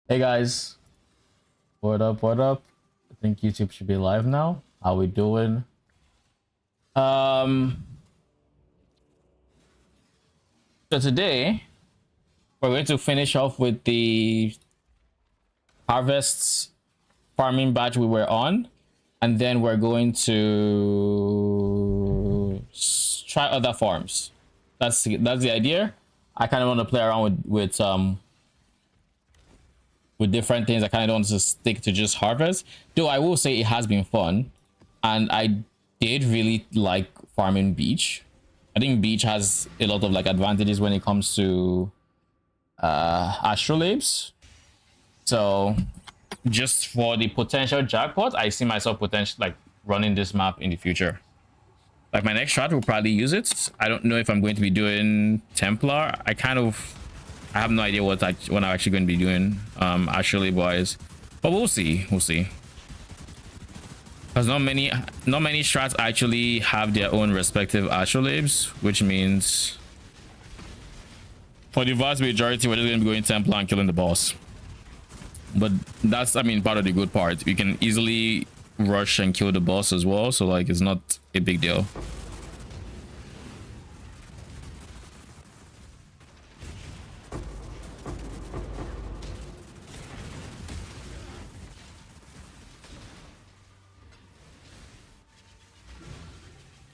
Hey guys, what up? What up? I think YouTube should be live now. How we doing? Um, so today we're going to finish off with the harvests farming batch we were on, and then we're going to try other farms. That's the idea. I kind of want to play around with different things. I kind of don't want to stick to just harvest, though I will say it has been fun, and I did really like farming beach. I think beach has a lot of like advantages when it comes to astrolabes. So just for the potential jackpot, I see myself potentially like running this map in the future. Like my next shot will probably use it. I don't know if I'm going to be doing Templar. I have no idea what I'm actually going to be doing actually wise, but we'll see. Because not many strats actually have their own respective astrolabes, which means for the vast majority we're just going to be going Templar and killing the boss. But that's, I mean, part of the good part. You can easily rush and kill the boss as well, so like it's not a big deal.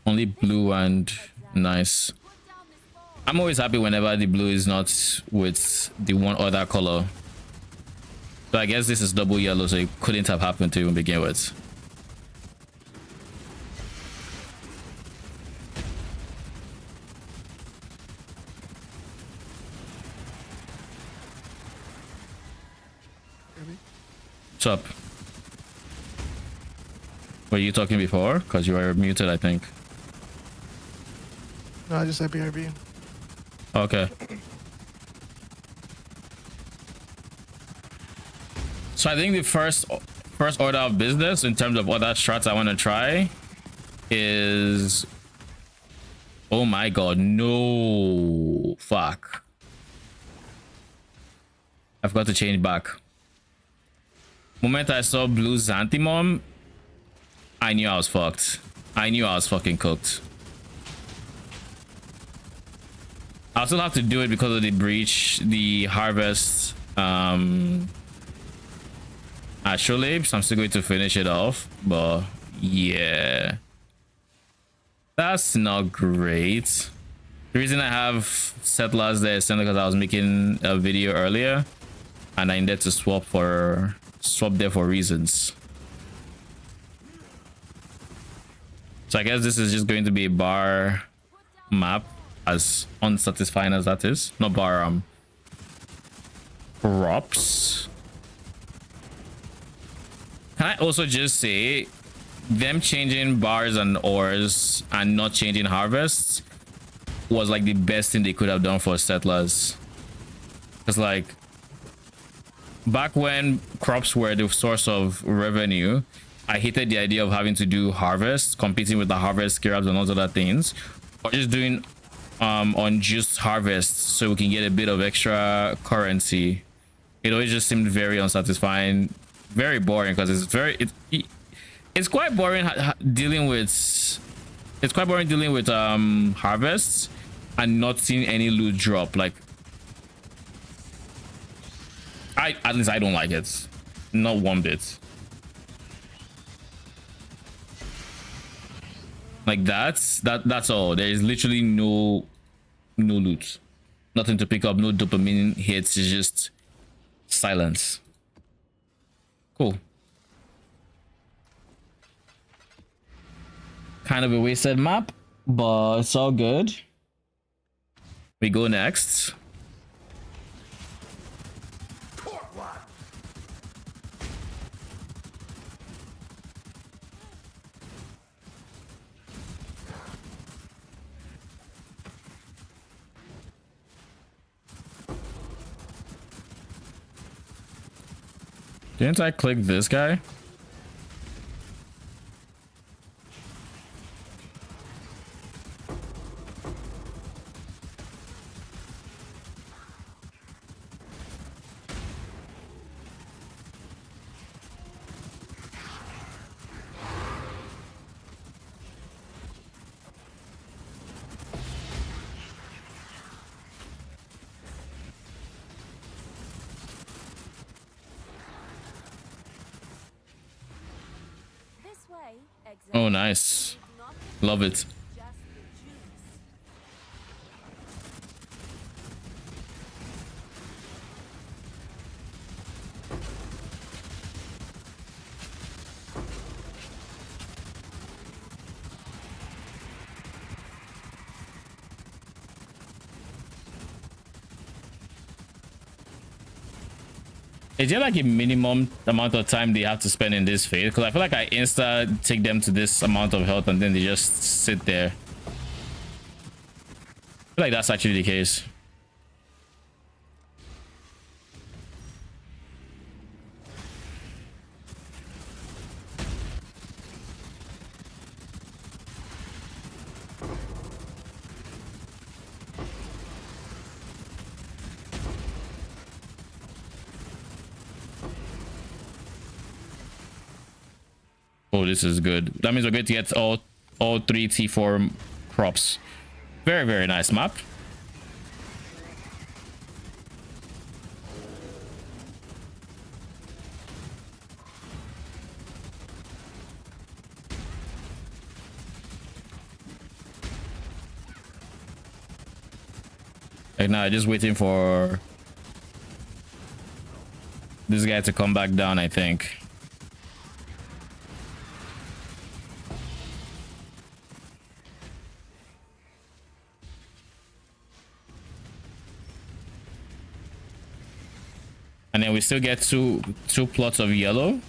Only blue and nice. I'm always happy whenever the blue is not with the one other color. So I guess this is double yellow, so it couldn't have happened to even begin with. What's up? Were you talking before? Because you were muted, I think. No, I just said BRB. Okay. So I think the first order of business in terms of other strats I want to try is... Oh my god, no. Fuck. I've got to change back. Moment I saw blue Xanthimum, I knew I was fucked. I knew I was fucking cooked. I'll still have to do it because of the breach, the harvest, astrolabe, so I'm still going to finish it off, but yeah, that's not great. The reason I have settlers there is simply because I was making a video earlier and I needed to swap there for reasons. So I guess this is just going to be a bar map, as unsatisfying as that is. Not bar, props. Can I also just say, them changing bars and ores and not changing harvests was like the best thing they could have done for settlers. Because like, back when crops were the source of revenue, I hated the idea of having to do harvest, competing with the harvest scarabs and all other things, or just doing on just harvest so we can get a bit of extra currency. It always just seemed very unsatisfying, very boring, because it's quite boring dealing with harvests and not seeing any loot drop. Like, at least I don't like it, not one bit. Like that's all. There is literally no loot, nothing to pick up, no dopamine hits. It's just silence. Cool. Kind of a wasted map, but it's all good. We go next. Didn't I click this guy? Oh, nice. Love it. Is there like a minimum amount of time they have to spend in this phase? Because I feel like I insta take them to this amount of health and then they just sit there. I feel like that's actually the case. Oh, this is good. That means we're going to get all three T4 crops. Very, very nice map. Like now, just waiting for this guy to come back down, I think. And then we still get two plots of yellow.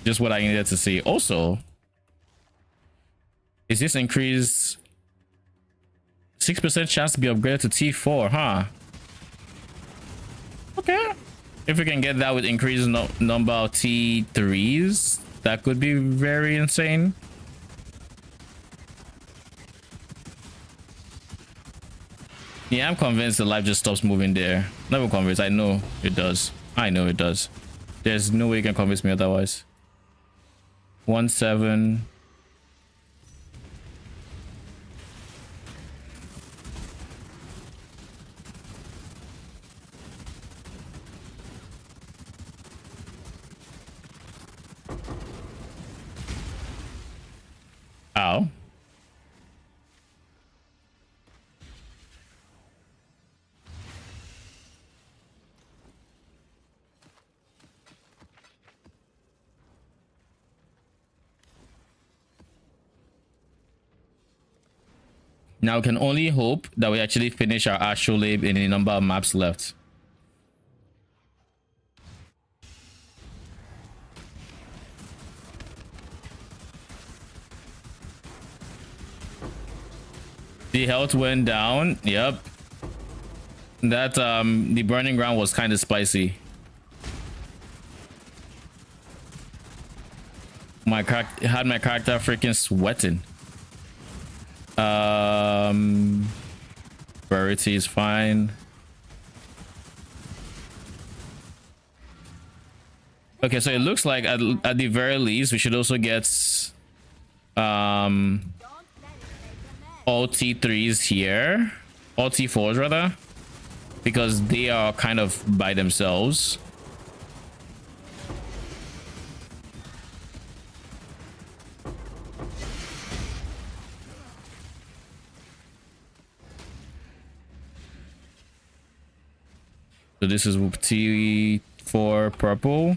Just what I needed to see. Also, is this increase 6% chance to be upgraded to T4, huh? Okay. If we can get that with increased number of T3s, that could be very insane. Yeah, I'm convinced the life just stops moving there. Never convinced. I know it does. I know it does. There's no way you can convince me otherwise. 1-7. Ow. Now we can only hope that we actually finish our Allflame in the number of maps left. The health went down. Yep. That the burning ground was kind of spicy. Had my character freaking sweating. Rarity is fine. Okay, so it looks like at the very least we should also get all T3s here, all T4s rather, because they are kind of by themselves. So this is T4 purple.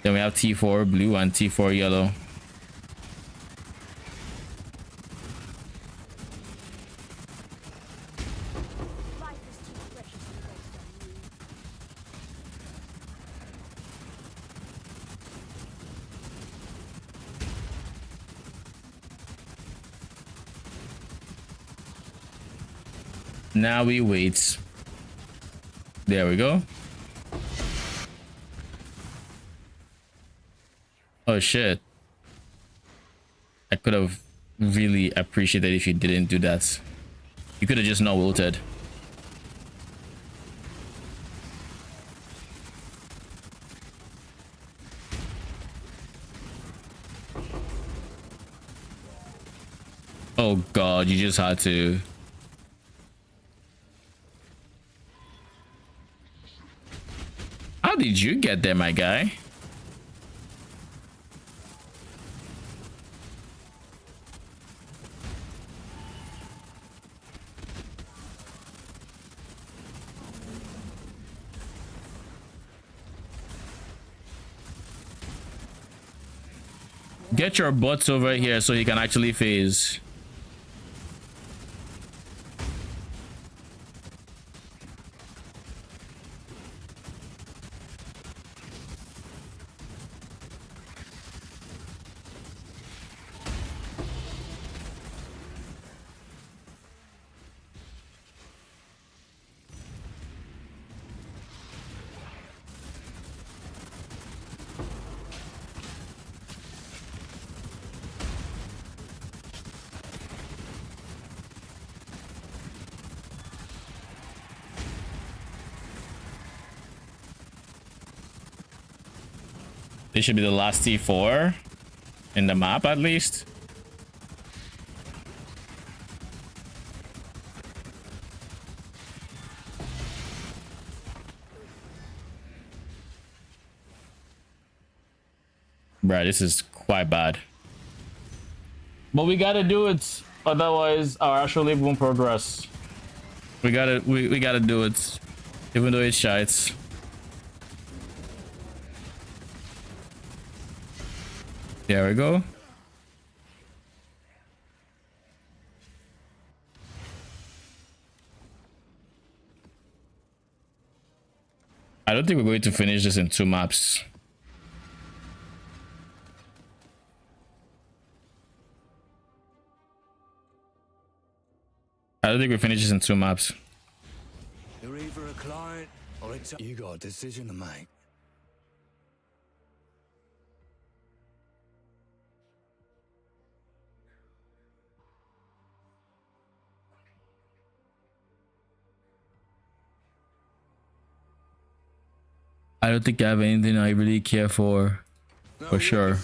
Then we have T4 blue and T4 yellow. Now we wait. There we go. Oh shit. I could have really appreciated if you didn't do that. You could have just not wilted. Oh god, you just had to. How did you get there, my guy? Get your butts over here so he can actually phase. This should be the last T4 in the map, at least. Bruh, this is quite bad. But we gotta do it, otherwise our actual live won't progress. We gotta do it, even though it's shite. There we go. I don't think we're going to finish this in 2 maps. I don't think we finish this in 2 maps. You're either a client or it's you got a decision to make. I don't think I have anything I really care for sure.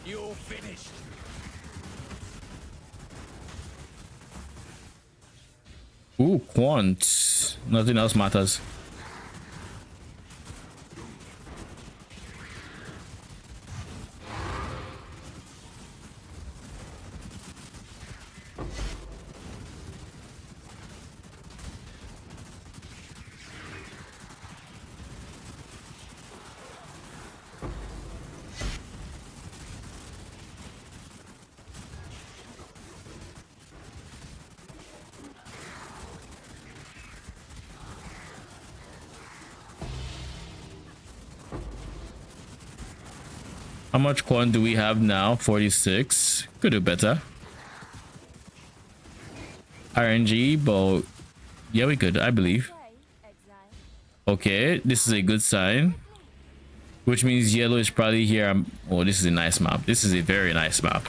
You're finished. Ooh, Quant. Nothing else matters. How much coin do we have now? 46. Could do better. RNG, but yeah, we could, I believe. Okay, this is a good sign, which means yellow is probably here. Oh, this is a nice map. This is a very nice map.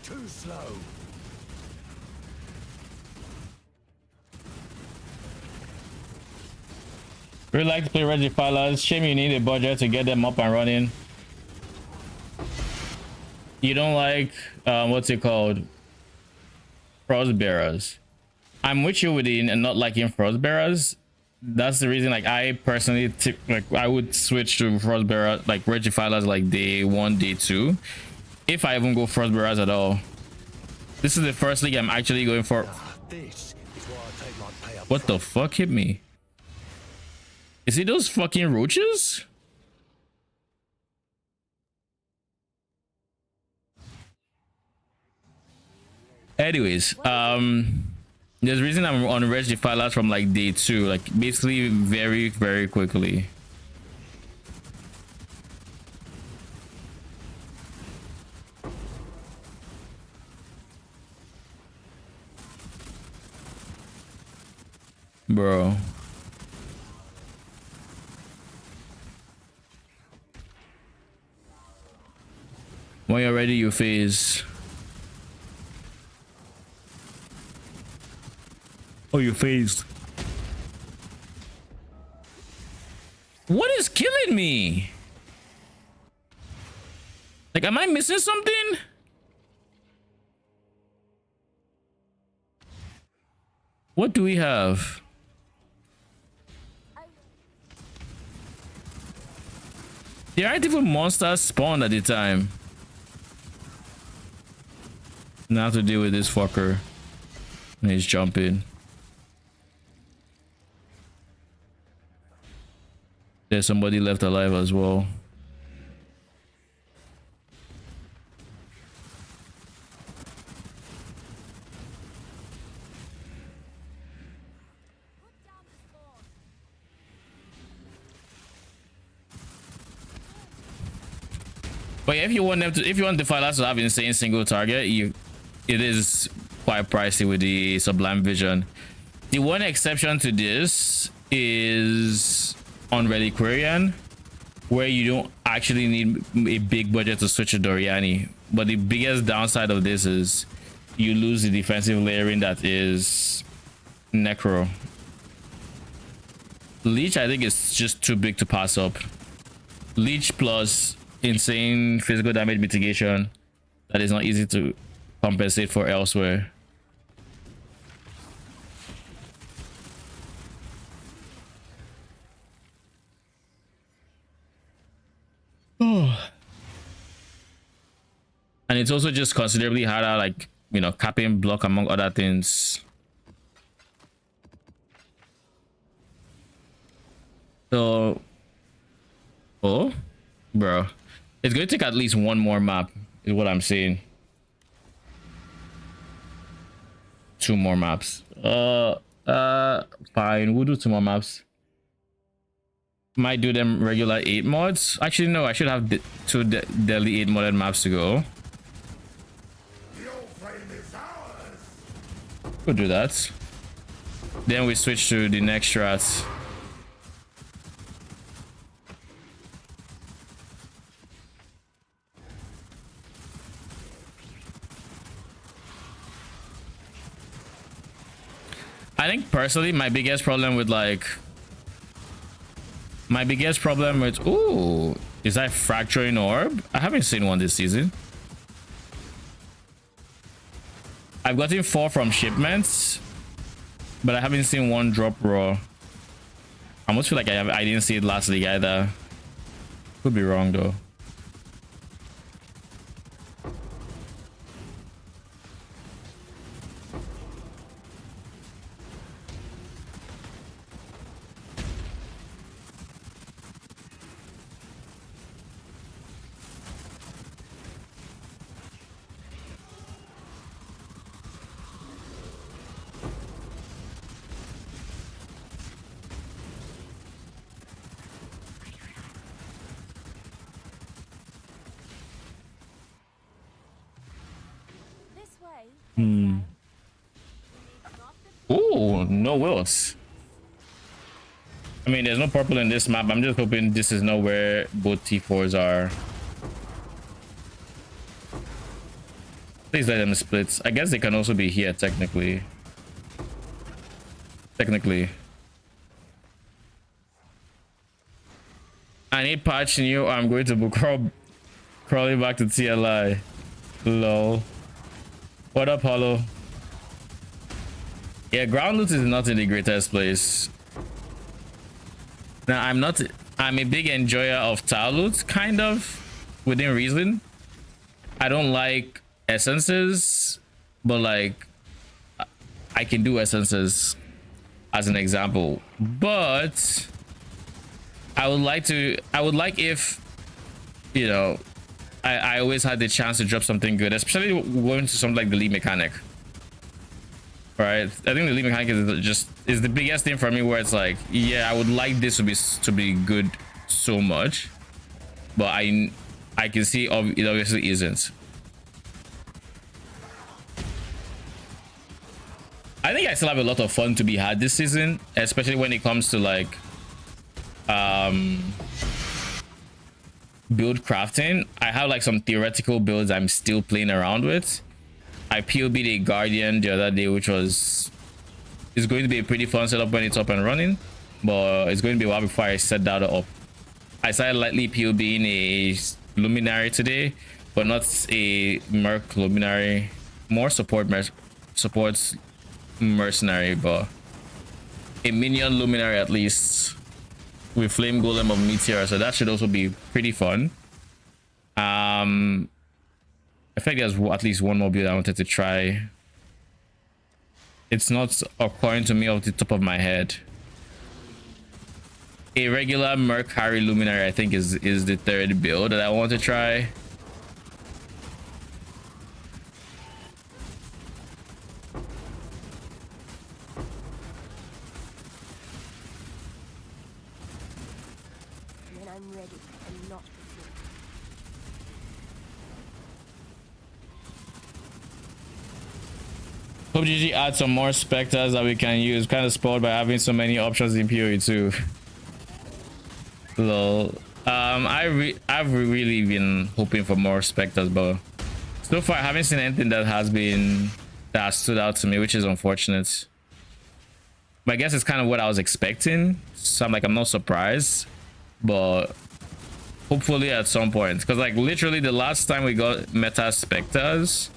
Too slow. We like to play Red Defilers. Shame you need a budget to get them up and running. You don't like what's it called? Frostbearers. I'm with you with the and not liking Frostbearers. That's the reason, like, I personally like I would switch to Frostbearer, like Red Defilers, like day 1, day 2, if I even go Frostbearers at all. This is the first league I'm actually going for. This is why I take my pay up What the front. fuck hit me? Is it those fucking roaches? Anyways, there's a reason I'm on Red Defilers from like day 2, like basically very, very quickly. Bro. When you're ready, you phase. Oh, you phased. What is killing me? Like, am I missing something? What do we have? There aren't even monsters spawned at the time. Now I have to deal with this fucker. And he's jumping. There's somebody left alive as well. But yeah, if you want them to, if you want Defilers to have insane single target, it is quite pricey with the Sublime Vision. The one exception to this is on Reliquarian, where you don't actually need a big budget to switch to Doryani. But the biggest downside of this is you lose the defensive layering that is Necro. Leech, I think, is just too big to pass up. Leech plus insane physical damage mitigation that is not easy to compensate for elsewhere. Oh. And it's also just considerably harder, like, you know, capping block among other things. So, oh, bro, it's going to take at least one more map, is what I'm saying. 2 more maps. Fine, we'll do 2 more maps. Might do them regular 8 mods. Actually, no, I should have 2 deadly 8 modded maps to go. We'll do that. Then we switch to the next strats. I think personally my biggest problem with ooh, is that fracturing orb? I haven't seen one this season. I've gotten 4 from shipments, but I haven't seen one drop raw. I almost feel like I didn't see it last league either. Could be wrong though. Ooh, no wills. I mean, there's no purple in this map. I'm just hoping this is not where both T4s are. Please let them split. I guess they can also be here technically. I need patch new. I'm going to book crawling back to TLI. Lol. What up, Hollow? Yeah, ground loot is not in the greatest place. Now I'm a big enjoyer of tile loot, kind of, within reason. I don't like essences, but like I can do essences as an example. But I would like if, you know, I always had the chance to drop something good, especially going to something like the lead mechanic. Right? I think the lead mechanic is the biggest thing for me, where it's like, yeah, I would like this to be good so much, but I can see it obviously isn't. I think I still have a lot of fun to be had this season, especially when it comes to like build crafting. I have like some theoretical builds I'm still playing around with. I POB'd a Guardian the other day, which is going to be a pretty fun setup when it's up and running, but it's going to be a while before I set that up. I started lightly POBing a Luminary today, but not a Merc Luminary, more supports mercenary, but a minion Luminary at least, with Flame Golem of Meteor, so that should also be pretty fun. I think there's at least one more build I wanted to try. It's not occurring to me off the top of my head. A regular Merc Harry Luminary, I think, is the third build that I want to try. When I'm ready and not before. Hope GG add some more Spectres that we can use. Kind of spoiled by having so many options in PoE too. Lol. I've really been hoping for more Spectres, but so far I haven't seen anything that stood out to me, which is unfortunate. But I guess it's kind of what I was expecting, so I'm not surprised, but hopefully at some point, because like literally the last time we got meta Spectres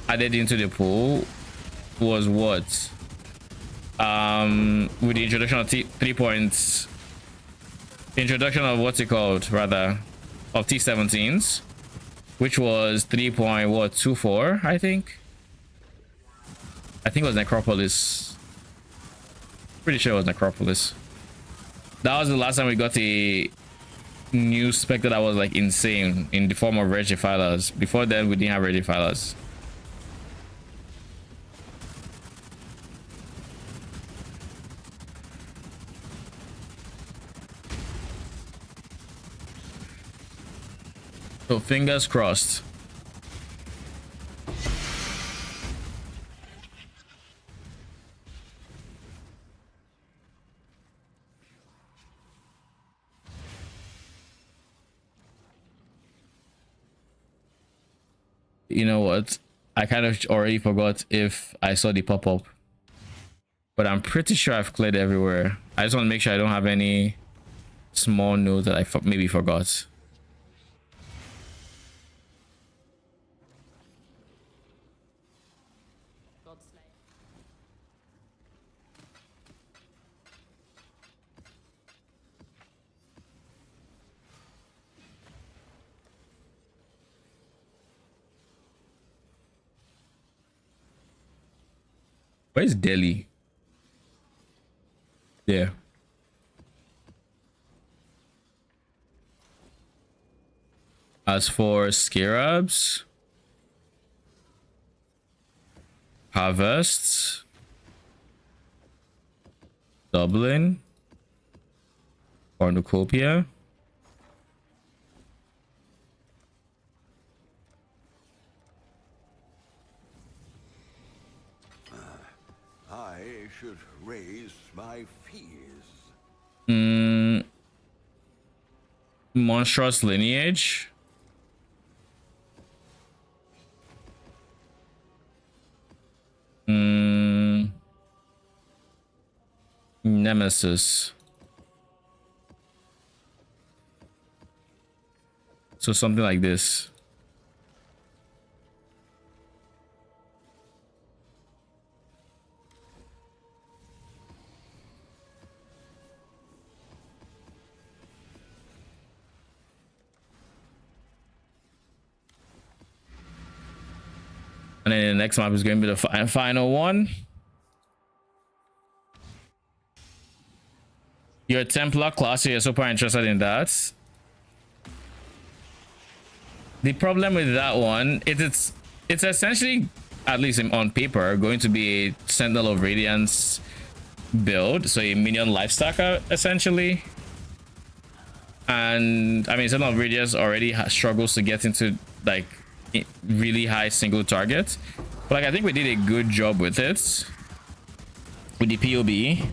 added into the pool was what, with the introduction of 3 points, introduction of what's it called, rather, of T17s, which was 3.24, I think it was Necropolis. Pretty sure it was Necropolis. That was the last time we got a new Spectre that was like insane in the form of Wretched Defilers. Before then we didn't have Wretched Defilers. So fingers crossed. You know what? I kind of already forgot if I saw the pop-up, but I'm pretty sure I've cleared everywhere. I just want to make sure I don't have any small note that I maybe forgot. Where's Delhi? Yeah. As for Scarabs, Harvests, Dublin, Cornucopia, I should raise my fears. Monstrous Lineage, Nemesis. So something like this. And then the next map is going to be the final one. You're a Templar class, so you're super interested in that. The problem with that one is it's essentially, at least on paper, going to be a Sentinel of Radiance build, so a minion lifestacker essentially. And I mean, Sentinel of Radiance already struggles to get into like really high single target, but like I think we did a good job with it with the POB.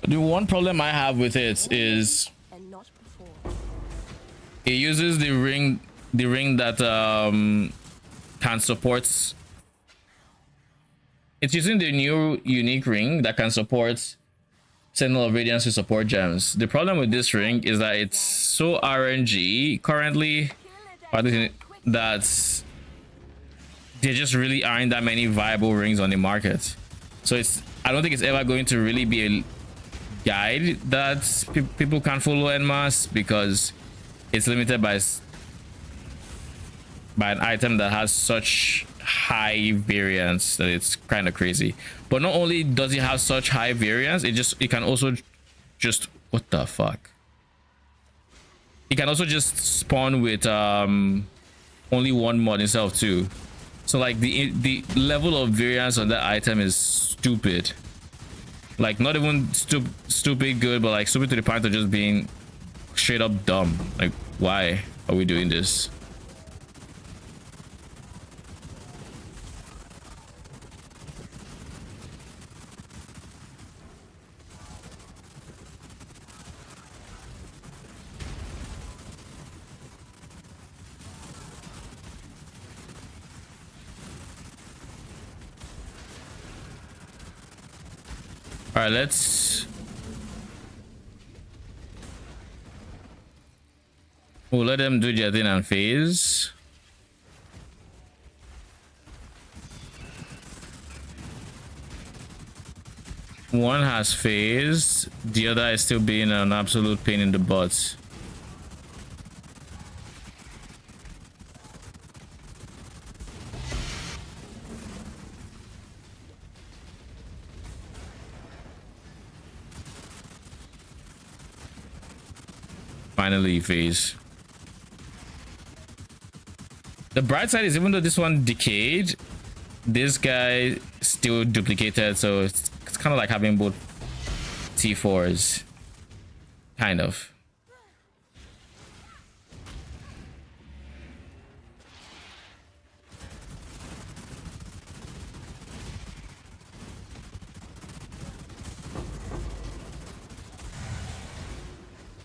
The one problem I have with it is And not before. it uses the ring that can support. It's using the new unique ring that can support Sentinel of Radiance to support gems. The problem with this ring is that it's so RNG currently, or at least that there just really aren't that many viable rings on the market. So I don't think it's ever going to really be a guide that people can follow en masse, because it's limited by an item that has such high variance that it's kind of crazy. But not only does it have such high variance, it can also just, what the fuck, it can also just spawn with only one mod itself too. So like the level of variance on that item is stupid. Like not even stupid good, but like stupid to the point of just being straight up dumb. Like, why are we doing this? All right, we'll let them do their thing and phase. One has phase, the other is still being an absolute pain in the butt. Finally phase. The bright side is, even though this one decayed, this guy still duplicated, so it's kind of like having both T4s, kind of.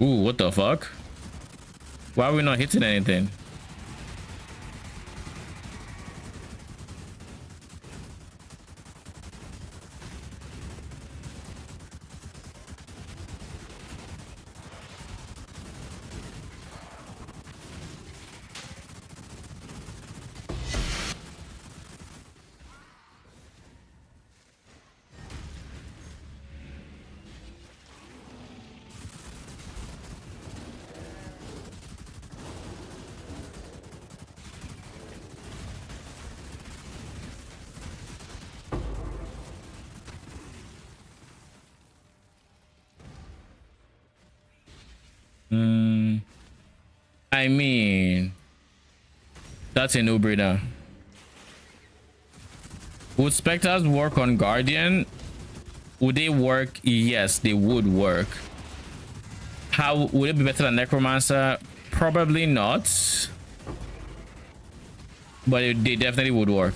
Ooh, what the fuck? Why are we not hitting anything? I mean, that's a no-brainer. Would Spectres work on Guardian? Would they work? Yes, they would work. How would it be better than Necromancer? Probably not, but they definitely would work.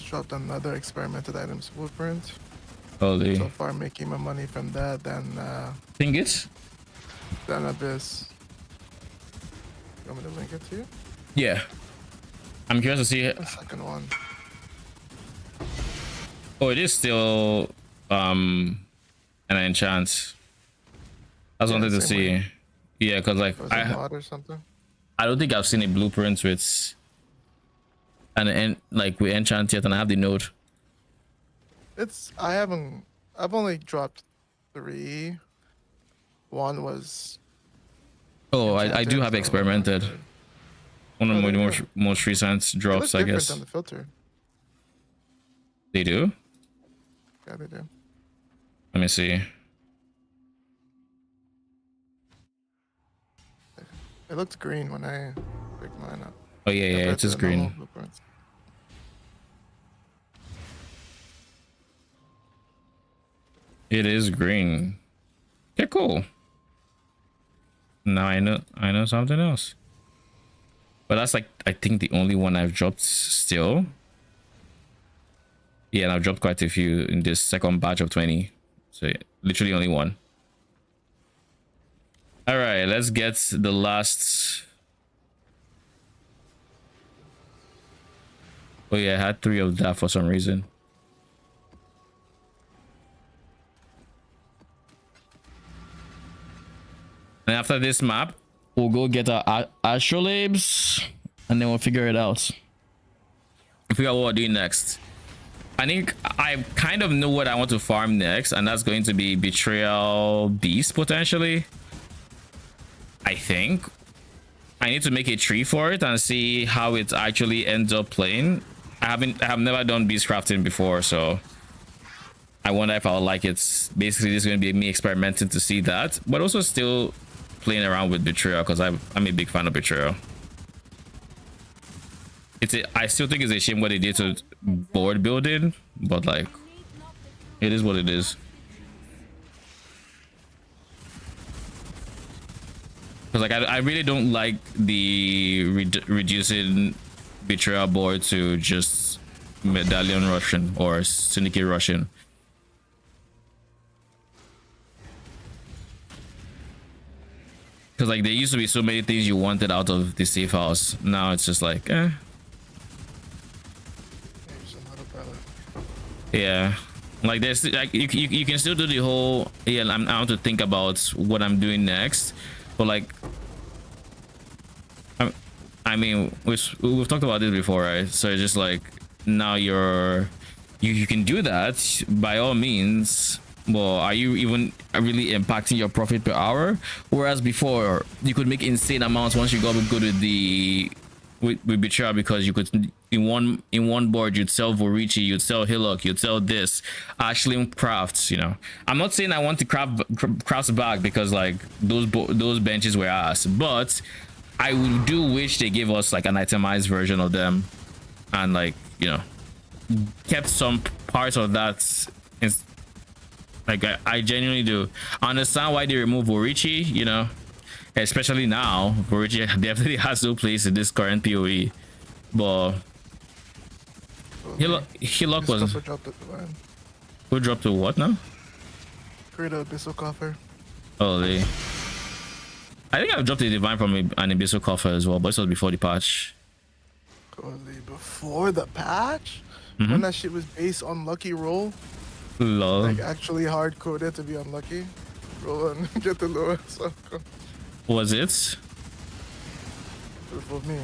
Dropped another experimented items blueprint. Holy. So far making my money from that than Ingots? Abyss. You want me to link it to you? Yeah. I'm curious to see. The second one. Oh, it is still an enchant. I just wanted to see. Way. Yeah, because like mod or something? I don't think I've seen a blueprint with like with enchant yet, and I have the node. I've only dropped 3 One was Oh, I do have enchanted, so experimented. One of Oh, my there you most recent it drops, looks I different guess. on the filter. They do? Yeah, they do. Let me see. It looked green when I picked mine up. Oh yeah, yeah, compared it to is the normal green. blueprints. It is green. Okay, cool. Now I know something else. But that's like I think the only one I've dropped still. Yeah, and I've dropped quite a few in this second batch of 20. So yeah, literally only one. All right, let's get the last. Oh yeah, I had 3 of that for some reason. And after this map, we'll go get our astrolabes and then we'll figure it out. Figure out what we're doing next. I think I kind of know what I want to farm next, and that's going to be Betrayal Beast potentially. I think I need to make a tree for it and see how it actually ends up playing. I have never done beast crafting before, so I wonder if I'll like it. Basically, this is going to be me experimenting to see that, but also still playing around with Betrayal because I'm a big fan of Betrayal. I still think it's a shame what they did to board building, but like it is what it is. Because like I really don't like the reducing Betrayal board to just Medallion Russian or Syndicate Russian. Because like there used to be so many things you wanted out of the safe house. Now it's just like yeah, like there's like you can still do the whole I want to think about what I'm doing next, but like I mean we've talked about this before, right? So it's just like now you can do that by all means. Well, are you even really impacting your profit per hour? Whereas before you could make insane amounts once you got good with the with Betrayal, because you could in one board you'd sell Vorici, you'd sell Hillock, you'd sell this Allflame crafts. You know, I'm not saying I want to crafts back because like those benches were ass, but I do wish they gave us like an itemized version of them and like, you know, kept some parts of that. Like I genuinely do. I understand why they remove Vorici, you know, especially now. Vorici definitely has no place in this current PoE. But Hillock was who dropped to what now? Create a Abyssal Coffer. Oh, I think I've dropped a Divine from an Abyssal Coffer as well, but this was before the patch. Before the patch? When that shit was based on lucky roll? Lol. Like actually hard coded to be unlucky. Roll and get the lowest outcome. Was it? For me.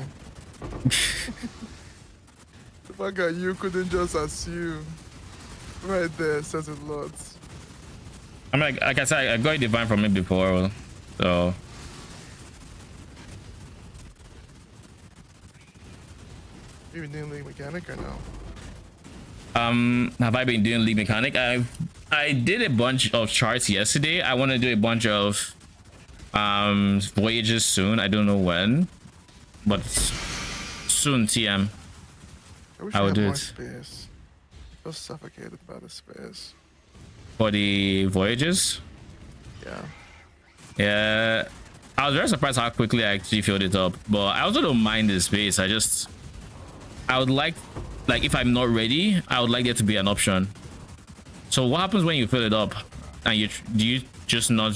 The fact that you couldn't just assume. Right there says a lot. I'm like I said, I got a Divine from it before, so. You been doing League Mechanic or no? Have I been doing League Mechanic? I did a bunch of charts yesterday. I want to do a bunch of voyages soon. I don't know when, but soon. TM. I will do more it. Space. So suffocated by the space. For the voyages. Yeah. Yeah, I was very surprised how quickly I actually filled it up, but I also don't mind the space. I would like if I'm not ready, I would like there to be an option. So what happens when you fill it up and do you just not,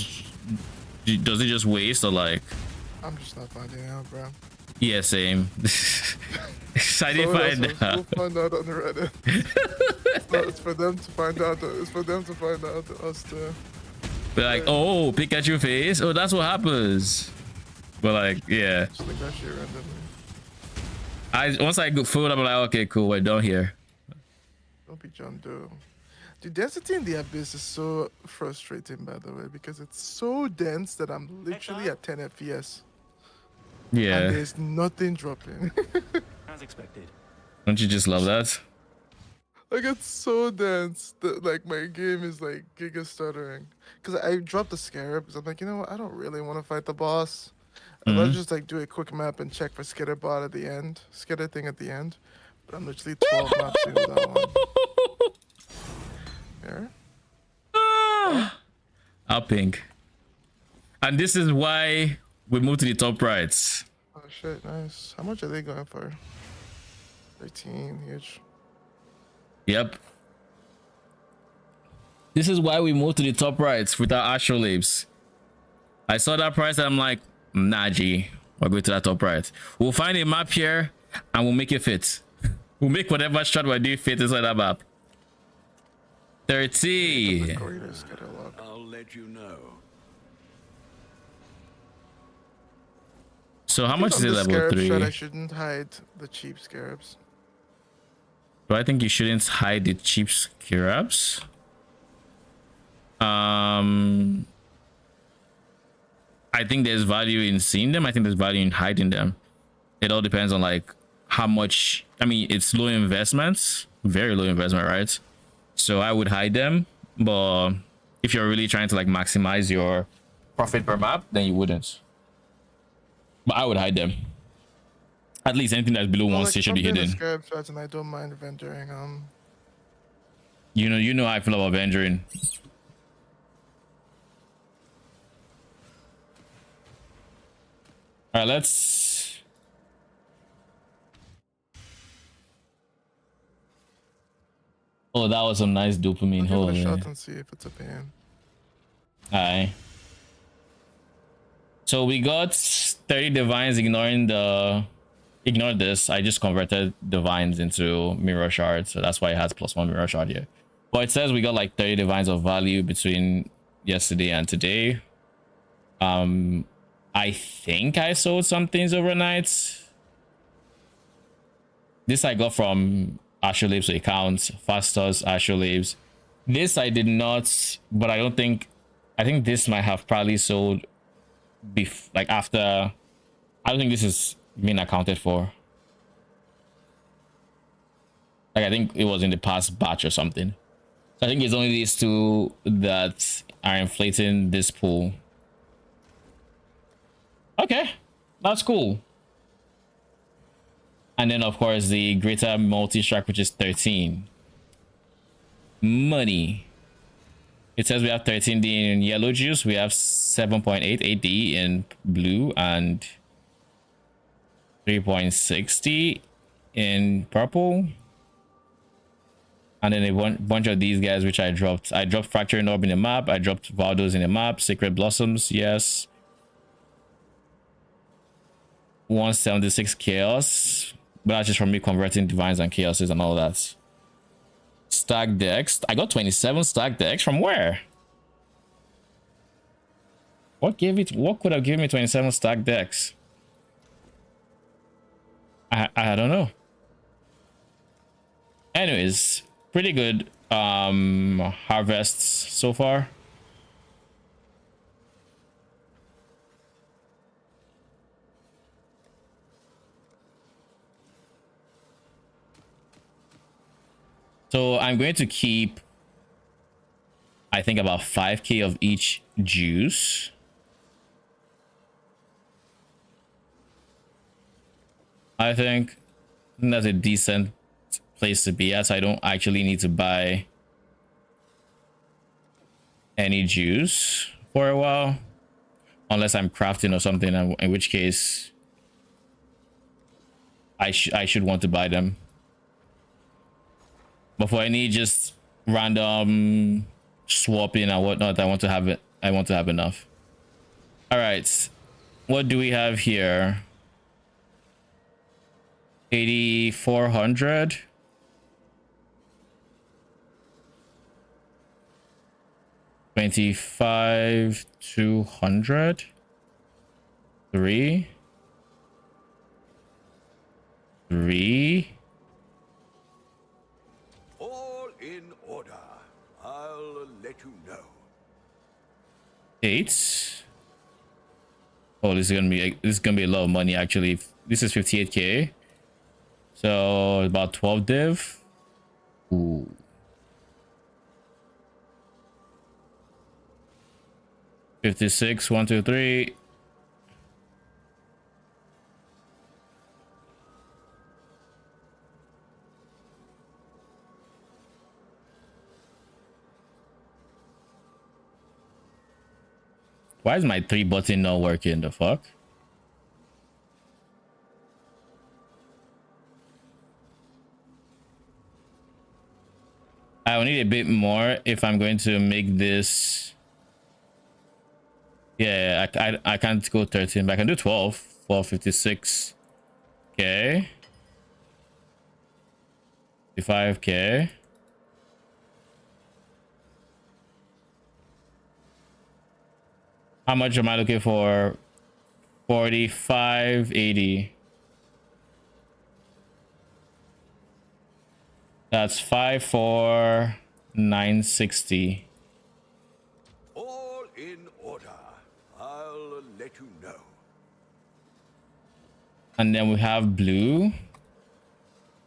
does it just waste or like? I'm just not finding out, bro. Yeah, same. I didn't find out. We'll find out on the Reddit. It's for them to find out. It's for them to find out. Us to. But like, oh, Pikachu face. Oh, that's what happens. But like, yeah. Just like that shit randomly. Once I go food, I'm like, okay, cool, we're done here. Don't be John Doe. The density in the abyss is so frustrating, by the way, because it's so dense that I'm literally at 10 FPS and Yeah. there's nothing dropping. As expected. Don't you just love that? Like it's so dense that like my game is like giga stuttering. Cause I dropped the scarab because I'm like, you know what? I don't really want to fight the boss. I'd rather just like do a quick map and check for skitter bot at the end, skitter thing at the end. But I'm literally 12 maps into that one. Here. Our pink. And this is why we move to the top right. Oh shit, nice. How much are they going for? 13, huge. Yep. This is why we moved to the top right with our actual lives. I saw that price and I'm like, nah, G, we're going to that top right. We'll find a map here and we'll make it fit. We'll make whatever shot we're doing fit inside that map. 30. I'll let you know. So how much is it level 3? Shot, I shouldn't hide the cheap scarabs. Do I think you shouldn't hide the cheap scarabs? I think there's value in seeing them. I think there's value in hiding them. It all depends on like how much. I mean, it's low investments, very low investment, right? So I would hide them, but if you're really trying to like maximize your profit per map, then you wouldn't. But I would hide them. At least anything that's below one should be hidden. Scarab shots, and I don't mind venturing. You know how I feel about venturing. All right, let's. Oh, that was some nice dopamine. I'll give Holy. it a shot and see if it's a pain. Aye. So we got 30 divines ignoring the. Ignore this. I just converted divines into mirror shards, so that's why it has +1 mirror shard here. But it says we got like 30 divines of value between yesterday and today. I think I sold some things overnight. This I got from Astrolabe's account, Fastos Astrolabe's. This I did not, but I don't think. I think this might have probably sold like after. I don't think this is being accounted for. Like I think it was in the past batch or something. So I think it's only these two that are inflating this pool. Okay, that's cool. And then of course the greater multi-strike, which is 13. Money. It says we have 13D in yellow juice, we have 7.8 AD in blue, and 3.60 in purple. And then a bunch of these guys which I dropped. I dropped Fracturing Orb in the map, I dropped Valdos in the map, Sacred Blossoms, yes. 176 chaos, but that's just from me converting divines and chaoses and all that. Stack decks. I got 27 stack decks. From where? What could have given me 27 stack decks? I don't know. Anyways, pretty good harvests so far. So I'm going to keep, I think, about 5k of each juice. I think that's a decent place to be at. So I don't actually need to buy any juice for a while, unless I'm crafting or something, in which case I should want to buy them. But for any just random swapping and whatnot, I want to have it. I want to have enough. All right, what do we have here? 8,400. $25,200. 3. All in order. you know. 8. Oh, this is gonna be a lot of money actually. This is 58k. So about 12 div. Ooh. 56, 1, 2, 3. Why is my 3 button not working? The fuck? I will need a bit more if I'm going to make this. Yeah, I can't go 13, but I can do 12. 56. Okay. 55k. How much am I looking for? 4580. That's 54960. All in order. I'll let you know. And then we have blue.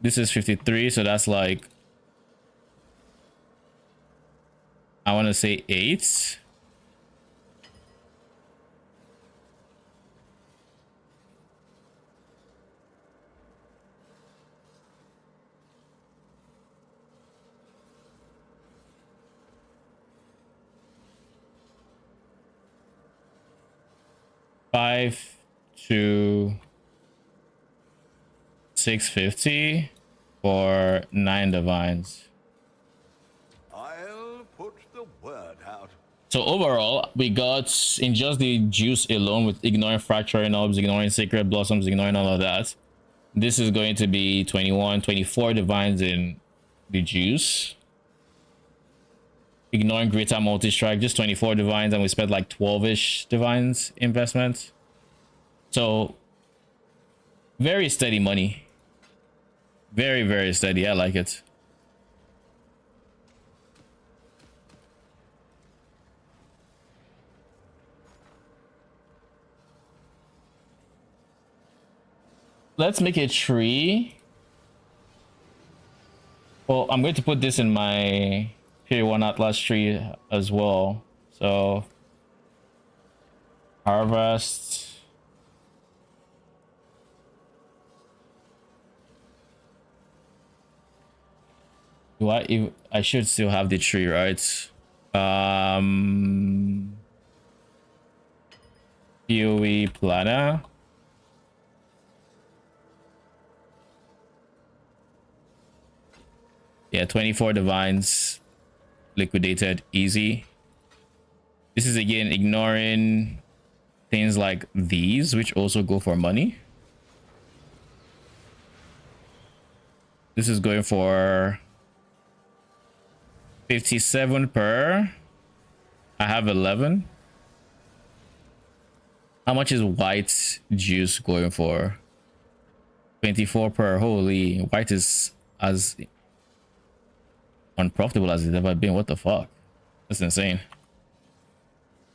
This is 53, so that's like, I want to say 8. Five to 650 for 9 divines. I'll put the word out. So overall, we got in just the juice alone, with ignoring fracturing orbs, ignoring sacred blossoms, ignoring all of that. This is going to be 21, 24 divines in the juice. Ignoring greater multi-strike, just 24 divines, and we spent like 12-ish divines investment. So very steady money. Very, very steady. I like it. Let's make a tree. Well, I'm going to put this in my Period 1 Atlas tree as well. So harvest. Do I should still have the tree, right? PoE planner. Yeah, 24 divines liquidated easy. This is again ignoring things like these, which also go for money. This is going for 57 per. I have 11. How much is white juice going for? 24 per. Holy, white is as unprofitable as it's ever been. What the fuck? That's insane.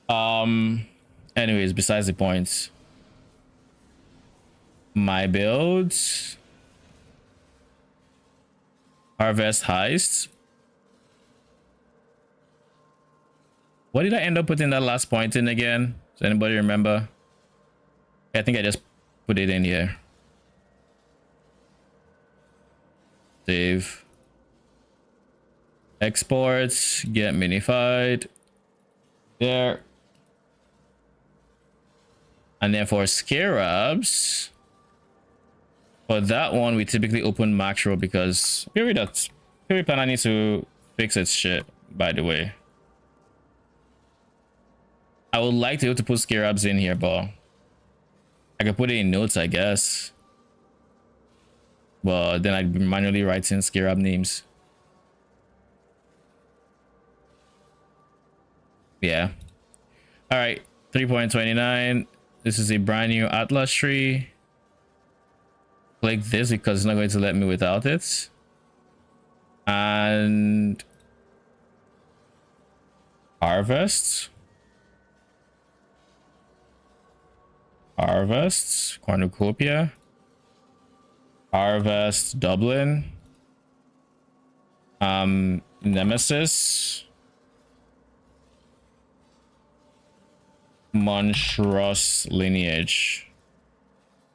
Anyways, besides the point, my builds, harvest heist. What did I end up putting that last point in again? Does anybody remember? I think I just put it in here. Save. Exports, get minified. There. And then for scarabs, for that one, we typically open macro because Period Planner needs to fix its shit, by the way. I would like to be able to put scarabs in here, but I could put it in notes, I guess. But then I'd be manually writing scarab names. Yeah. All right. 3.29. This is a brand new Atlas tree. Click this because it's not going to let me without it. And Harvest. Harvest. Cornucopia. Harvest. Dublin. Nemesis. Monstrous lineage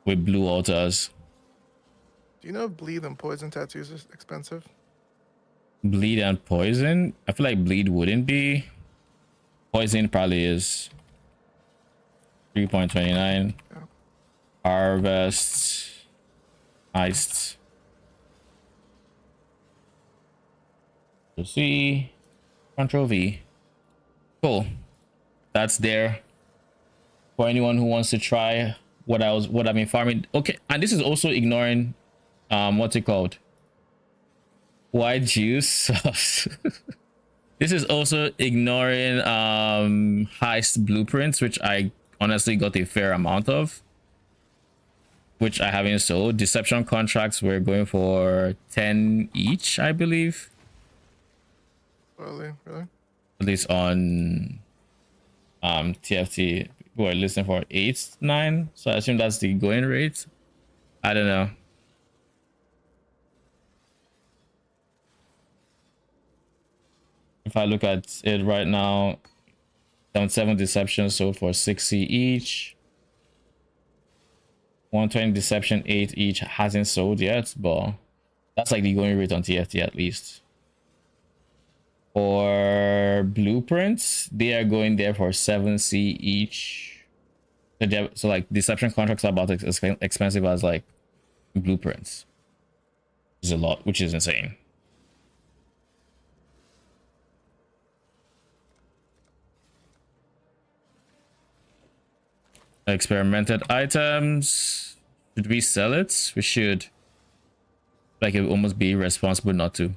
with blue altars. Do you know bleed and poison tattoos is expensive? Bleed and poison. I feel like bleed wouldn't be. Poison probably is. 3.29. Yeah. Harvest. Iced. C. Control V. Cool. That's there for anyone who wants to try what I've been farming. Okay, and this is also ignoring what's it called? White juice sauce. This is also ignoring heist blueprints, which I honestly got a fair amount of, which I haven't sold. Deception contracts we're going for 10 each, I believe. Really? At least on TFT, we're listening for 8, 9. So I assume that's the going rate. I don't know. If I look at it right now, 7 deception sold for 60 each. 120 deception 8 each hasn't sold yet, but that's like the going rate on TFT at least. For blueprints, they are going there for 7C each. So like deception contracts are about as expensive as like blueprints. Which is a lot, which is insane. Experimented items. Should we sell it? We should. Like it would almost be irresponsible not to.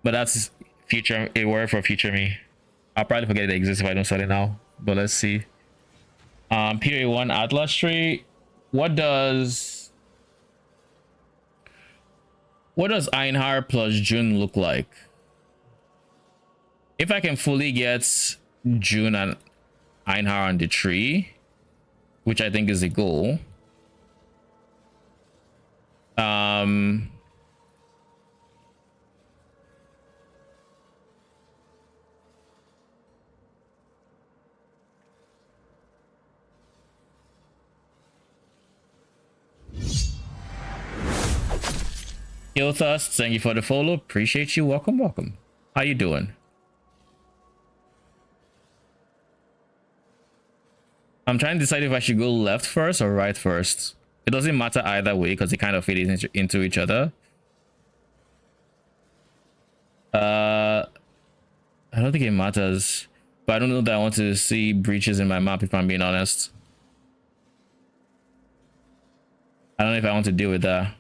But that's future, a word for future me. I'll probably forget it exists if I don't sell it now. But let's see. Period 1 Atlas tree. What does Einhar plus June look like? If I can fully get June and Einhar on the tree, which I think is the goal. Ilthus, thank you for the follow. Appreciate you. Welcome. How you doing? I'm trying to decide if I should go left first or right first. It doesn't matter either way because they kind of fit into each other. I don't think it matters, but I don't know that I want to see breaches in my map if I'm being honest. I don't know if I want to deal with that.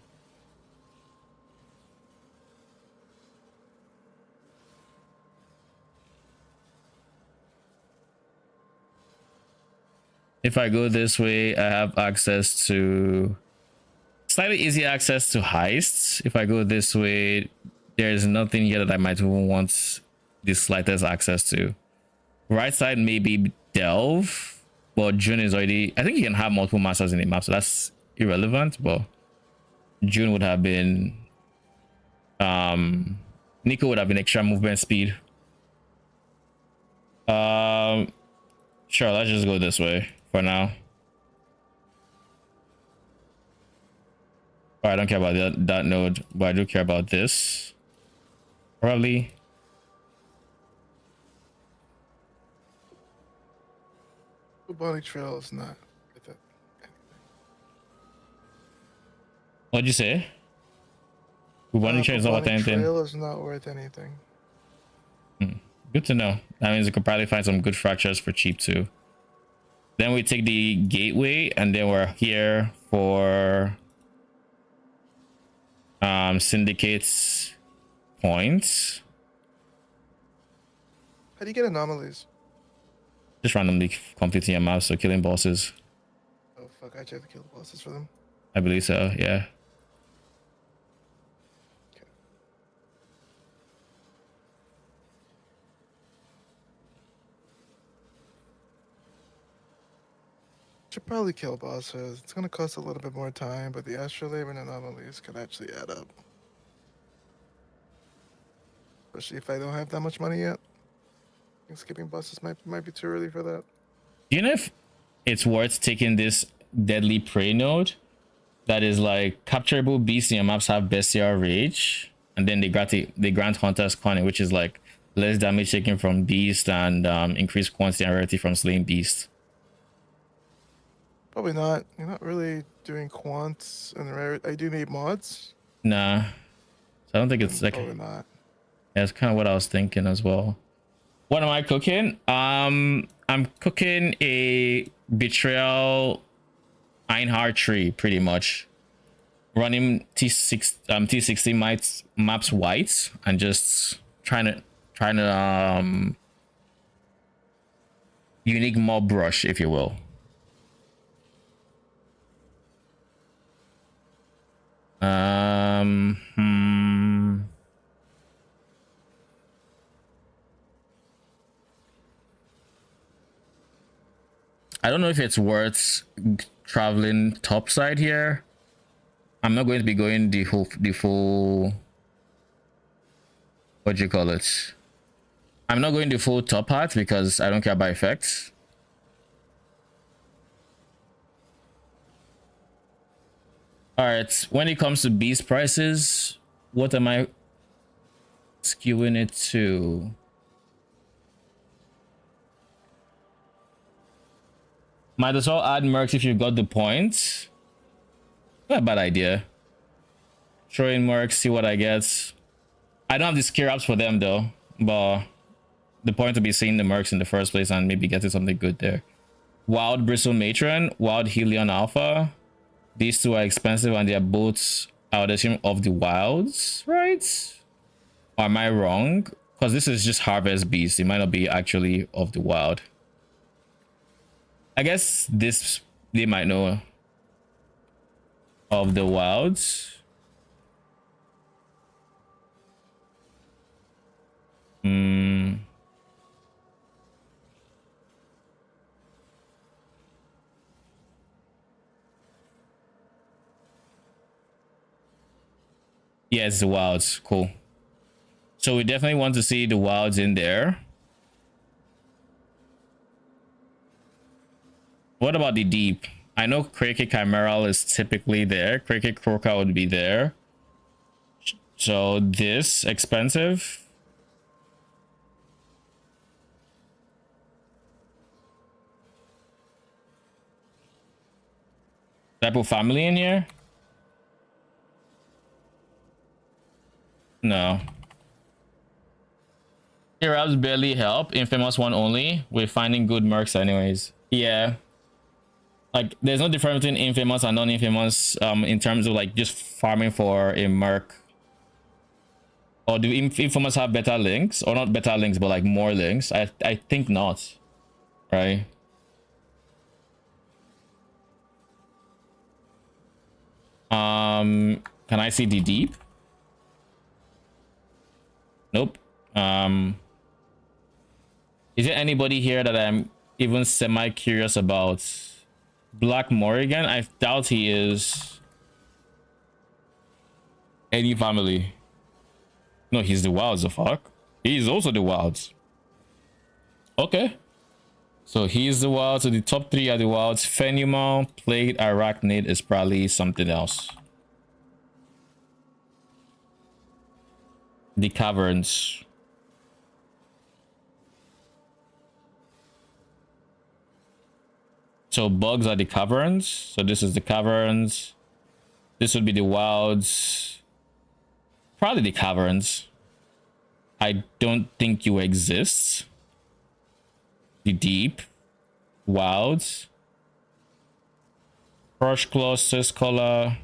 If I go this way, I have access to slightly easy access to heists. If I go this way, there's nothing here that I might even want the slightest access to. Right side maybe delve, but June is already, I think you can have multiple masters in the map, so that's irrelevant. But June would have been Nico would have been extra movement speed. Sure, let's just go this way for now. Oh, I don't care about that node, but I do care about this. Probably. Bubonic Trail is not worth it. What'd you say? Bubonic Trail is not worth anything. Trail is not worth anything. Good to know. That means we could probably find some good fractures for cheap too. Then we take the gateway, and then we're here for syndicates points. How do you get anomalies? Just randomly completing your mouse, so killing bosses. Oh fuck, I tried to kill the bosses for them. I believe so, yeah. Should probably kill bosses. It's gonna cost a little bit more time, but the astrolabe and anomalies could actually add up. Especially if I don't have that much money yet. I think skipping bosses might be too early for that. Do you know if it's worth taking this deadly prey node that is like capturable beasts in your maps have bestial rage, and then they grant hunters cunning, which is like less damage taken from beast and increased quantity and rarity from slaying beast? Probably not. You're not really doing quants and rare. I do need mods. Nah, so I don't think it's like, Probably not. that's kind of what I was thinking as well. What am I cooking? I'm cooking a betrayal Einhard tree, pretty much. Running T60 maps white and just trying to unique mob brush, if you will. I don't know if it's worth traveling topside here. I'm not going to be going the full, what do you call it? I'm not going the full top hat because I don't care about effects. All right, when it comes to beast prices, what am I skewing it to? Might as well add mercs if you got the points. Not a bad idea. Throw in mercs, see what I get. I don't have the skill ups for them though, but the point to be seeing the mercs in the first place and maybe getting something good there. Wild Bristle Matron, Wild Helion Alpha. These two are expensive and they are both, I would assume, of the wilds, right? Or am I wrong? Because this is just Harvest Beast. It might not be actually of the wild. I guess this they might know of the wilds. Yeah, it's the wilds. Cool. So we definitely want to see the wilds in there. What about the deep? I know Cricket Chimeral is typically there. Cricket Croca would be there. So this expensive. Did I put family in here? No. Heroes barely help. Infamous one only. We're finding good mercs anyways. Yeah. Like, there's no difference between infamous and non-infamous in terms of like just farming for a merc. Or do infamous have better links? Or not better links, but like more links? I think not. Right? Can I see the deep? Nope. Is there anybody here that I'm even semi-curious about? Black Morrigan? I doubt he is any family. No, he's the wilds, the fuck. He's also the wilds. Okay. So he's the wilds. So the top three are the wilds. Phenumal, Plague, Arachnid is probably something else. The caverns. So bugs are the caverns. So this is the caverns. This would be the wilds. Probably the caverns. I don't think you exist. The deep. Wilds. Crush Claw, Siscola.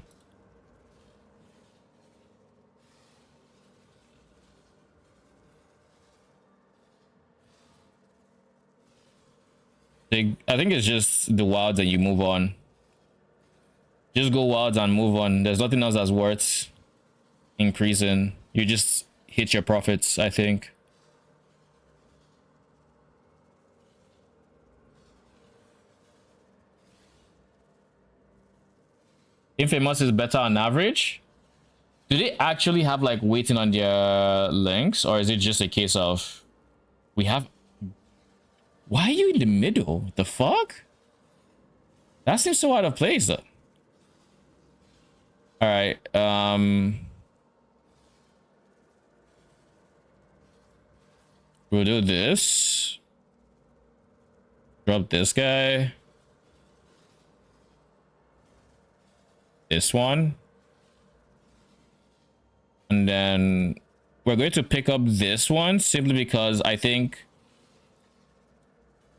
I think it's just the wilds and you move on. Just go wilds and move on. There's nothing else that's worth increasing. You just hit your profits, I think. Infamous is better on average. Do they actually have like waiting on their links, or is it just a case of we have? Why are you in the middle? The fuck? That seems so out of place though. All right. We'll do this. Drop this guy. This one. And then we're going to pick up this one simply because I think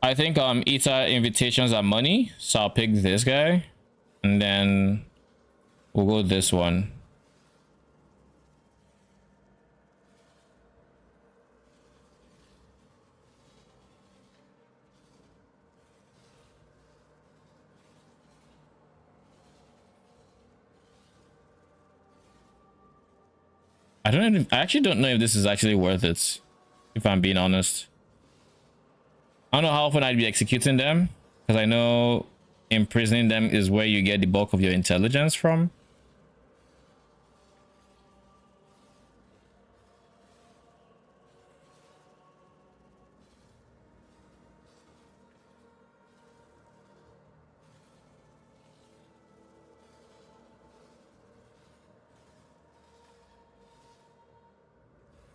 ETA invitations are money. So I'll pick this guy. And then we'll go this one. I actually don't know if this is actually worth it, if I'm being honest. I don't know how often I'd be executing them, because I know imprisoning them is where you get the bulk of your intelligence from.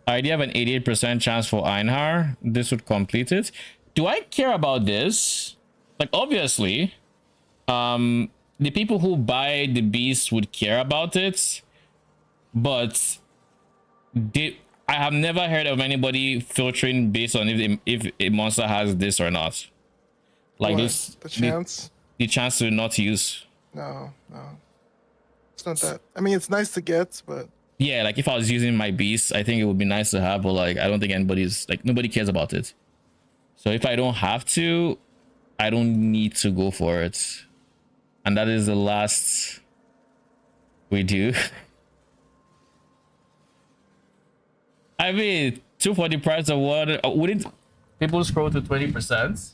I do have an 88% chance for Einhar. This would complete it. Do I care about this? Like, obviously, the people who buy the beast would care about it, but I have never heard of anybody filtering based on if a monster has this or not. Like What? this, The chance? the chance to not use. No. It's not that. I mean, it's nice to get, but Yeah, like if I was using my beast, I think it would be nice to have, but like I don't think nobody cares about it. So if I don't have to, I don't need to go for it. And that is the last we do. I mean, 2 for the price of one. Wouldn't people scroll to 20%?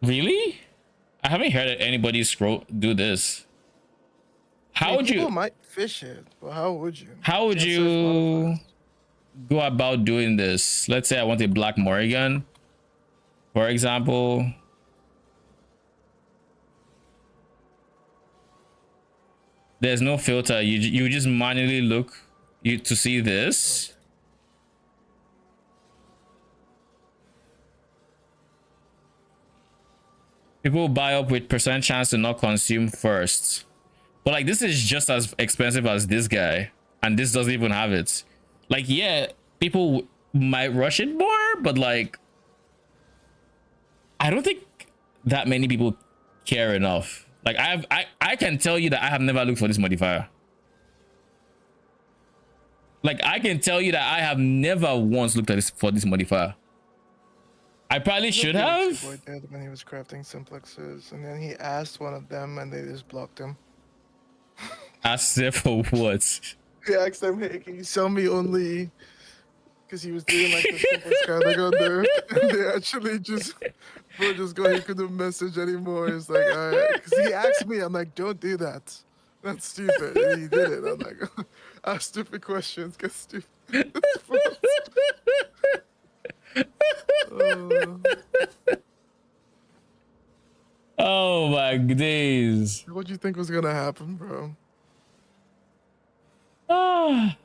Really? I haven't heard anybody do this. How would people you? might fish it, but how would you? How would Can't search you modifiers. go about doing this? Let's say I want a Black Morrigan, for example. There's no filter. You just manually look to see this. People buy up with percent chance to not consume first. But like this is just as expensive as this guy, and this doesn't even have it. Like, yeah, people might rush it more, but like I don't think that many people care enough. Like I can tell you that I have never looked for this modifier. Like I can tell you that I have never once looked at this for this modifier. I probably should have. Boy did when he was crafting simplexes, and then he asked one of them, and they just blocked him. Asked there for what? He asked them, "Hey, can you sell me only?" Because he was doing like the simplex kind of on there, and they actually just, bro, just go. He couldn't message anymore. It's like, all right, because he asked me, I'm like, don't do that. That's stupid. And he did it. I'm like, ask stupid questions, get stupid. Oh my days. What do you think was gonna happen, bro? Ah.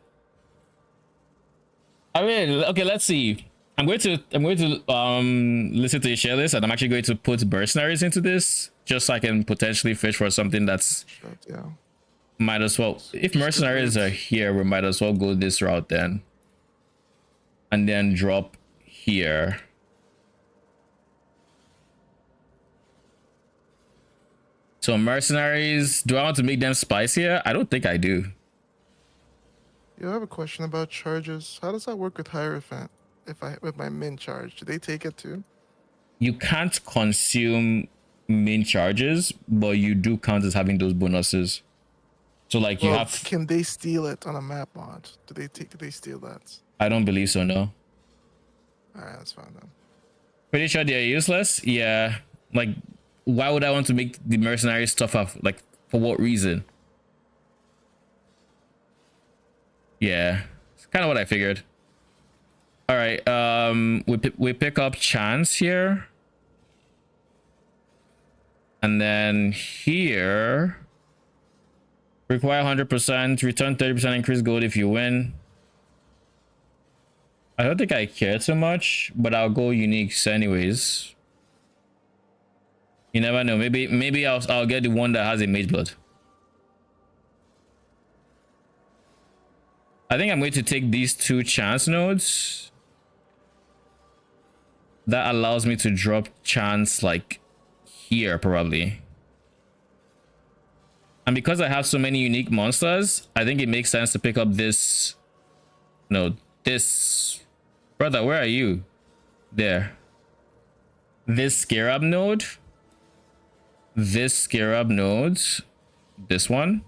I mean, okay, let's see. I'm going to listen to your share list, and I'm actually going to put mercenaries into this just so I can potentially fish for something that's Yeah. might as well. If mercenaries are here, we might as well go this route then. And then drop here. So mercenaries, do I want to make them spicier? I don't think I do. Yeah, I have a question about charges. How does that work with Hierophant? With my min charge, do they take it too? You can't consume main charges, but you do count as having those bonuses. So like you have. Can they steal it on a map mod? Do they steal that? I don't believe so. No. Alright, that's fine then. Pretty sure they're useless. Yeah, like why would I want to make the mercenary stuff up? Like, for what reason? Yeah, it's kind of what I figured. All right, we pick up chance here. And then here, require 100%, return 30% increase gold if you win. I don't think I care too much, but I'll go uniques anyways. You never know. Maybe I'll get the one that has a mage blood. I think I'm going to take these 2 chance nodes. That allows me to drop chance like here probably. And because I have so many unique monsters, I think it makes sense to pick up this. No, this. Brother, where are you? There. This scarab node. This scarab node. This one.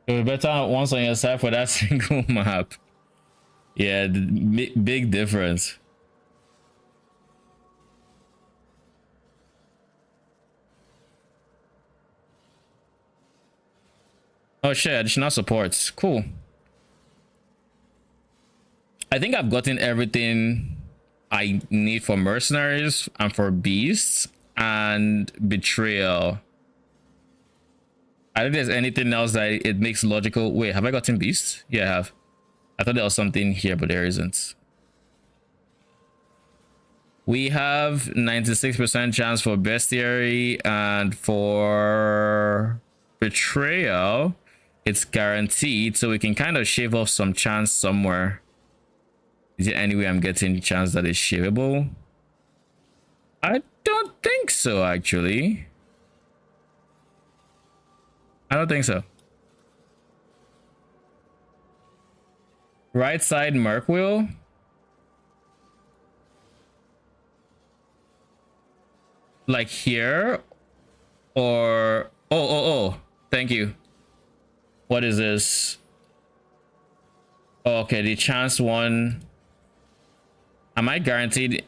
You're better once on your side for that single map. Yeah, the big difference. Oh shit, additional supports. Cool. I think I've gotten everything I need for mercenaries and for beasts and betrayal. I don't think there's anything else that it makes logical. Wait, have I gotten beasts? Yeah, I have. I thought there was something here, but there isn't. We have 96% chance for bestiary, and for betrayal, it's guaranteed, so we can kind of shave off some chance somewhere. Is there any way I'm getting chance that is shaveable? I don't think so, actually. I don't think so. Right side Merc wheel. Like here, or oh, thank you. What is this? Oh, okay, the chance one. Am I guaranteed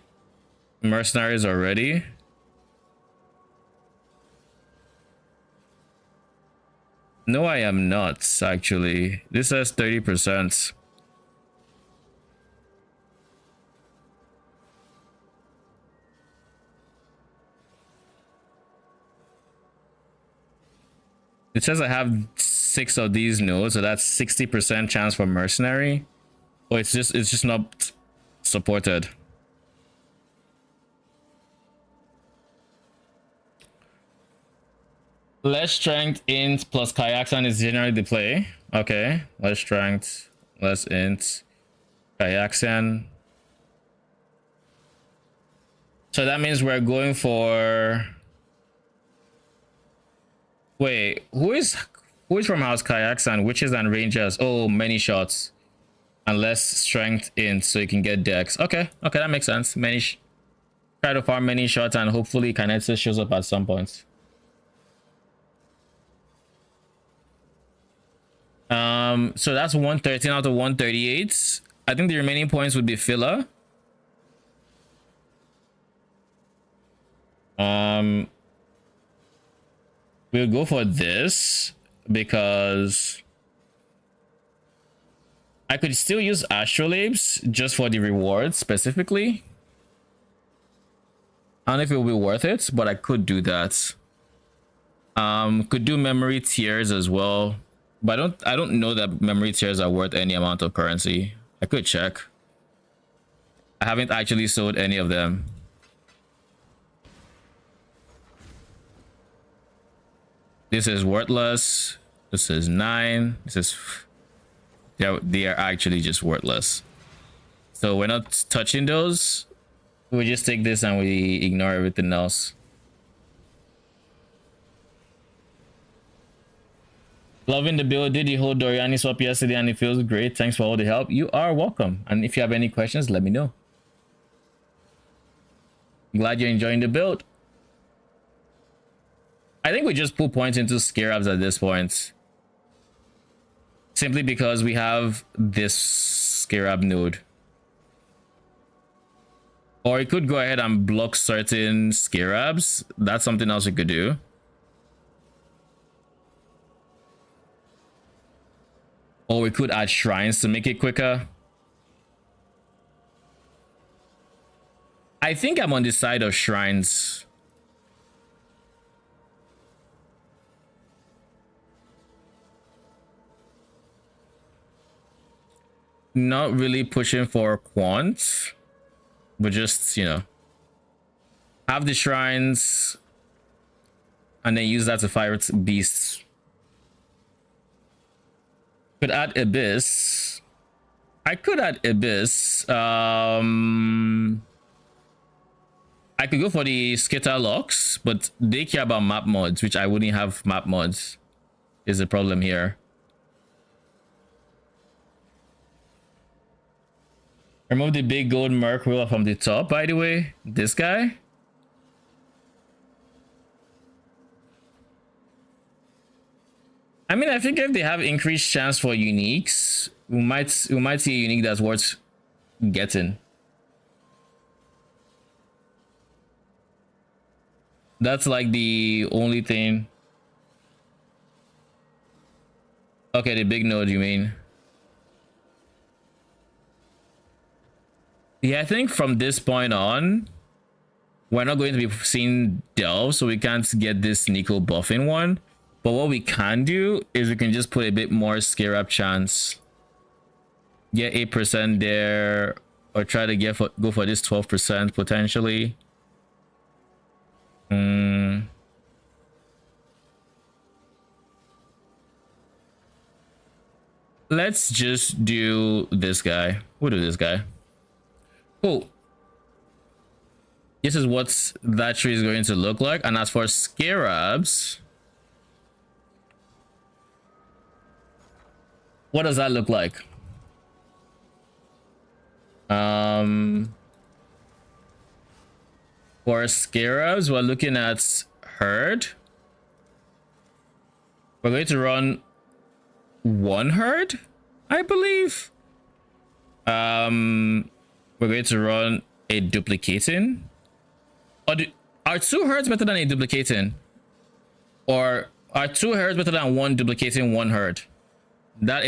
mercenaries already? No, I am not, actually. This says 30%. It says I have 6 of these nodes, so that's 60% chance for mercenary. Oh, it's just not supported. Less strength, int plus Kayaxan is generally the play. Okay, less strength, less int, Kayaxan. So that means we're going for. Wait, who is from House Kayaxan? Witches and Rangers. Oh, many shots, and less strength int, so you can get dex. Okay, that makes sense. Try to farm many shots, and hopefully Kinesis shows up at some point. So that's 113 out of 138. I think the remaining points would be filler. We'll go for this because I could still use astrolabes just for the rewards specifically. I don't know if it will be worth it, but I could do that. Could do memory tiers as well. But I don't know that memory tiers are worth any amount of currency. I could check. I haven't actually sold any of them. This is worthless. This is 9. This is they are actually just worthless. So we're not touching those. We just take this and we ignore everything else. Loving the build. Did the whole Doryani swap yesterday and it feels great. Thanks for all the help. You are welcome. And if you have any questions, let me know. Glad you're enjoying the build. I think we just put points into scarabs at this point. simply because we have this Scarab node. Or it could go ahead and block certain Scarabs. That's something else we could do. Or we could add shrines to make it quicker. I think I'm on the side of shrines. Not really pushing for quant, but just, you know, have the shrines and then use that to fire its beasts. Could add Abyss. I could add Abyss. I could go for the Skitter locks, but they care about map mods, which I wouldn't have map mods. Is the problem here. Remove the big gold merc ruler from the top, by the way. This guy. I mean, I think if they have increased chance for uniques, we might see a unique that's worth getting. That's like the only thing. Okay, the big node, you mean? Yeah, I think from this point on, we're not going to be seeing Delve, so we can't get this Nico buffing one. But what we can do is we can just put a bit more Scarab chance. Get 8% there, or try to go for this 12% potentially. Let's just do this guy. We'll do this guy. Cool. This is what that tree is going to look like. And as for Scarabs, what does that look like? For Scarabs, we're looking at Herd. We're going to run one Herd, I believe. We're going to run a duplicating. Or are two Herds better than a duplicating? Or are two Herds better than one duplicating one Herd? That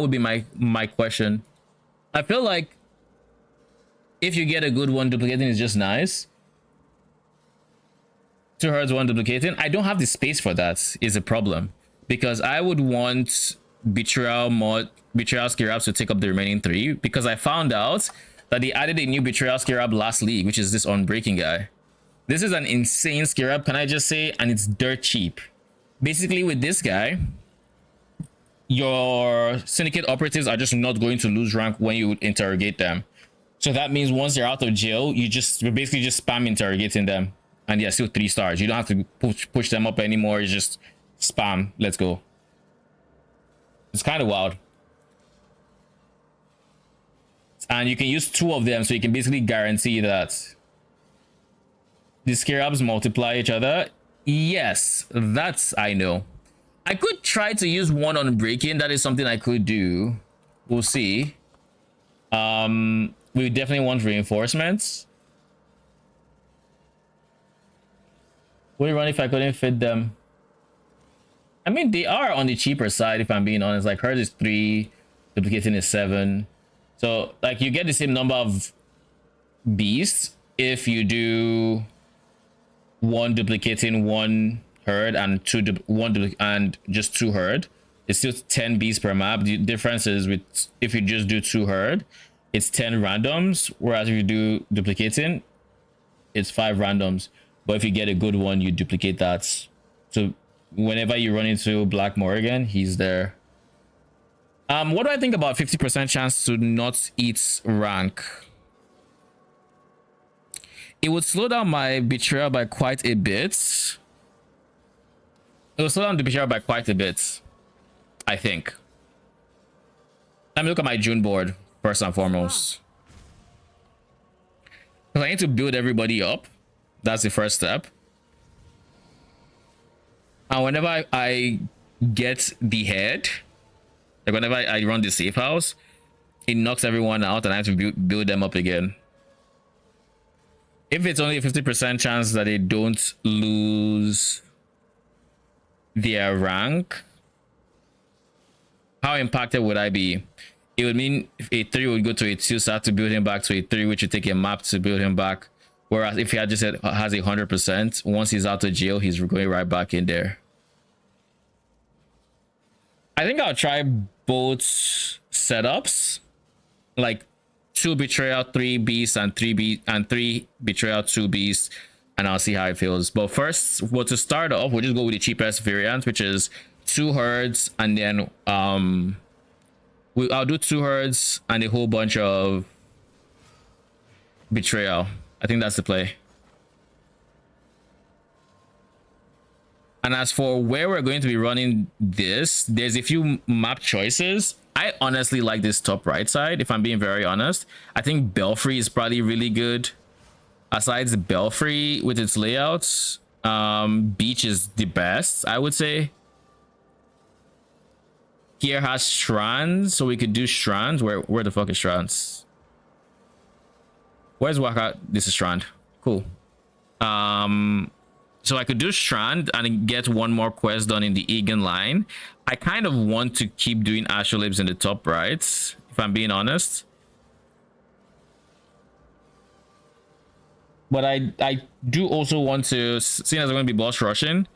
would be my question. I feel like if you get a good one, duplicating is just nice. Two Herds, one duplicating. I don't have the space for that, is a problem. Because I would want Betrayal Scarabs to take up the remaining three. Because I found out that they added a new Betrayal Scarab last league, which is this Unbreaking guy. This is an insane Scarab, can I just say? And it's dirt cheap. Basically, with this guy, your syndicate operatives are just not going to lose rank when you interrogate them. So that means once they're out of jail, you're basically just spam interrogating them. And they're still 3 stars. You don't have to push them up anymore. It's just spam. Let's go. It's kind of wild. And you can use 2 of them, so you can basically guarantee that the Scarabs multiply each other. Yes, that's I know. I could try to use one on breaking. That is something I could do. We'll see. We definitely want reinforcements. Would it run if I couldn't fit them? I mean, they are on the cheaper side, if I'm being honest. Like, hers is 3, duplicating is 7. So, like, you get the same number of beasts if you do 1 duplicating 1 herd and just 2 herd. It's still 10 beasts per map. The difference is with if you just do 2 herd, it's 10 randoms, whereas if you do duplicating, it's 5 randoms. But if you get a good one, you duplicate that. So whenever you run into Black Morrigan, he's there. What do I think about 50% chance to not eat rank? It would slow down my betrayal by quite a bit. It will slow down the betrayal by quite a bit, I think. Let me look at my June board first and foremost. Because I need to build everybody up. That's the first step. And whenever I get the head, Like whenever I run the safe house, it knocks everyone out and I have to build them up again. If it's only a 50% chance that they don't lose their rank, how impacted would I be? It would mean if a 3 would go to a 2, so I have to build him back to a 3, which would take a map to build him back. Whereas if he had just said has 100%, once he's out of jail, he's going right back in there. I think I'll try both setups, like 2 betrayal, 3 beasts, and 3 betrayal, 2 beasts, and I'll see how it feels. But first, well, to start off, we'll just go with the cheapest variant, which is 2 herds, and then I'll do 2 herds and a whole bunch of betrayal. I think that's the play. And as for where we're going to be running this, there's a few map choices. I honestly like this top right side, if I'm being very honest. I think Belfry is probably really good. Aside Belfry with its layouts, Beach is the best, I would say. Here has Strands, so we could do Strands. Where the fuck is Strands? Where's Waka? This is Strand. Cool. So I could do Strand and get one more quest done in the Egan line. I kind of want to keep doing Astrolabes in the top right, if I'm being honest. But I do also want to, seeing as I'm going to be boss rushing,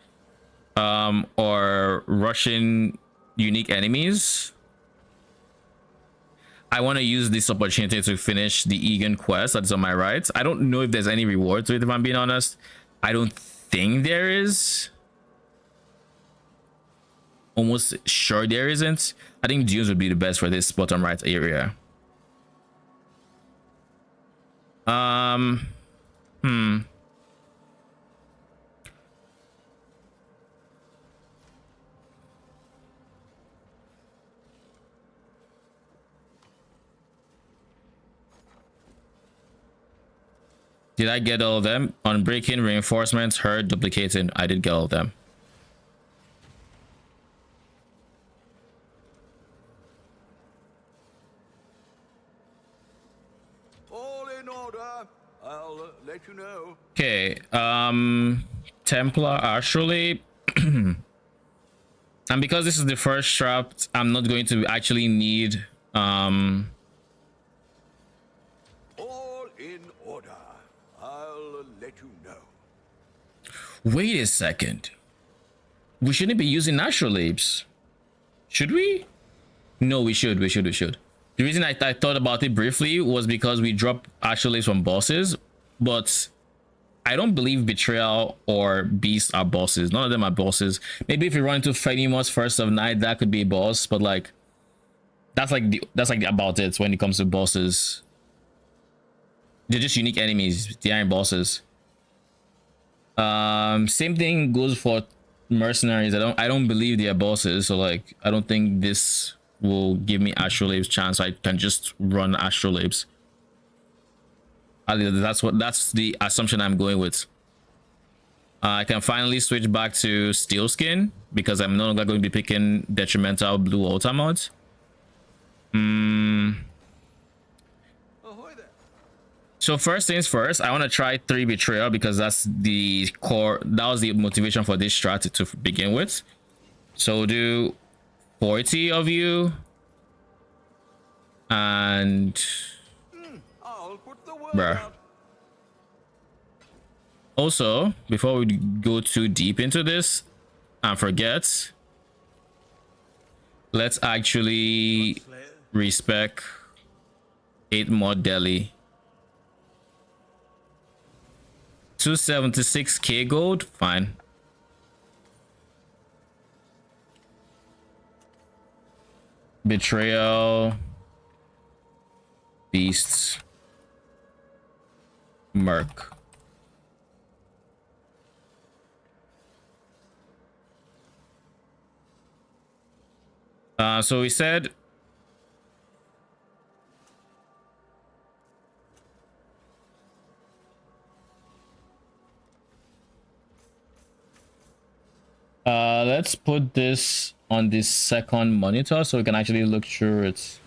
or rushing unique enemies, I want to use this opportunity to finish the Egan quest that's on my right. I don't know if there's any reward to it, if I'm being honest. I don't think there is. Almost sure there isn't. I think Dunes would be the best for this bottom right area. Did I get all of them? Unbreaking, reinforcements, herd, duplicating. I did get all of them. All in order. I'll let you know. Okay. Templar actually. And because this is the first draft, I'm not going to actually need All in order. I'll let you know. Wait a second. We shouldn't be using Astrolabes. Should we? No, we should. We should. The reason I thought about it briefly was because we drop Astrolabes from bosses, but I don't believe Betrayal or Beast are bosses. None of them are bosses. Maybe if we run into Fenimos First of Night, that could be a boss, but like that's like about it when it comes to bosses. They're just unique enemies. They aren't bosses. Same thing goes for mercenaries. I don't believe they are bosses, so like I don't think this will give me Astrolabes chance. I can just run Astrolabes. That's the assumption I'm going with. I can finally switch back to Steel Skin because I'm no longer going to be picking detrimental blue altar mods. So first things first, I want to try 3 betrayal because that's the core. That was the motivation for this strat to begin with. So we'll do 40 of you, and I'll put the word bruh. out. Also, before we go too deep into this and forget, let's actually respec 8 more Delhi. 276k gold, fine. Betrayal, Beasts, Merc. So we said let's put this on this second monitor so we can actually look through it.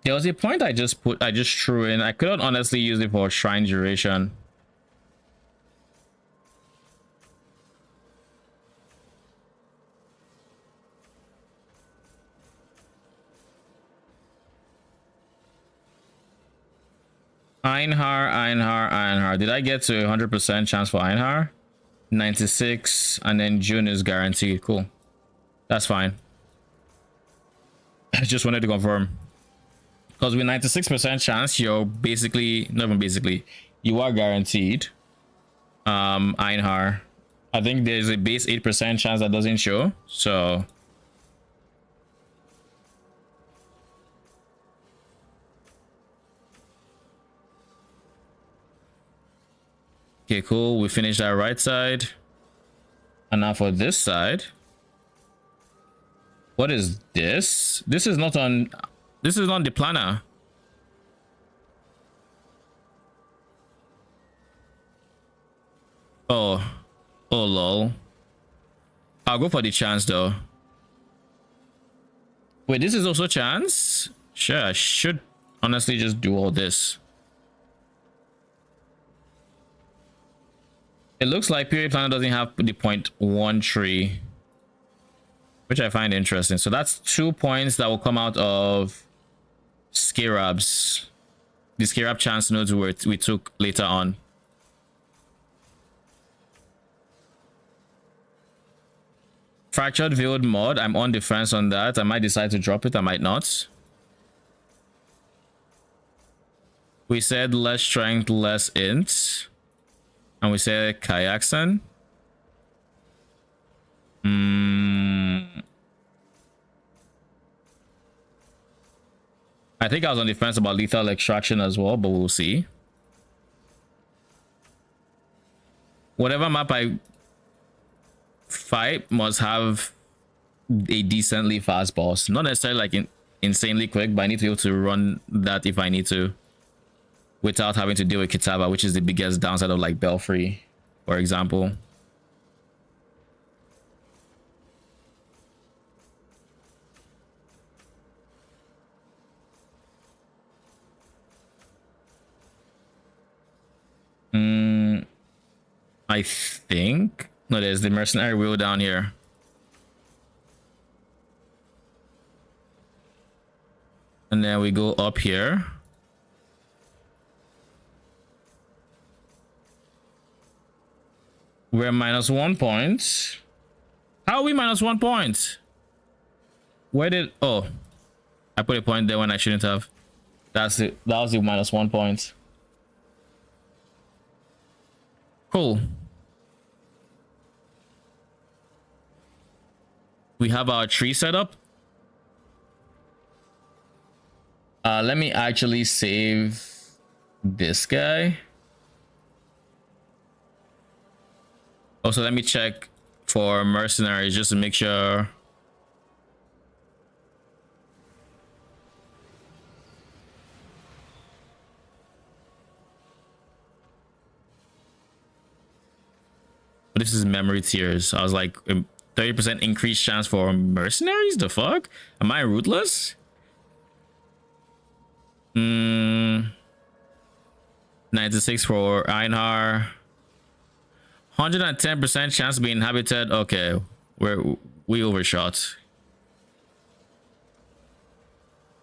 There was a point I just threw in. I couldn't honestly use it for shrine duration. Einhar. Did I get to 100% chance for Einhar? 96, and then June is guaranteed. Cool. That's fine. I just wanted to confirm. Because with 96% chance, you're basically, not even basically, you are guaranteed Einhar. I think there's a base 8% chance that doesn't show. So okay, cool. We finished our right side. And now for this side. What is this? This is not on the planner. Oh lol. I'll go for the chance though. Wait, this is also chance? Sure, I should honestly just do all this. It looks like period planner doesn't have the 0.1 tree, which I find interesting. So that's 2 points that will come out of Scarabs. The Scarab chance nodes we took later on. Fractured Veiled mod. I'm on defense on that. I might decide to drop it. I might not. We said less strength, less int. And we said Kayaksan. I think I was on the fence about lethal extraction as well, but we'll see. Whatever map I fight must have a decently fast boss. Not necessarily like insanely quick, but I need to be able to run that if I need to, without having to deal with Kitaba, which is the biggest downside of like Belfry, for example. I think no, there's the mercenary wheel down here. And then we go up here. We're -1 point. How are we -1 point? Where did... Oh, I put a point there when I shouldn't have. That was the -1 point. Cool. We have our tree set up. Let me actually save this guy. Also, let me check for mercenaries just to make sure. But this is memory tiers. I was like 30% increased chance for mercenaries. The fuck? Am I rootless? 96 for Einhar. 110% chance to be inhabited. Okay, we overshot.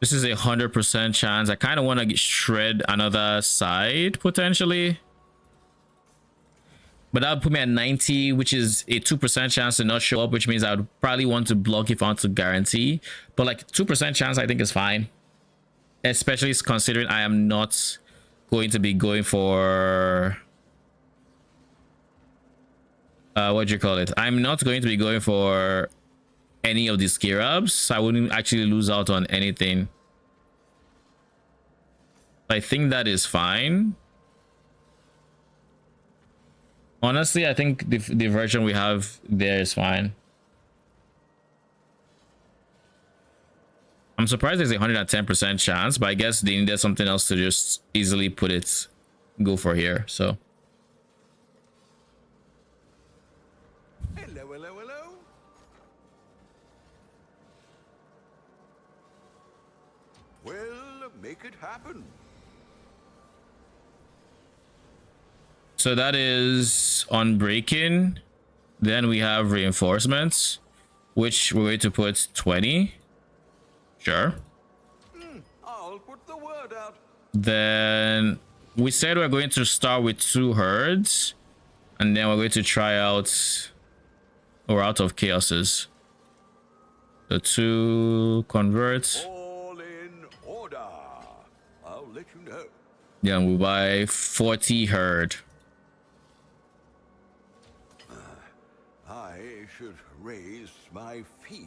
This is 100% chance. I kind of want to shred another side potentially, but that would put me at 90, which is a 2% chance to not show up, which means I would probably want to block if I want to guarantee. But like 2% chance I think is fine, especially considering I am not going to be going for what do you call it? I'm not going to be going for any of these Scarabs, so I wouldn't actually lose out on anything. I think that is fine. Honestly, I think the version we have there is fine. I'm surprised there's a 110% chance, but I guess they needed something else to just easily put it, go for here. So Hello, hello, hello. Well, make it happen. so that is on break-in. Then we have reinforcements, which we're going to put 20. Sure. I'll put the word out. Then we said we're going to start with 2 herds, and then we're going to try out or out of chaoses. The 2 converts. All in order. I'll let you know. Yeah, we buy 40 herd. I should raise my fees.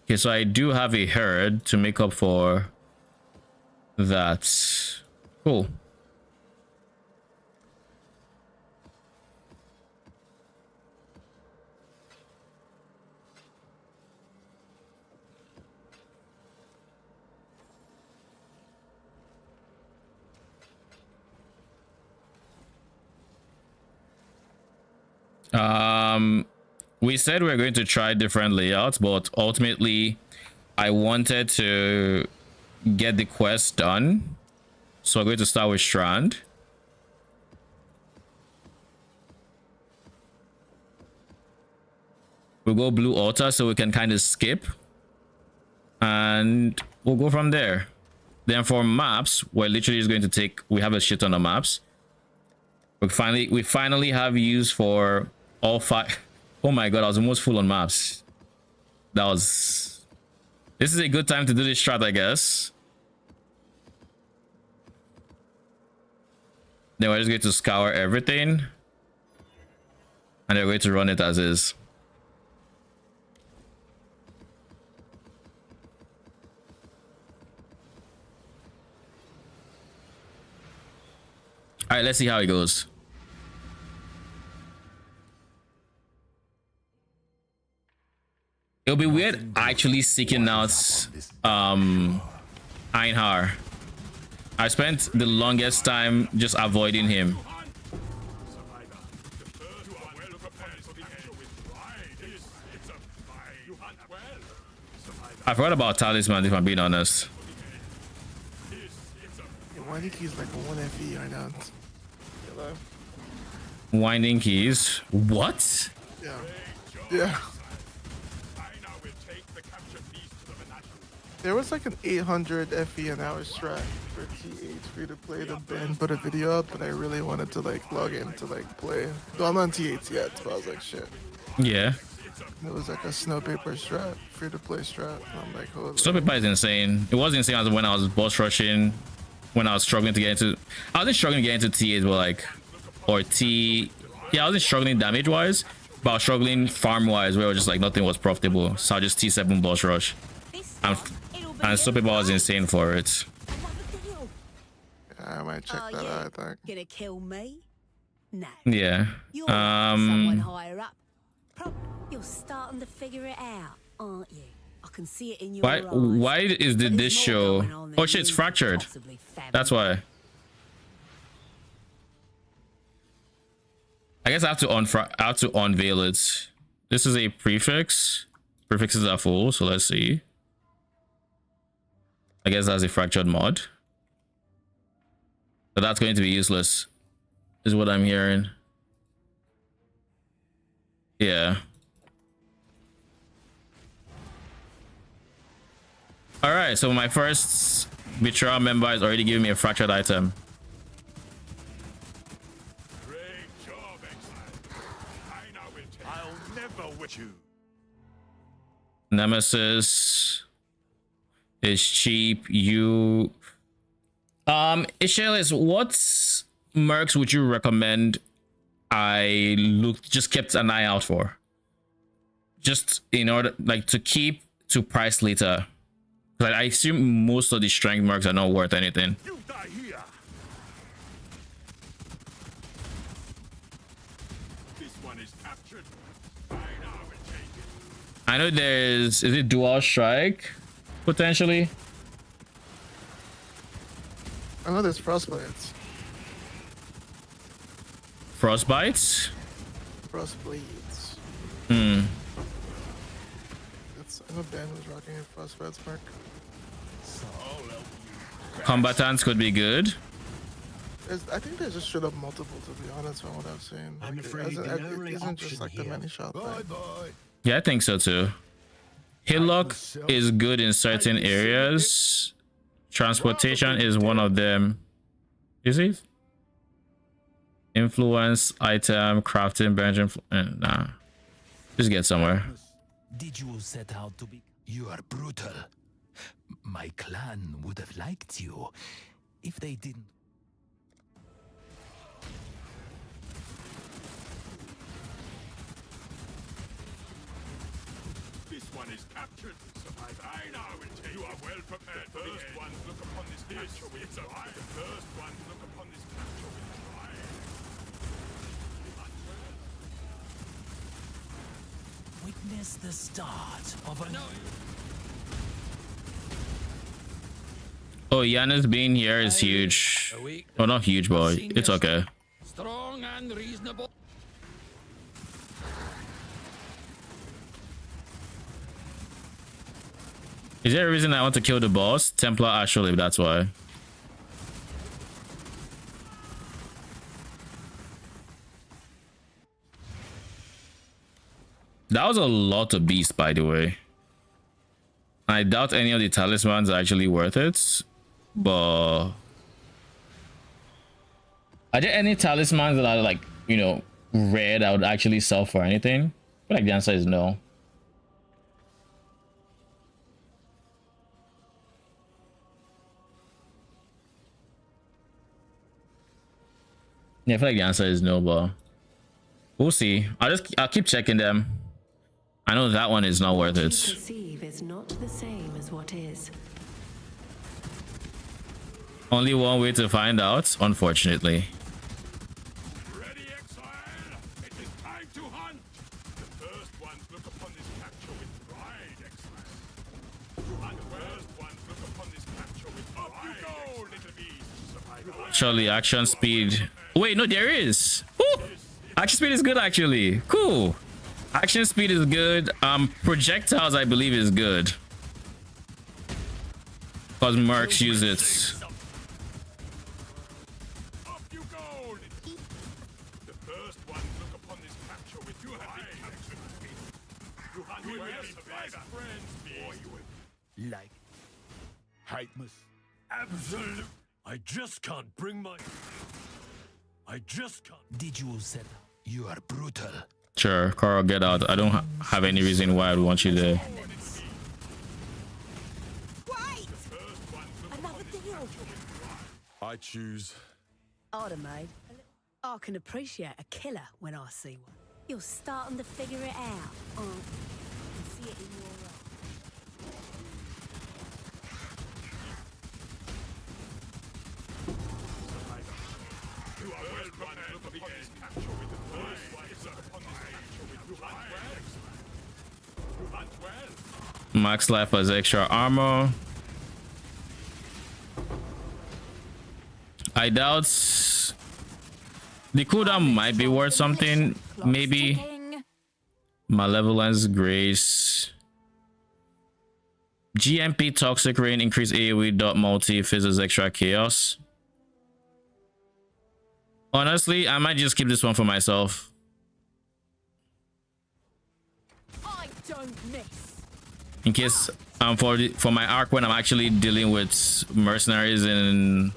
Okay, so I do have a herd to make up for that. Cool. We said we were going to try different layouts, but ultimately I wanted to get the quest done, so we're going to start with Strand. We'll go blue altar so we can kind of skip, and we'll go from there. Then for maps, we're literally just going to take, we have a shit ton of maps. We finally have use for all 5. Oh my god, I was almost full on maps. This is a good time to do this strat, I guess. Then we're just going to scour everything, and they're going to run it as is. All right, let's see how it goes. It'll be weird actually seeking out Einhar. I spent the longest time just avoiding him. I forgot about Talisman, if I'm being honest. Winding keys like a 1 FE right now. Hello. Winding keys. What? Yeah. Yeah. There was like an 800 FE an hour strat for T8 free to play to Ben put a video up, and I really wanted to like log in to like play. Though I'm not on T8 yet, but I was like shit. Yeah. It was like a snow paper strat, free to play strat. And I'm like, holy. Snow paper is insane. It was insane when I was boss rushing, when I was struggling to get into. I wasn't struggling to get into T8, but like, or T. Yeah, I wasn't struggling damage wise, but I was struggling farm wise, where it was just like nothing was profitable. So I just T7 boss rush. And Snow paper was insane for it. Yeah, I might check that out, I think. Gonna kill me? No. Yeah. You're someone higher up. You're starting to figure it out, aren't you? I can see it in your eyes. Why is But this there's more show? going on than Oh shit, it's you fractured. possibly fathom. That's why. I guess I have to unveil it. This is a prefix. Prefixes are full, so let's see. I guess that's a fractured mod. But that's going to be useless, is what I'm hearing. Yeah. All right, so my first betrayal member is already giving me a fractured item. Great job, Exile. I now will take. I'll never with you. Nemesis is cheap. You Ishel, what mercs would you recommend I just kept an eye out for, just in order like to keep to price later? Like I assume most of the strength mercs are not worth anything. You die here. I know is it dual strike potentially? I know there's frostbites. Frostbites? Frostblades. That's I know Ben was rocking a frostbites mark. Combatants could be good. I think there's just straight up multiple, to be honest, from what I've seen. I'm Like, afraid the it only isn't just option like the here. many shot thing. Bye. Yeah, I think so too. Hillock is good in certain areas. Transportation is one of them. Is it? Influence, item, crafting, bench, nah. Just get somewhere. Did you set out to be? You are brutal. My clan would have liked you if they didn't. This one is captured. I now will take. You are well prepared for the first ones look upon this capture with pride. The first ones look upon this capture with pride. Witness the start of a Oh, Yannis being here is huge. Oh, not huge, but it's okay. strong and reasonable. Is there a reason I want to kill the boss? Templar actually, that's why. That was a lot of beasts, by the way. I doubt any of the talismans are actually worth it, but are there any talismans that are like, you know, rare that would actually sell for anything? I feel like the answer is no. Yeah, I feel like the answer is no, but we'll see. I'll keep checking them. I know that one is not worth it. Perceive is not the same as what is. Only one way to find out, unfortunately. Ready, Exile? It is time to hunt. The first ones look upon this capture with pride, Exile. And the first ones look upon this capture with pride. Up you go, little beast. Surely action speed. Wait, no, there is. Woo! Action speed is good, actually. Cool. Action speed is good. Projectiles, I believe, is good. Because mercs use it. Up you go. The first ones look upon this capture with pride. You hunt well, best friends, beast. Like Heightmas. Absolute. I just can't bring my. I just can't. did you set out? You are brutal. Sure, Carl, get out. I don't have any reason why I'd want you there. Wait! Another deal. I choose. I'd have made. I can appreciate a killer when I see one. You're starting to figure it out, aren't you? I can see it in your eyes. You are well prepared for this capture with the first ones look upon this capture with pride. You hunt well. Max life has extra armor. I doubt the cooldown might be worth something. Maybe Malevolence, Grace, GMP, Toxic Rain, increase AoE dot multi, fizzes extra chaos. Honestly, I might just keep this one for myself. I don't miss. In case for my arc when I'm actually dealing with mercenaries and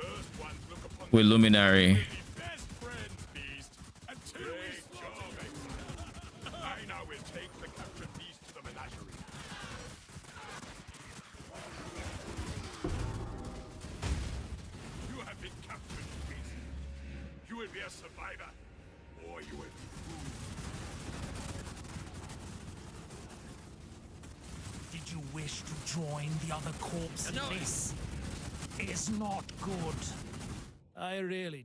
with Luminary. Best friends, beast. Until we job. I now will take the captured beast to the menagerie. You have been captured, beast. You will be a survivor, or you will be Did you wish to join the other corpses? No. This is not good. I really.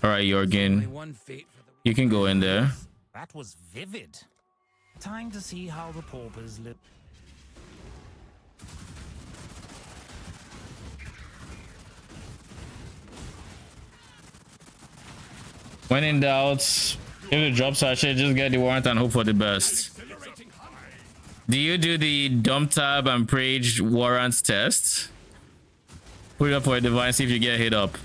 All right, Jorgen, One fate for the. you can go in there. That was vivid. Time to see how the paupers live. When in doubt, if it drops sachet, just get the warrant and hope for the best. Do you do the dump tab and Prage warrants test? Put it up for a divine, see if you get hit up.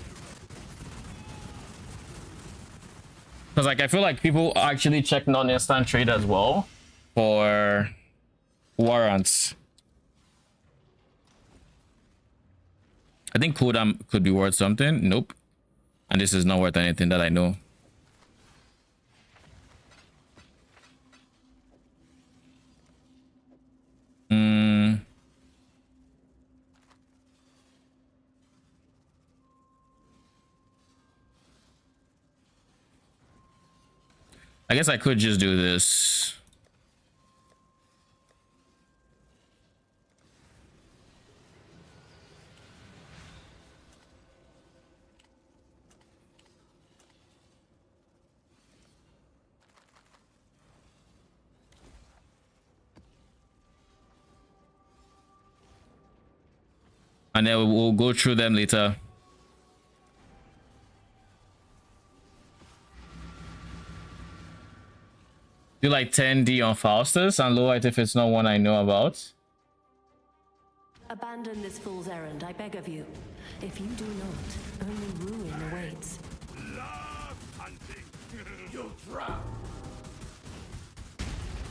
Because like I feel like people actually check non-instant trade as well for warrants. I think cooldown could be worth something. Nope. And this is not worth anything that I know. I guess I could just do this. And then we'll go through them later. Do like 10D on Faustus and lower it if it's not one I know about. Abandon this fool's errand, I beg of you. If you do not, only ruin awaits. Love hunting. You'll drop.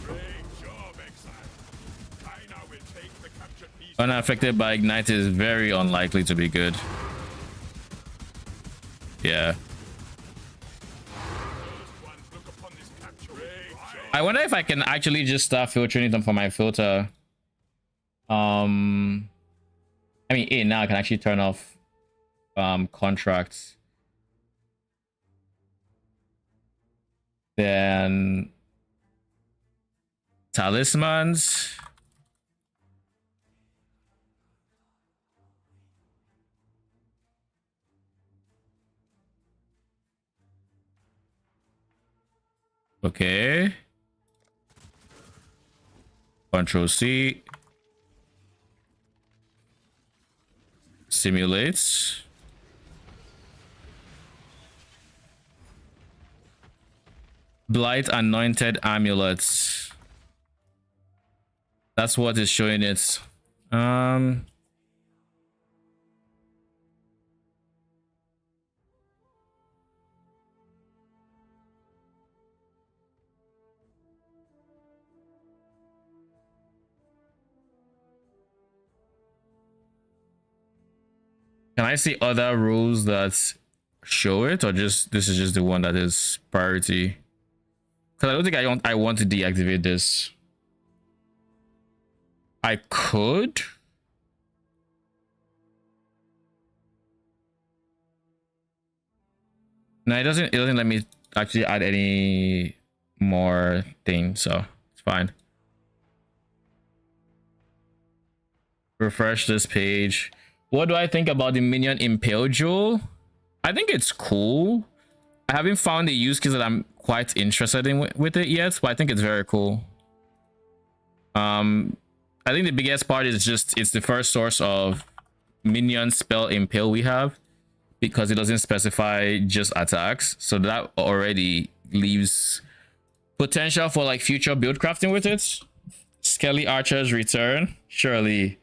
Great job, Exile. Kaina will take the captured piece. Unaffected by Ignite is very unlikely to be good. Yeah. I wonder if I can actually just start filtering them for my filter. I mean, now I can actually turn off contracts. Then talismans. Okay. Control C. Simulates. Blight anointed amulets. That's what is showing it. Can I see other rules that show it, or just this is just the one that is priority? Because I don't think I want to deactivate this. I could. No, it doesn't let me actually add any more things, so it's fine. Refresh this page. What do I think about the minion impale jewel? I think it's cool. I haven't found the use case that I'm quite interested in with it yet, but I think it's very cool. I think the biggest part is just it's the first source of minion spell impale we have, because it doesn't specify just attacks, so that already leaves potential for like future build crafting with it. Skelly archers return. Surely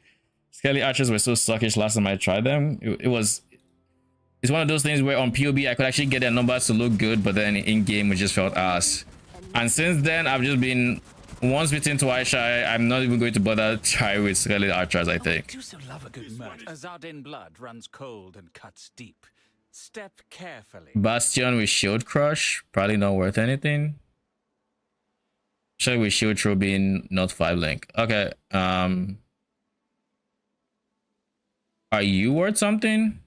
Skelly archers were so suckish last time I tried them. It's one of those things where on POB I could actually get their numbers to look good, but then in game it just felt ass. And since then I've just been once bitten, twice shy. I'm not even going to bother try with Skelly archers, I think. Do so love a good murder. Azadin blood runs cold and cuts deep. Step carefully. Bastion with shield crush, probably not worth anything. Check with shield throw being not 5 link. Okay. Are you worth something?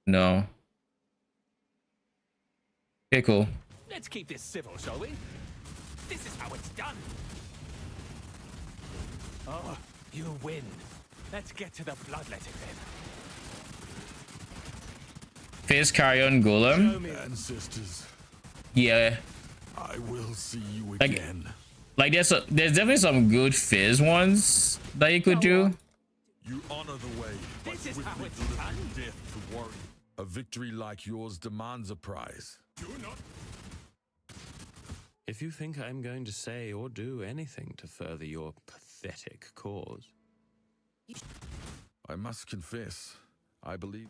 No. Okay, cool. Let's keep this civil, shall we? This is how it's done. Oh, you win. Let's get to the bloodletting then. Face Carrion Golem. Ancestors, Yeah. I will see you Like, again. Like there's definitely some good fizz ones that you could do. You honor the way, but This is swiftly how it's deliver done. death to warrior. A victory like yours demands a prize. Do not. If you think I'm going to say or do anything to further your pathetic cause. I must confess, I believe.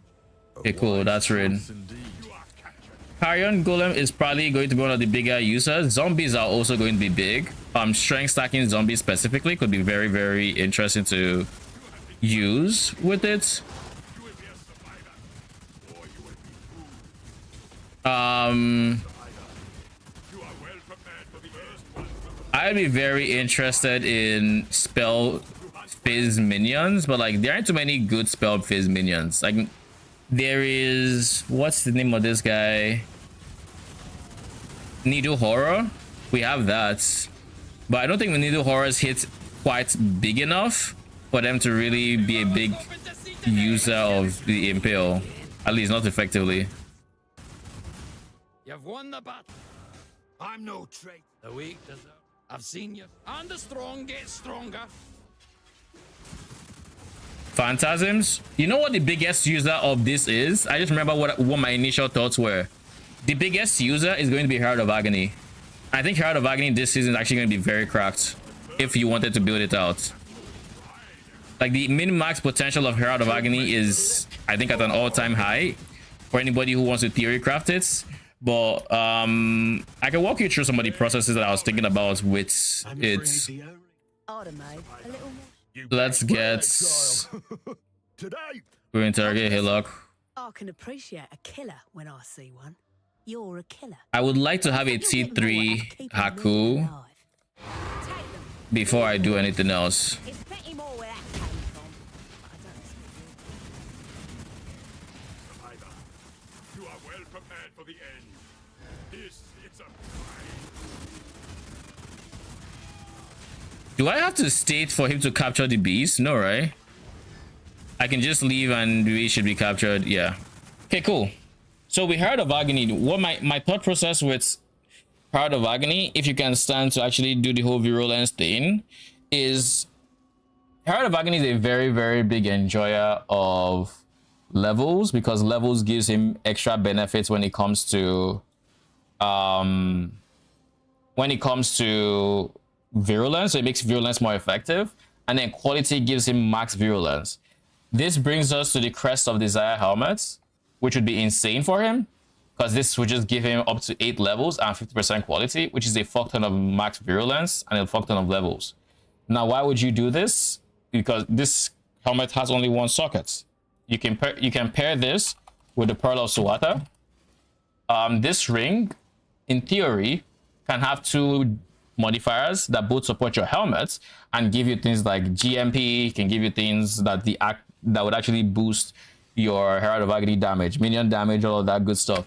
Okay, cool. That's rude. Indeed. Carrion Golem is probably going to be one of the bigger users. Zombies are also going to be big. Strength stacking zombies specifically could be very, very interesting to use with it. You will be a survivor, or you will be food. You are well prepared for the first one. I'd be very interested in spell fizz minions, but like there aren't too many good spell fizz minions. Like there is, what's the name of this guy? Needle Horror. We have that, but I don't think the Needle Horrors hit quite big enough for them to really be a big user of the Impale, at least not effectively. You've won the battle. I'm no traitor. The weak deserve. I've seen you. And the strong get stronger. Phantasms. You know what the biggest user of this is? I just remember what my initial thoughts were. The biggest user is going to be Herald of Agony. I think Herald of Agony this season is actually going to be very cracked if you wanted to build it out. Like the min-max potential of Herald of Agony is, I think, at an all-time high for anybody who wants to theory craft it. But I can walk you through some of the processes that I was thinking about with it. I'd have made a little more. Let's get Today. we're interrogate Hillock. I can appreciate a killer when I see one. You're a killer. I would like to have a T3 Haku before I do anything else. It's plenty more where that came from. I don't Survivor, you are well prepared for the end. This is a prize. Do I have to state for him to capture the beast? No, right? I can just leave and we should be captured. Yeah. Okay, cool. So we heard of Agony. What my thought process with Heart of Agony, if you can stand to actually do the whole virulence thing, is Heart of Agony is a very, very big enjoyer of levels, because levels gives him extra benefits when it comes to virulence. So it makes virulence more effective, and then quality gives him max virulence. This brings us to the Crest of Desire helmets, which would be insane for him, because this would just give him up to 8 levels and 50% quality, which is a fuck ton of max virulence and a fuck ton of levels. Now, why would you do this? Because this helmet has only one socket. You can pair this with the Pearl of Suwata. This ring, in theory, can have 2 modifiers that both support your helmets and give you things like GMP, can give you things that that would actually boost your Herald of Agony damage, minion damage, all of that good stuff.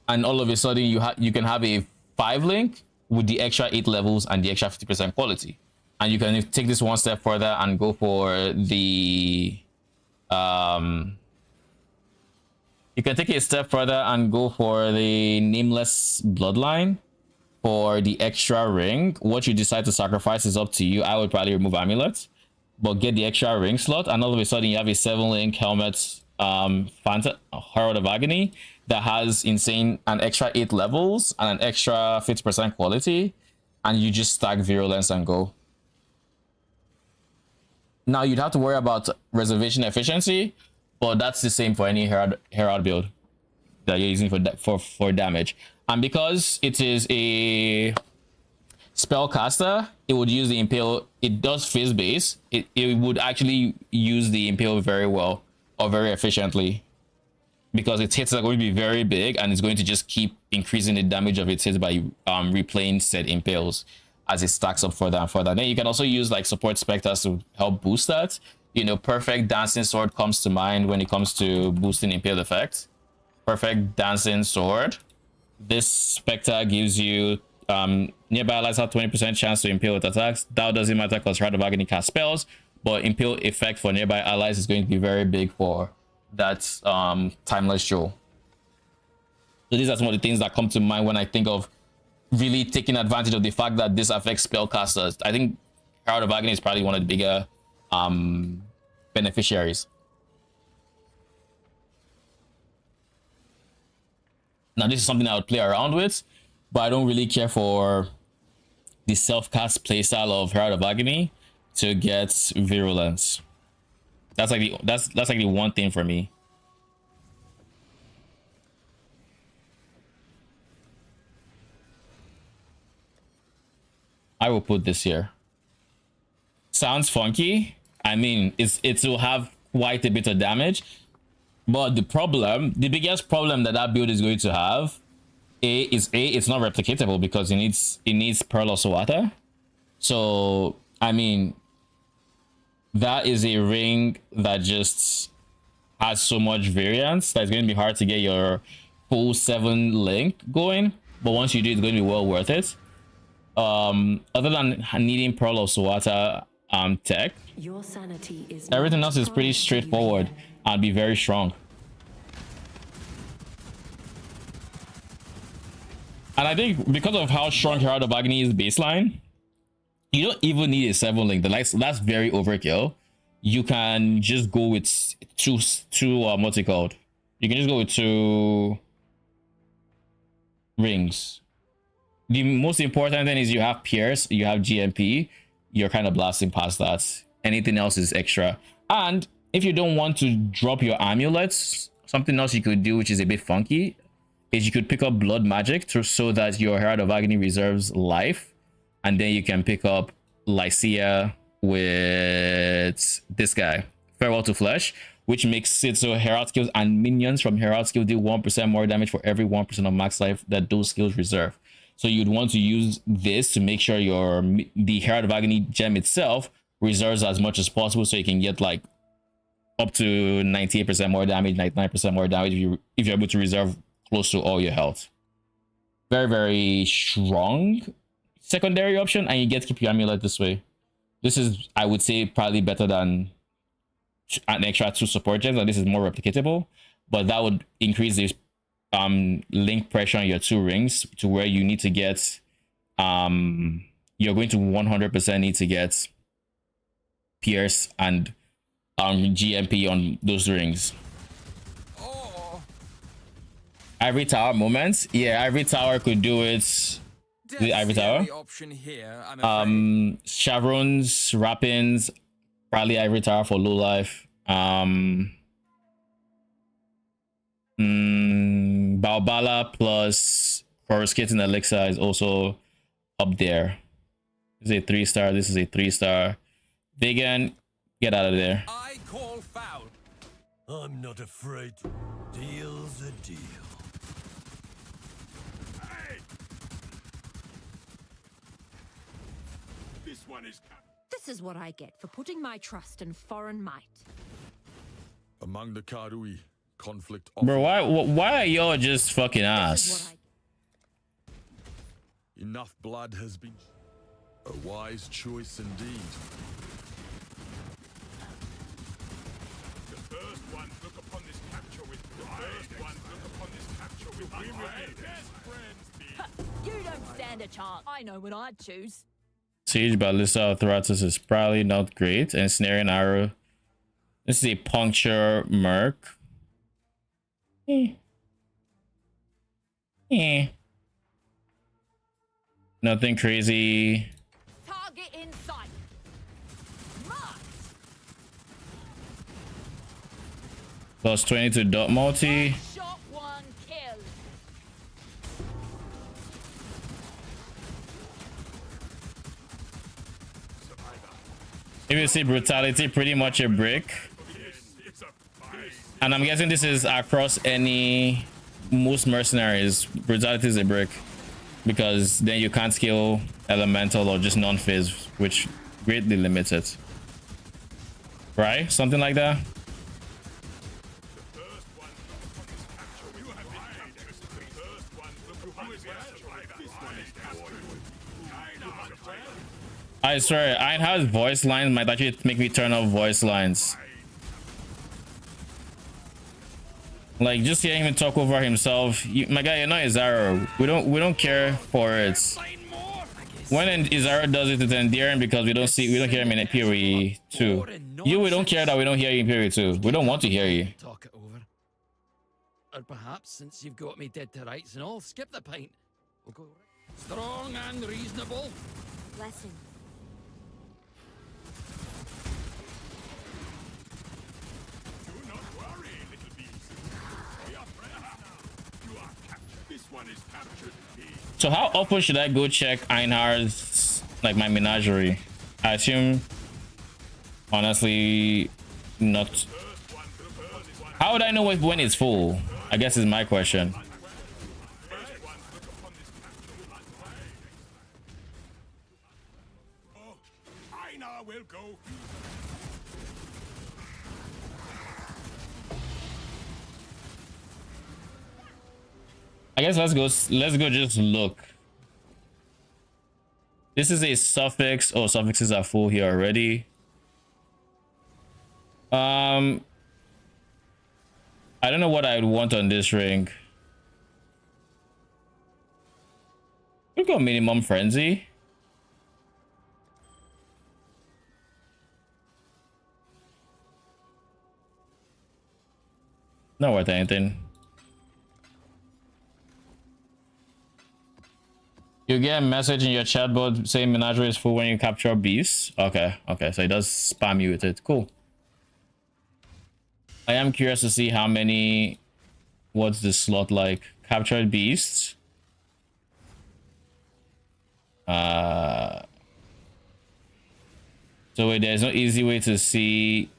And all of a sudden you can have a 5 link with the extra 8 levels and the extra 50% quality. And you can take this one step further and go for the you can take it a step further and go for the Nameless Bloodline for the extra ring. What you decide to sacrifice is up to you. I would probably remove Amulet, but get the extra ring slot, and all of a sudden you have a 7-link helmet, Herald of Agony, that has an extra 8 levels and an extra 50% quality, and you just stack virulence and go. Now you'd have to worry about reservation efficiency, but that's the same for any Herald build that you're using for damage. And because it is a spellcaster, it would use the Impale. It does phase base. It would actually use the Impale very well, or very efficiently, because its hits are going to be very big, and it's going to just keep increasing the damage of its hits by replaying said Impales as it stacks up further and further. Then you can also use like support Spectres to help boost that. You know, Perfect Dancing Sword comes to mind when it comes to boosting Impale effect. Perfect Dancing Sword. This Spectre gives you nearby allies have 20% chance to impale with attacks. That doesn't matter because Heart of Agony cast spells, but impale effect for nearby allies is going to be very big for that Timeless Jewel. So these are some of the things that come to mind when I think of really taking advantage of the fact that this affects spellcasters. I think Herald of Agony is probably one of the bigger beneficiaries. Now, this is something I would play around with, but I don't really care for the self-cast playstyle of Herald of Agony to get virulence. That's like the one thing for me. I will put this here. Sounds funky. I mean, it will have quite a bit of damage, but the biggest problem that build is going to have it's not replicatable because it needs Pearl of Sawata. So I mean, that is a ring that just has so much variance that it's going to be hard to get your full 7 link going, but once you do, it's going to be well worth it. Other than needing Pearl of Sawata tech, Your sanity is everything else is pretty straightforward and be very strong. And I think because of how strong Herald of Agony is baseline, you don't even need a 7 link. That's very overkill. You can just go with two what's it called? You can just go with 2 rings. The most important thing is you have Pierce, you have GMP, you're kind of blasting past that. Anything else is extra. And if you don't want to drop your amulets, something else you could do, which is a bit funky, is you could pick up blood magic so that your Herald of Agony reserves life, and then you can pick up Lycia with this guy, Farewell to Flesh, which makes it so Herald skills and minions from Herald skill do 1% more damage for every 1% of max life that those skills reserve. So you'd want to use this to make sure the Herald of Agony gem itself reserves as much as possible, so you can get like up to 98% more damage, 99% more damage if you're able to reserve close to all your health. Very, very strong secondary option, and you get to keep your amulet this way. This is, I would say, probably better than an extra 2 support gems, and this is more replicatable, but that would increase the link pressure on your 2 rings to where you need to get you're going to 100% need to get Pierce and GMP on those rings. Ivory Tower moments, yeah, Ivory Tower could do it. The Ivory Tower, Chevrons, Rappins, probably Ivory Tower for low life. Baobala plus Coruscating Elixir is also up there. This is a 3-star. This is a 3-star. Vegan, get out of there. I call foul. I'm not afraid. Deal's a deal. Hey! This one is This is what I get for putting my trust in foreign might. among the Karui. Conflict. Bro, why are y'all just fucking ass? Enough blood has been. A wise choice indeed. The first ones look upon this capture with pride. The first ones look upon this capture with pride. Best friends be. You don't stand a chance. I know what I'd choose. Siege Ballista Authoritas is probably not great. And Snaring Arrow. This is a Puncture Merc. Nothing crazy. Target in sight. Marked. Plus 20 to dot multi. Shot, 1 kill. If you see Brutality, pretty much a brick. And I'm guessing this is across most mercenaries. Brutality is a brick, because then you can't skill elemental or just non-phase, which greatly limits it. Right? Something like that. I swear, Ironheart's voice lines might actually make me turn off voice lines. Like just hearing him talk over himself. My guy, you're not Izaro. We don't care for it. When Izaro does it, it's endearing because we don't hear him in PoE too. We don't care that we don't hear you in PoE too. We don't want to hear you. Talk it over. Or perhaps, since you've got me dead to rights and all, skip the pint. We'll go strong and reasonable. Blessing. Do not worry, little beast. We are friends now. You are captured. This one is captured. So how often should I go check Einhard's, like, my menagerie? I assume, honestly, not. How would I know when it's full? I guess is my question. Einar will go. I guess let's go just look. This is a suffix. Oh, suffixes are full here already. I don't know what I'd want on this ring. We go minimum frenzy. Not worth anything. You get a message in your chatbot saying menagerie is full when you capture beasts. Okay, so it does spam you with it. Cool. I am curious to see how many. What's the slot like? Captured beasts. So wait, there's no easy way to see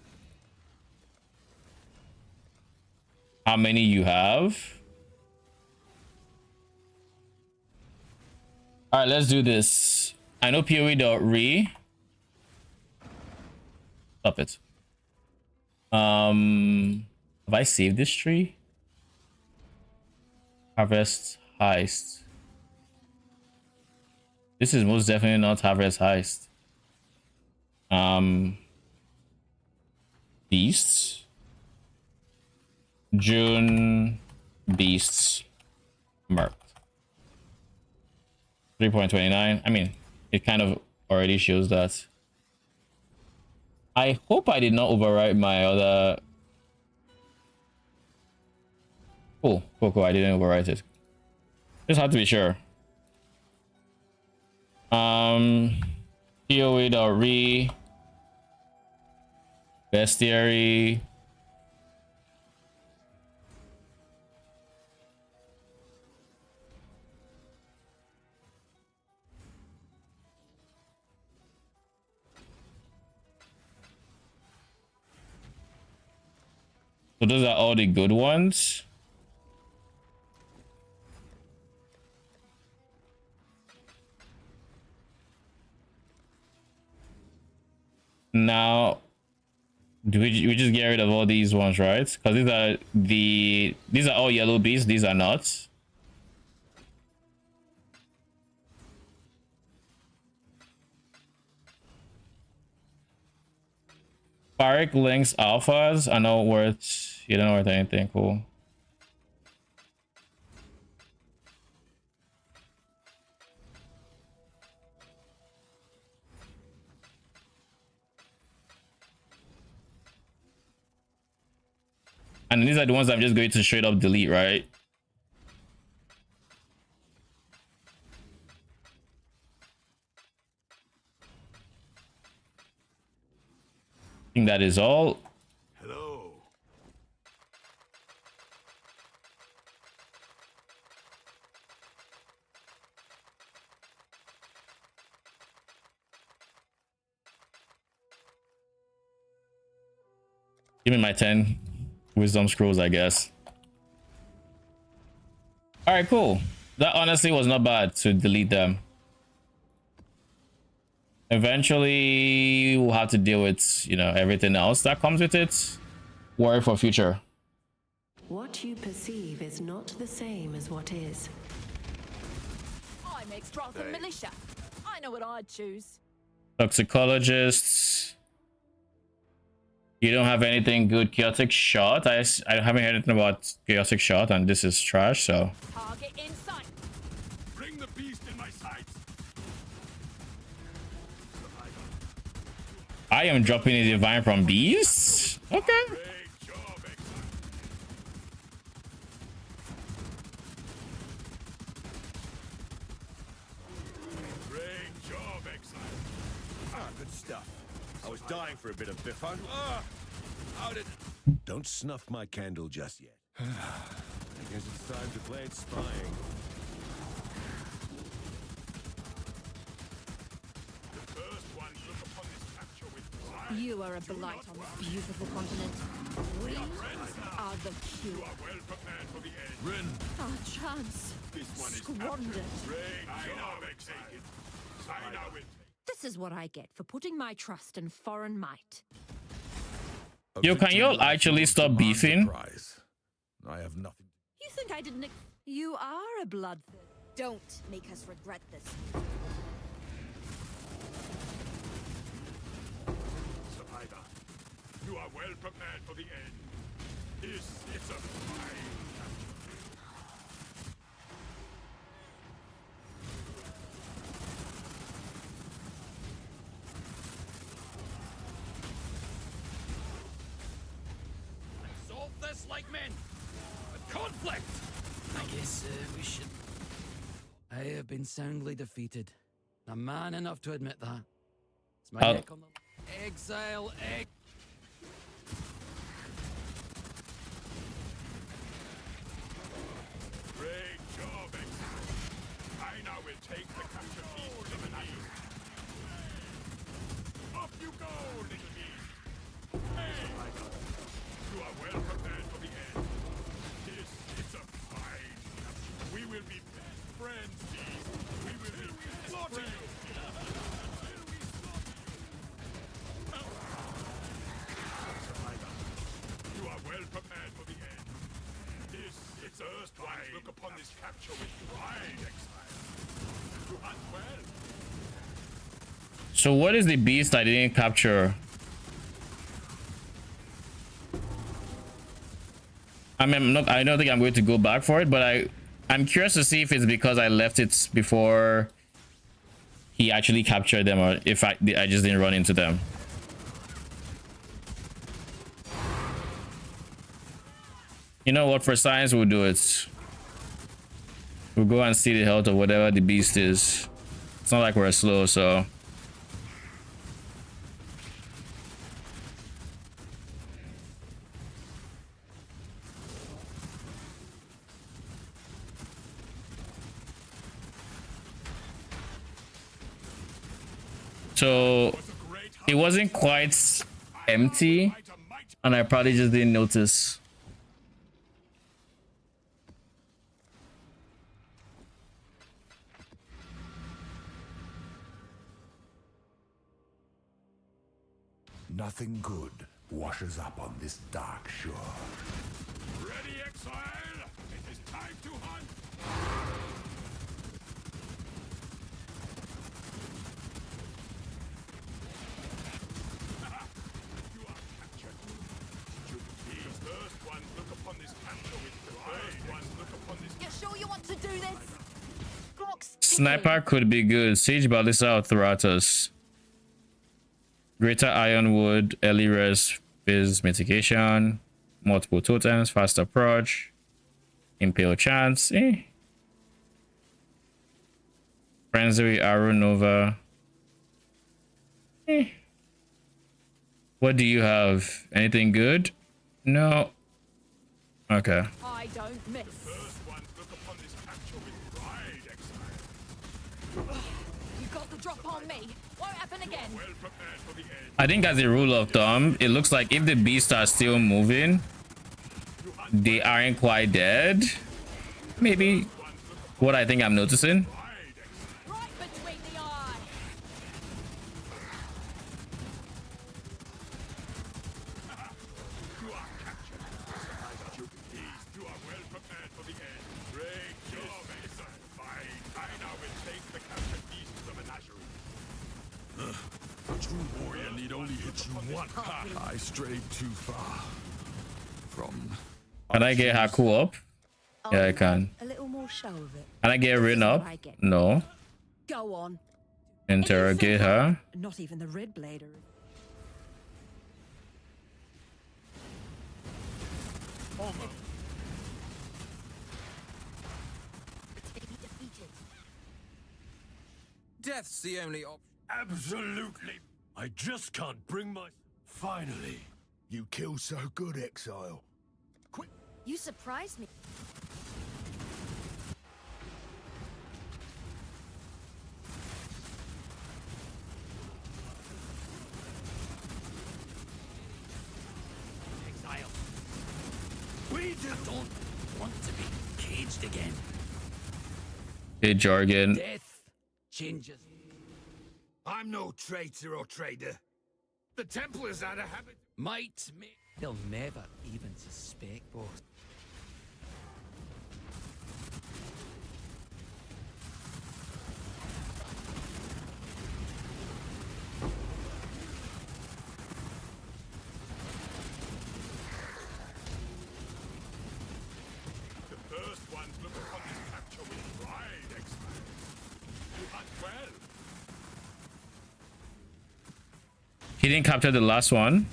how many you have. All right, let's do this. I know PoE.re. Stop it. Have I saved this tree? Harvest heist. This is most definitely not harvest heist. Beasts. June beasts marked. 3.29. I mean, it kind of already shows that. I hope I did not overwrite my other. Cool. I didn't overwrite it. Just had to be sure. PoE.re. Bestiary. So those are all the good ones. Now, do we just get rid of all these ones, right? Because these are all yellow beasts. These are not. Spark links alphas are not worth. You don't know worth anything. Cool. And these are the ones I'm just going to straight up delete, right? I think that is all. Hello. Give me my 10 wisdom scrolls, I guess. All right, cool. That honestly was not bad to delete them. Eventually we'll have to deal with, you know, everything else that comes with it. Worry for future. What you perceive is not the same as what is. I'm ex-Drotham militia. I know what I'd choose. Toxicologists. You don't have anything good chaotic shot. I haven't heard anything about chaotic shot, and this is trash. So Target in sight. Bring the beast in my sights. I am dropping a divine from beast. Okay. Great job, Exile. Great job, Exile. Ah, good stuff. I was dying for a bit of fun. How did... Don't snuff my candle just yet. I guess it's time to play it spying. The first ones look upon this capture with pride. You are a blight on this beautiful continent. We are the You cure. are well prepared for the end. Rin, Our chance this one is squandered. Great job, Exile. I now will This is what I get for putting my trust in foreign might. Yo, can you all actually stop beefing? I have nothing. You think I didn't... You are a bloodthirst. Don't make us regret this. Spider. You are well prepared for the end. This is a fine capture. Solve this like men. A conflict. I guess we should. I have been soundly defeated. I'm man enough to admit that. It's my neck on the Exile. Great job, Exile. I now will take the capture piece of an eye. Off you go, little beast. Hey! You are well prepared for the end. This is a fine capture. We will be best friends, beast. We will be best friends. You are well prepared for the end. This is erstwhile. Look upon this capture with pride, Exile. You hunt well. So what is the beast I didn't capture? I mean, I don't think I'm going to go back for it, but I'm curious to see if it's because I left it before he actually captured them, or if I just didn't run into them. You know what? For science, we'll do it. We'll go and see the health of whatever the beast is. It's not like we're slow, so. So it wasn't quite empty, and I probably just didn't notice. Nothing good washes up on this dark shore. Ready, Exile? It is time to hunt. You are captured. The first ones look upon this capture with pride. The first ones look upon this. You sure you want to do this? Clock's Sniper could be good. Siege Ballista or Theratus. Greater Ironwood, early res, Fizz mitigation, multiple totems, fast approach, impale chance. Frenzy, Arrow Nova. What do you have? Anything good? No. Okay. I don't miss. First ones look upon this capture with pride, Exile. You got the drop on me. Won't happen again. Well prepared for the end. I think as a rule of thumb, it looks like if the beasts are still moving, they aren't quite dead. Maybe what I think I'm noticing. Right between the eye. You are captured. You are well prepared for the end. Great job, Exile. Fine. I now will take the captured beasts of a menagerie. A true warrior need only only hit you one. I strayed too far from. Can I get Haku up? Yeah, I can. A little more show of it. Can I get Rin up? No. Go on. Interrogate her. Not even the Red Blader. Death's the only option. Absolutely. I just can't bring my. Finally, you kill so good, Exile. Quick. You surprised me. Exile. We just don't want to be caged again. Hey, Jargon. Death changes. I'm no traitor or trader. The Templars had a habit. Might make. They'll never even suspect, boss. The first ones look upon this capture with pride, Exile. You hunt well. He didn't capture the last one.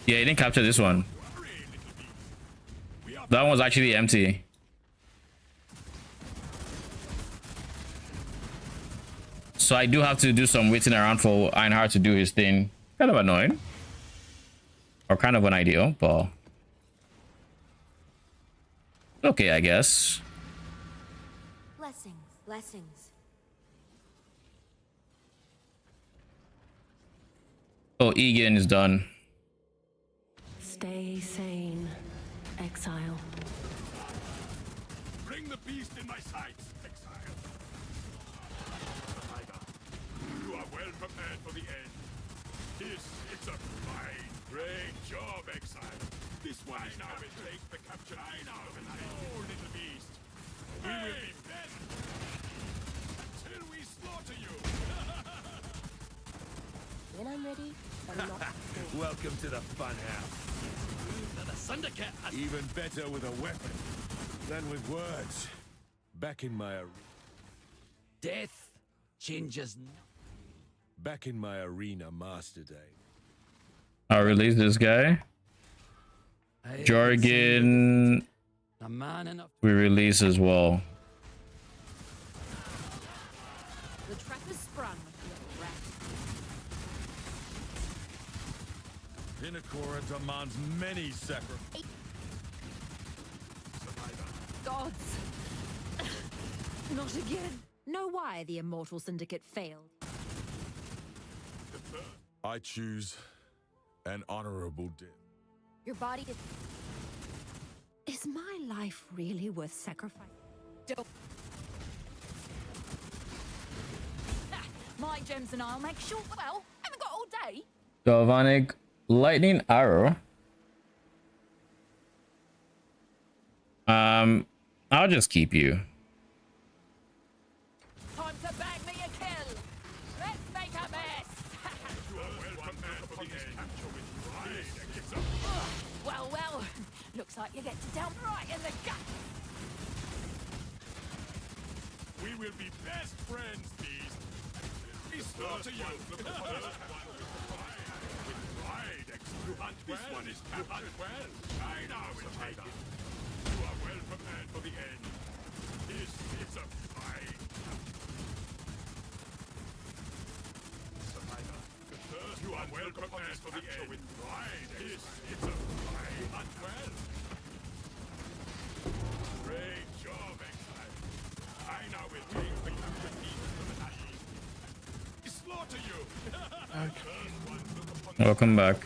Yeah, he didn't capture this one. That one was actually empty. So I do have to do some waiting around for Einhard to do his thing. Kind of annoying. Or kind of unideal, but okay, I guess. Blessings, blessings. Oh, Egan is done. Stay sane, Exile. Bring the beast in my sights, Exile. You are well prepared for the end. It's a fine, great job, Exile. This one is now it takes the capture. I know, oh, little beast. We will be best until we slaughter you. When I'm ready, I'm not. Welcome to the fun house. The syndicate has Even better with a weapon than with words. Back in my death changes. back in my arena master day. I'll release this guy. Jargon A man enough. we release as well. The trap is sprung, little rat. Hinakora demands many sacrifices. Gods! Not again. Know why the Immortal Syndicate failed? I choose an honorable death. Your body is my life really worth sacrifice? Don't. My gems and I'll make sure. Well, haven't got all day. Galvanic lightning arrow. I'll just keep you. Time to bag me a kill. Let's make a mess. Well. Looks like you get to down right in the gut. We will be best friends, beast. We slaughter you. With pride, Exile. This one is you hunt well. I know it, take it. You are well prepared for the end. It's a fight. Survivor. You are well prepared for the end. With pride, it's a fight. You hunt well. Great job, Exile. I now will take the captain from the Nashi. We slaughter you. Welcome back.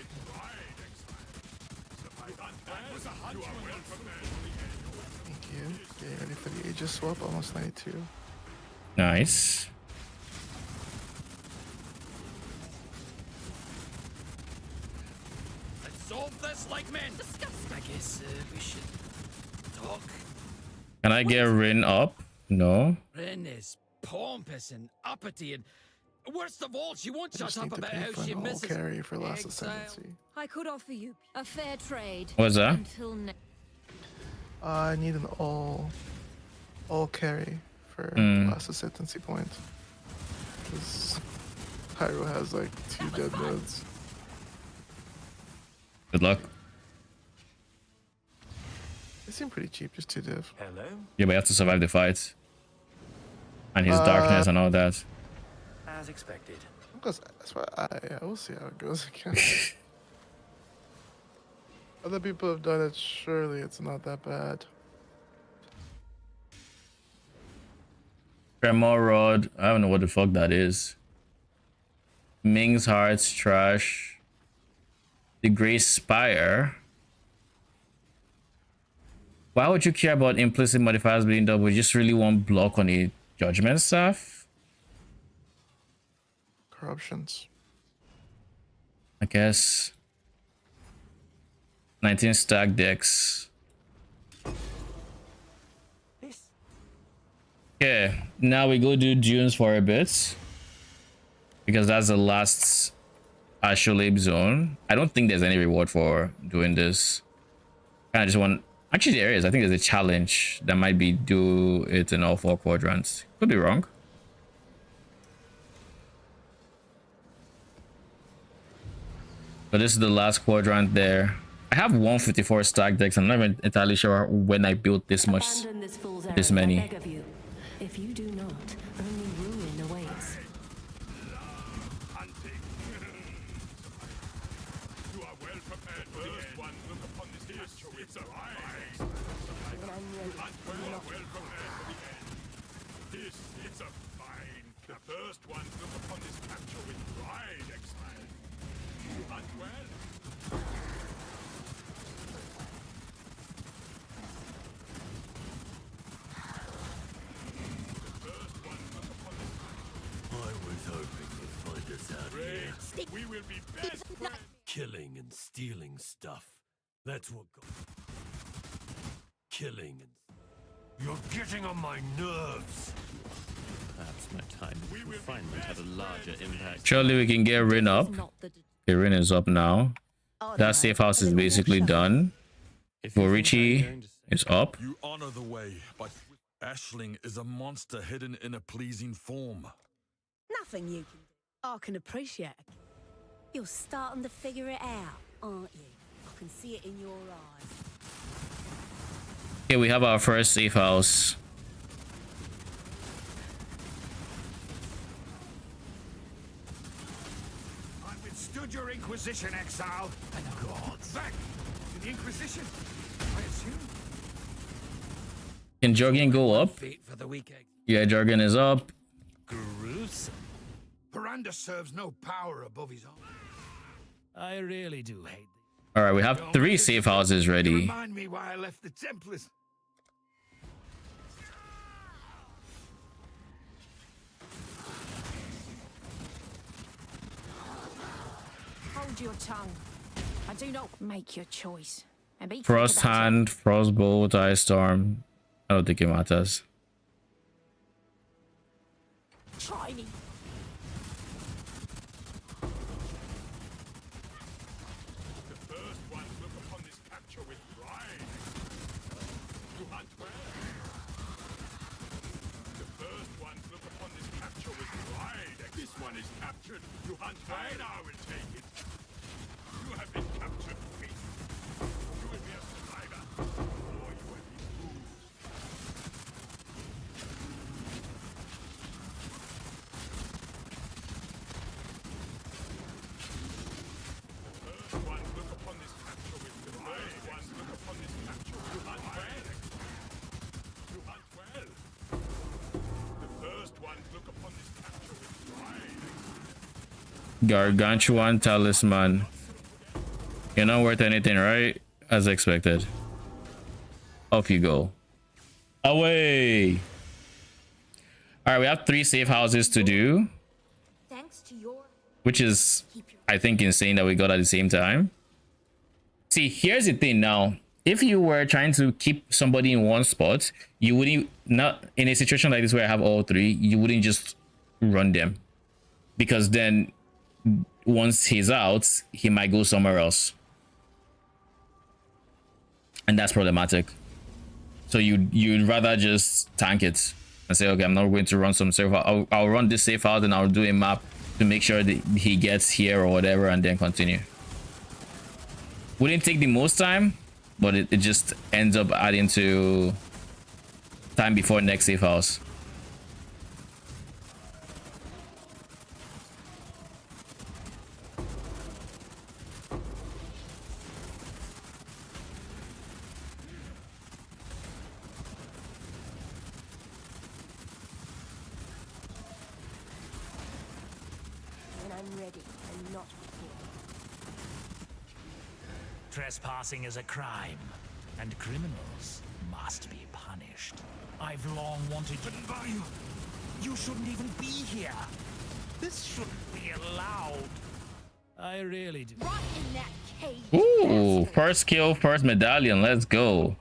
Thank you. Getting ready for the Aegis swap, almost 92. Nice. Let's solve this like men. I guess we should talk. Can I get Rin up? No. Ren is pompous and uppity and Worst of all, she won't I shut just up need to about pay how for she an all misses carry for last Exile. ascendancy. I could offer you a fair trade. What's that? Until next. I need an all carry for last ascendancy point. Because Pyro has like 2 dead nodes. Good luck. They seem pretty cheap, just 2 div. Hello? Yeah, but you have to survive the fight. And his darkness and all that. As expected. Because that's why yeah, we'll see how it goes again. Other people have done it, surely it's not that bad. Tremor Rod. I don't know what the fuck that is. Ming's Heart's trash. The Grey Spire. Why would you care about implicit modifiers being double? You just really want block on the judgment stuff? Corruptions. I guess. 19 stack decks. Okay, now we go do dunes for a bit. Because that's the last Astrolabe zone. I don't think there's any reward for doing this. I just want... Actually, there is. I think there's a challenge that might be do it in all 4 quadrants. Could be wrong. But this is the last quadrant there. I have 154 stack decks. I'm not even entirely sure when I built this much, Abandon this fool's errand, this many. I beg of you. If you do not, only ruin awaits. Hunting. You are well prepared for the end. One look upon this capture with surprise. Hunt well prepared for the end. This is a fine. The first one look upon this capture with pride, Exile. You hunt well. I was hoping you'd find us out here. We will be best friends. Killing and stealing stuff. That's what got... Killing and... You're getting on my nerves. Perhaps my time of refinement had a larger impact. Surely we can get Rin up. Not the Okay, Rin is up now. That safe house is basically done. If you think I'm Richie going to say- is up. You honor the way, but Ashling is a monster hidden in a pleasing form. Nothing you can do. I can appreciate it. You're starting to figure it out, aren't you? I can see it in your eyes. Okay, we have our first safe house. I withstood your Inquisition, Exile. And gods. Back to the Inquisition, I assume. Can Jorgen go up? Fate for the weekend. Yeah, Jorgen is up. Gruesome. Piranda serves no power above his own. I really do hate All right, we have 3 safe houses ready. Remind me why I left the Templars. hold your tongue. I do not make your choice. And be quick Frost about it. Hand, Frostbolt, Ice Storm. I don't think it matters. Try me. The first one look upon this capture with pride. You hunt well. The first one look upon this capture with pride. This one is captured. You hunt well. And I will take it. You have been captured, Fate. You will be a survivor. Or you will be moved. First one look upon this capture with pride. First one look upon this capture with pride. You hunt well. The first one look upon this capture with pride. Gargantuan Talisman. You're not worth anything, right? As expected. Off you go. Away! Alright, we have 3 safe houses to do. Thanks to your Which is, I think, insane that we got at the same time. See, here's the thing now. If you were trying to keep somebody in one spot, you wouldn't, not in a situation like this where I have all 3, you wouldn't just run them. because then once he's out, he might go somewhere else, and that's problematic. So you'd rather just tank it and say, okay, I'm not going to run some safe. I'll run this safe out and I'll do a map to make sure that he gets here or whatever, and then continue. Wouldn't take the most time, but it just ends up adding to time before next safe house. Trespassing is a crime, and criminals must be punished. I've long wanted to... You shouldn't even be here. This shouldn't be allowed. I really do. Rot in that cage. Ooh, first kill, first medallion. Let's go.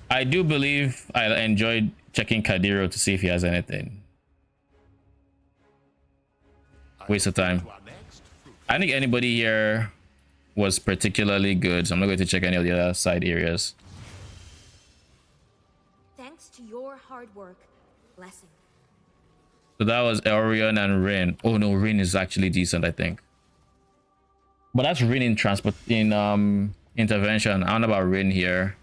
I do believe I enjoyed checking Kadiro to see if he has anything. Waste of time. I think anybody here was particularly good, so I'm not going to check any of the other side areas. Thanks to your hard work, blessing. So that was Elrion and Rin. Oh no, Rin is actually decent, I think. But that's Rin in transport, in intervention. I don't know about Rin here.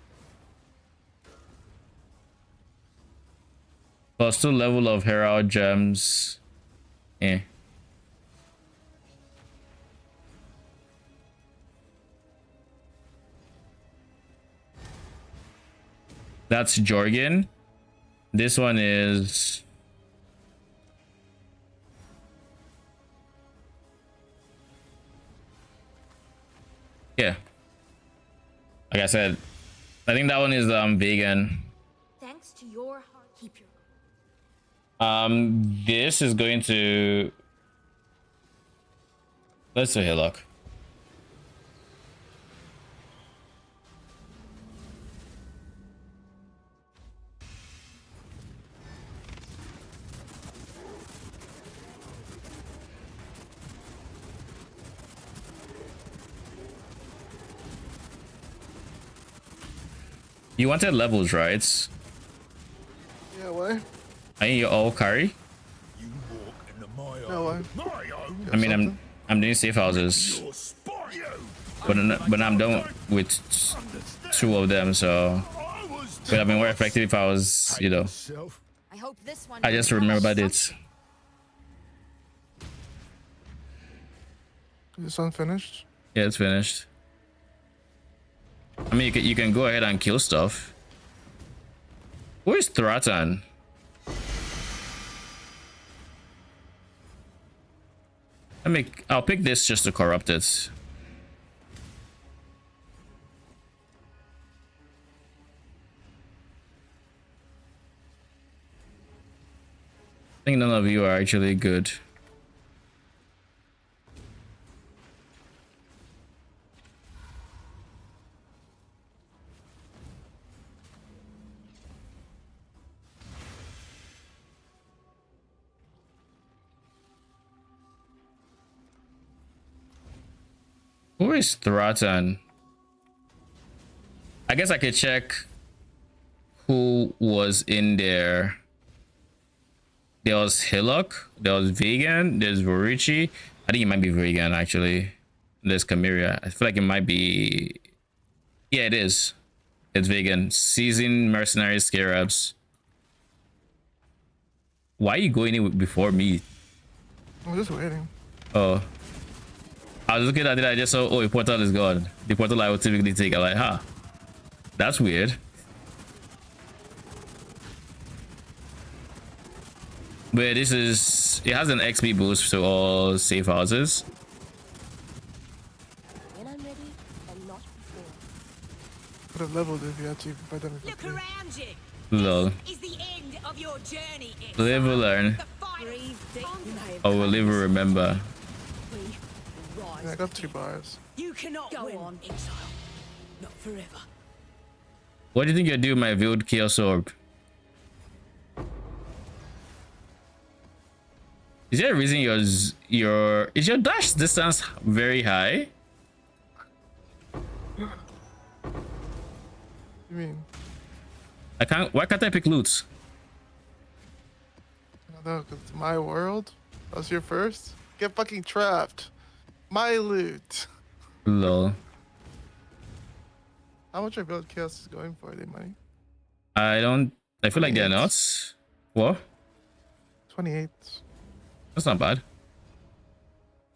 Plus 2 level of Herald gems. Eh. That's Jorgen. This one is... yeah. Like I said, I think that one is vegan. Thanks to your heart, keep your... This is going to... let's do Hillock. You wanted levels, right? Yeah, why? I think you all carry. No, why? I mean, I'm doing safe houses, but I'm done with 2 of them, so it would have been more effective if I was, you know. I hope this one... I just remembered it. Is this unfinished? Yeah, it's finished. I mean, you can go ahead and kill stuff. Who is Thratan? I'll pick this just to corrupt it. I think none of you are actually good. Who is Thratan? I guess I could check who was in there. There was Hillock, there was Vegan, there's Vorici. I think it might be Vegan actually. There's Chimera. I feel like it might be... yeah, it is. It's Vegan. Seasoned Mercenary Scarabs. Why are you going in before me? I'm just waiting. Oh. I was looking at it, I just saw, oh, a portal is gone. The portal I would typically take. I'm like, huh. That's weird. But this is... it has an XP boost to all safe houses. When I'm ready, and not before. Would have leveled if you had to by them. Look around you. Lol. Is the end of your journey. Live or learn. Breathe deep. Or will live or remember. Yeah, I got 2 bars. You cannot go on, Exile. Not forever. What do you think you'll do with my Veiled Chaos Orb? Is there a reason is your dash distance very high? You mean? Why can't I pick loot? I don't know, 'cause it's my world. That's your first. Get fucking trapped. My loot. Lol. How much I build chaos is going for? Are they money? I feel like they're 28. not. What? 28. That's not bad.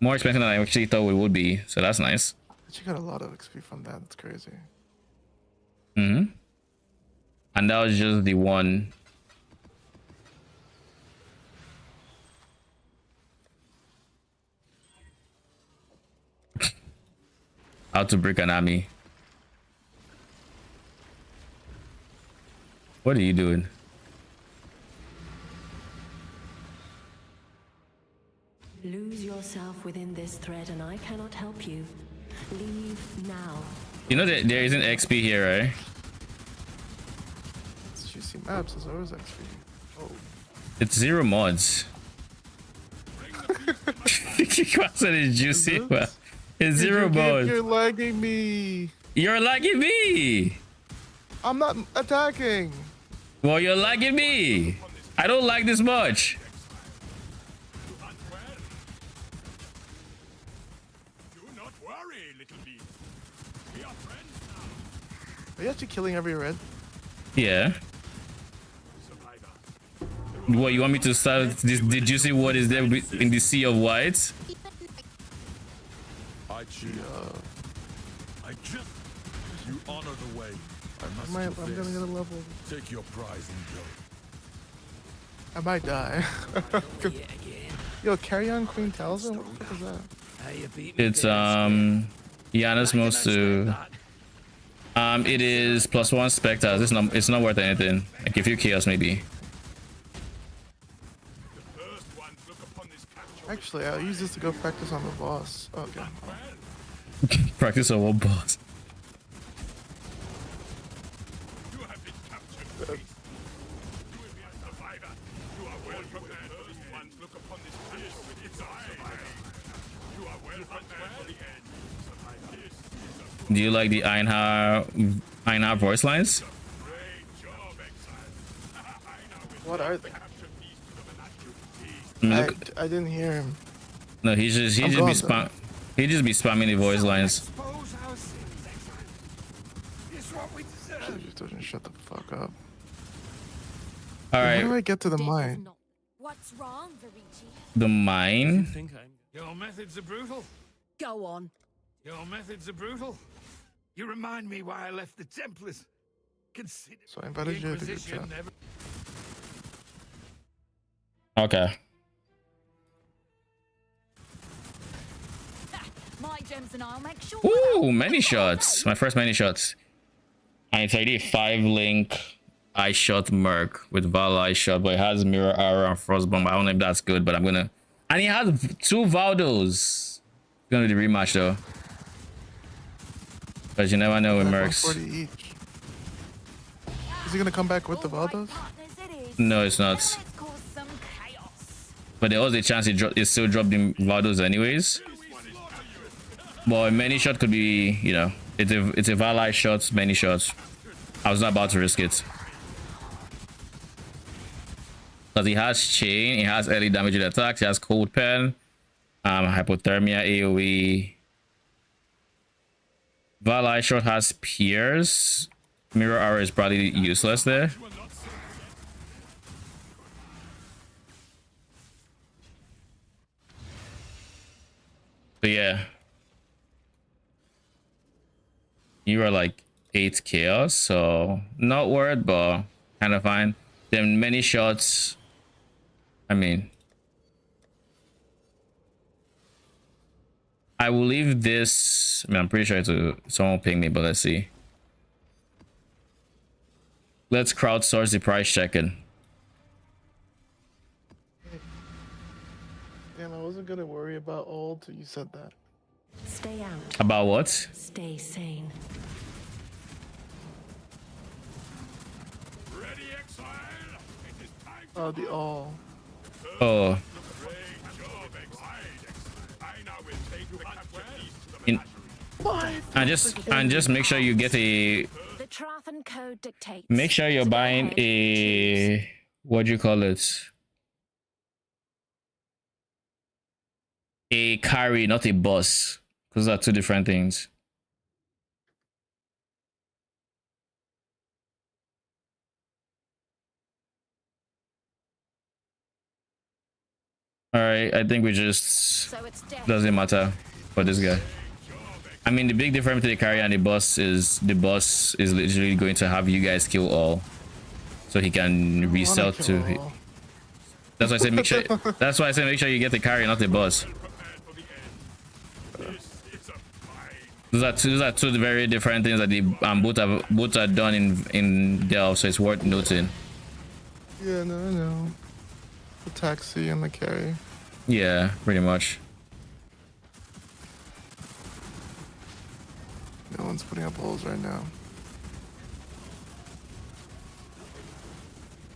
More expensive than I actually thought it would be, so that's nice. But you got a lot of XP from that. That's crazy. Mm-hmm. And that was just the one. How to break an army. What are you doing? Lose yourself within this thread and I cannot help you. Leave now. You know that there isn't XP here, right? It's juicy maps. There's always XP. Oh. It's 0 mods. Cross it is juicy. Well, it's 0 mods. You're lagging me. You're lagging me. I'm not attacking. Well, you're lagging me. I don't like this much. Do not worry, little bee. We are friends now. Are you actually killing every red? Yeah. What, you want me to start this? Did you see what is there in the sea of white? I cheat. I just. You honor the way. I'm gonna get a level. Take your prize and go. I might die. Yo, carry on Queen Talzin? What the fuck is that? It's Yana's most to. It is +1 Spectres. It's not worth anything. Like if you chaos maybe. Actually, I'll use this to go practice on the boss. Okay. Practice on one boss. You have been captured. You will be a survivor. You are well prepared. First ones look upon this catcher with its eye. You are well prepared for the end. Survivor. This is a Do you like the Einhar voice lines? great job, Exile. What are they? Captured these to the I didn't hear him. No, he just be spamming the voice lines. Expose our sins, Exile. It's what we deserve. Just doesn't shut the fuck up. All How do right, I get to the mine? What's wrong, Verici? the mine. Your methods are brutal. Go on. Your methods are brutal. You remind me why I left the Templars. Consider So I invited you to the Inquisition chat. never... Okay. My gems and I'll make sure. Ooh, many shots. My first many shots. And it's already 5-link eye shot merc with Val eye shot, but it has mirror arrow and frostbomb. I don't know if that's good, but I'm gonna. And he has 2 Valdos. Gonna do the rematch though. Because you never know with mercs. 40 each. Is he gonna come back with the Valdos? No, it's not. Let's cause some chaos. But there was a chance it still dropped the Valdos anyways. But many shot could be, you know, it's a Val shot, many shots. I was not about to risk it. Because he has chain, he has early damage with attacks, he has cold pen, hypothermia, AoE. Val shot has pierce. Mirror arrow is probably useless there. But yeah. You are like 8 chaos, so not worth, but kind of fine. Then many shots. I mean, I will leave this. I mean, I'm pretty sure someone will ping me, but let's see. Let's crowdsource the price check-in. Damn, I wasn't gonna worry about old till you said that. Stay out. About what? Stay sane. Ready, Exile? It is time Oh, the all. Oh, And just make sure you get a. The Trathan Code dictates. Make sure you're to go buying ahead, a. What do you call it? A carry, not a bus, because those are two different things. All right, I think we just So it's death. doesn't matter for this guy. I mean, the big difference between the carry and the boss is literally going to have you guys kill all, so he can resell to. That's why I said make sure. That's why I said make sure you get the carry, not the boss. Those are two very different things that the both are done in Delve, so it's worth noting. Yeah, no, I know. The taxi and the carry. Yeah, pretty much. No one's putting up holes right now.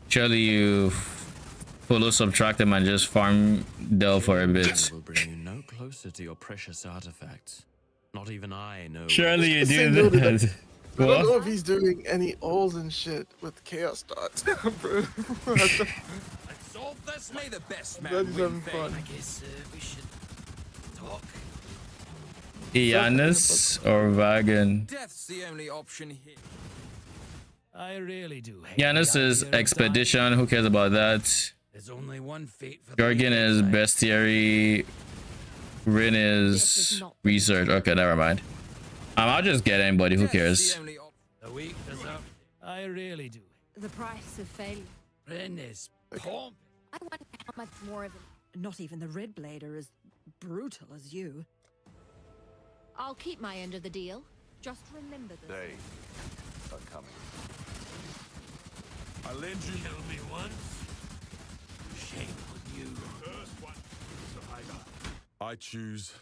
Surely you follow subtract them and just farm Delve for a bit. Will bring you no closer to your precious artifacts. Not even I know. Surely you Say do no to that. that. I don't know if he's doing any holes and shit with chaos dots, bro. Solve this. May the best Glad man he's win having fate. fun. I guess we should talk. Giannis or Vagan? Death's the only option here. I really do hate Giannis the is idea of expedition. Who cares about that? dying. There's only one fate for the Jorgen is weak. bestiary. Rin is research. Okay, never mind. I'll just get anybody. Who cares? The weak deserve. I really do. The price of failure. Ren is pomp. I wonder how much more of it. Not even the Red Blade are as brutal as you. I'll keep my end of the deal. Just remember this. They are coming. I lend you. Kill me once. Shame on you. First one, survivor. I choose.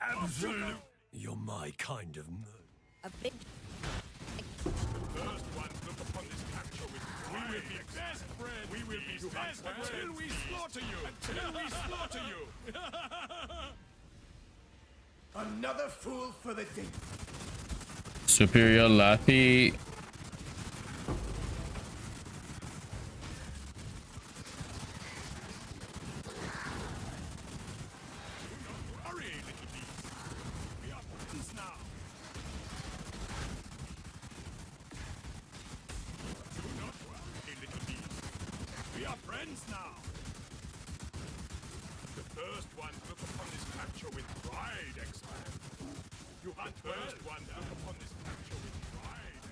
Absolute. You're my kind of nerd. A big First one, look upon this capture with pride. We will be best friends. We will be best friends until we slaughter you. Until we slaughter you. Another fool for the day. Superior Lappy. Hurry, little beast. We are friends now. Do not worry, little beast. We are friends now. The first one look upon this capture with pride, Exile. You hunt first one look upon this capture with pride.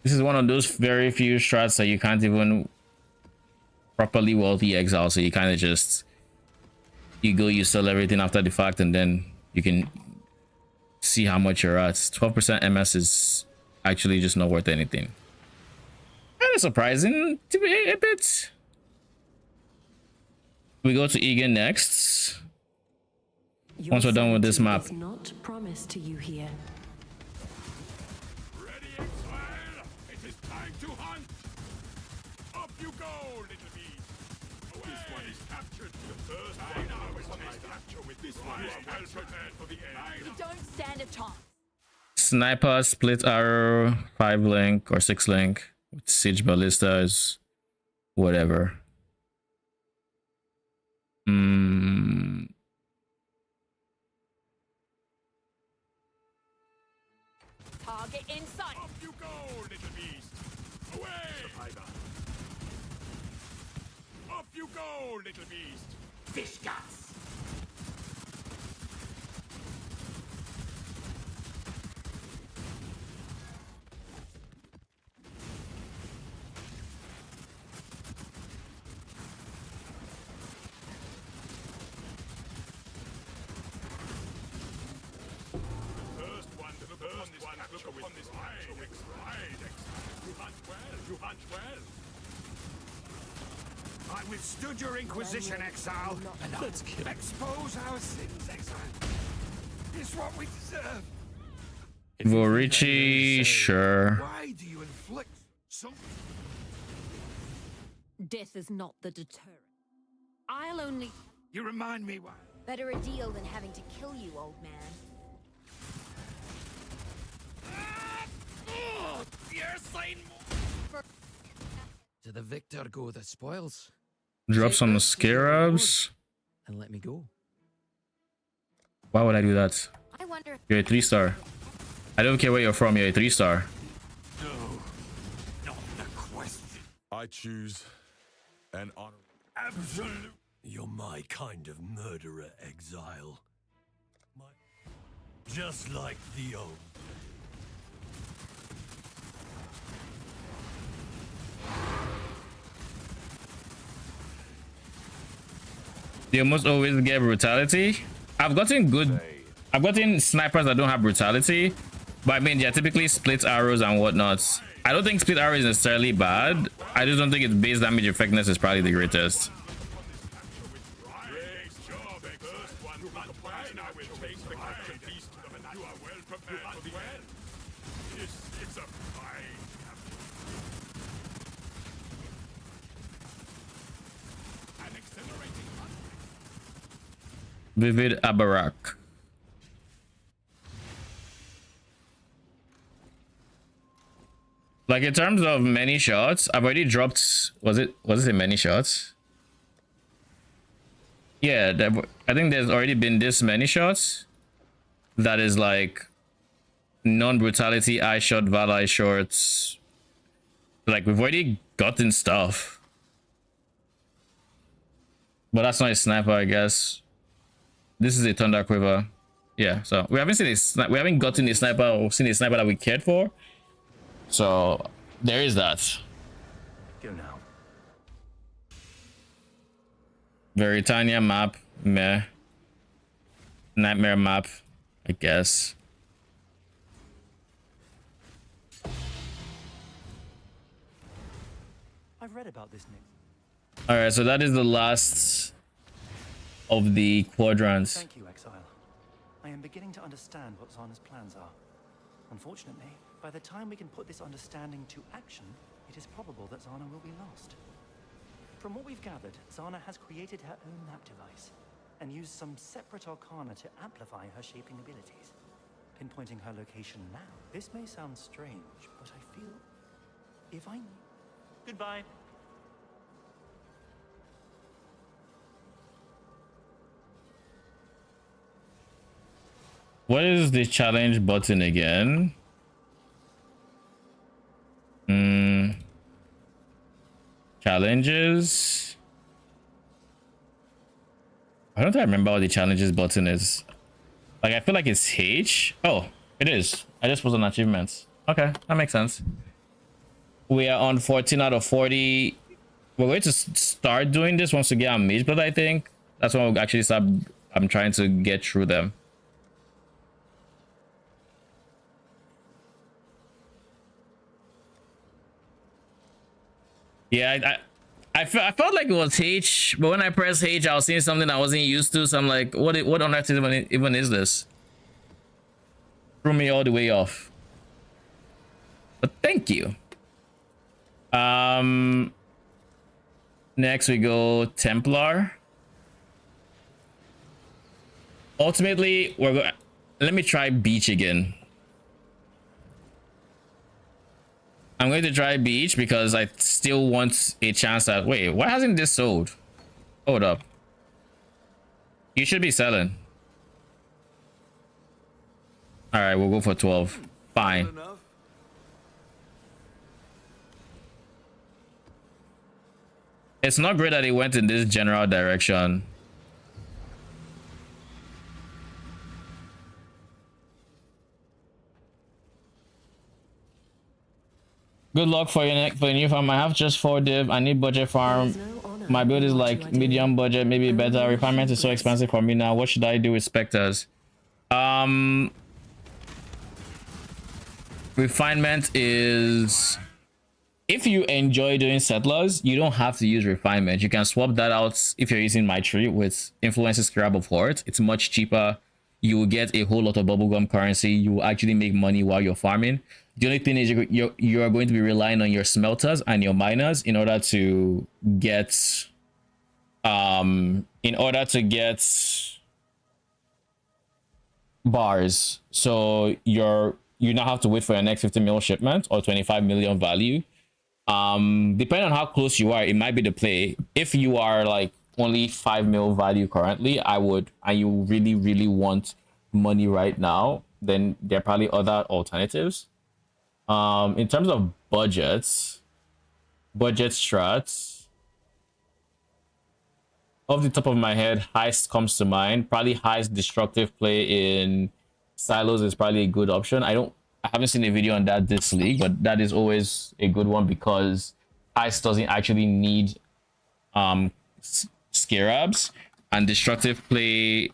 This is one of those very few strats that you can't even properly wealthy exile, so you kind of just you sell everything after the fact, and then you can see how much you're at. 12% MS is actually just not worth anything. Kind of surprising to be a bit. We go to Egan next. Once we're done with this map. Is not promised to you here. Ready, Exile? It is time to hunt. Up you go, little beast. Away. This one is captured. The first one now is on this capture with this one is well prepared for the end. You don't stand a chance. Sniper, split arrow, 5 link or 6 link with siege ballistas, whatever. Target in sight. Up you go, little beast. Away. Survivor. Up you go, little beast. Fish guts. Look upon this pride. You hunt well. You hunt well. I withstood your inquisition, Exile. Let's kill. Expose our sins, Exile. It's what we deserve. Vorici, sure. Why do you inflict so... Death is not the deterrent. I'll only... You remind me why. Better a deal than having to kill you, old man. You're saying more. To the victor go the spoils. Drop Take some this for your scarabs. reward and let me go. Why would I do that? I wonder. You're a 3-star. I don't care where you're from. You're a 3-star. No, not the question. I choose an honor. Absolute. You're my kind of murderer, Exile. Just like the old. You almost always get brutality. I've gotten snipers that don't have brutality, but I mean, they're typically split arrows and whatnot. I don't think split arrow is necessarily bad. I just don't think its base damage effectiveness is probably the greatest. Vivid Abarak. Like in terms of many shots, I've already dropped. Was it a many shots? Yeah, I think there's already been this many shots. That is like non-brutality eye shot, Val shorts. Like we've already gotten stuff, but that's not a sniper, I guess. This is a thunder quiver. Yeah, so we haven't gotten a sniper or seen a sniper that we cared for. So there is that. Go now. Veritania map, meh. Nightmare map, I guess. I've read about this, Nick. All right, so that is the last of the quadrants. Thank you, Exile. I am beginning to understand what Zana's plans are. Unfortunately, by the time we can put this understanding to action, it is probable that Zana will be lost. From what we've gathered, Zana has created her own map device and used some separate arcana to amplify her shaping abilities. Pinpointing her location now, this may sound strange, but I feel if I... Goodbye. What is the challenge button again? Challenges. I don't remember what the challenges button is. Like I feel like it's H. Oh, it is. I just was on achievements. Okay, that makes sense. We are on 14 out of 40. We're going to start doing this once we get our mage blood, I think. That's when we'll actually start. I'm trying to get through them. Yeah, I felt like it was H, but when I pressed H, I was seeing something I wasn't used to. So I'm like, what on earth even is this? Threw me all the way off. But thank you. Next we go Templar. Ultimately, we're going. Let me try Beach again. I'm going to try Beach because I still want a chance at... Wait, why hasn't this sold? Hold up. You should be selling. All right, we'll go for 12. Fine. It's not great that it went in this general direction. Good luck for your new farm. I have just 4 div. I need budget farm. My build is like medium budget, maybe better. Refinement is so expensive for me now. What should I do with Spectres? Refinement is... If you enjoy doing settlers, you don't have to use refinement. You can swap that out if you're using my tree with influences Scarab of Horde. It's much cheaper. You will get a whole lot of bubblegum currency. You will actually make money while you're farming. The only thing is you are going to be relying on your smelters and your miners in order to get in order to get bars. So you now have to wait for your next 50 mil shipment or 25 million value. Depending on how close you are, it might be the play. If you are like only 5 mil value currently, and you really want money right now, then there are probably other alternatives. In terms of budget strats, off the top of my head, Heist comes to mind. Probably Heist destructive play in silos is probably a good option. I haven't seen a video on that this league, but that is always a good one because Heist doesn't actually need scarabs, and destructive play,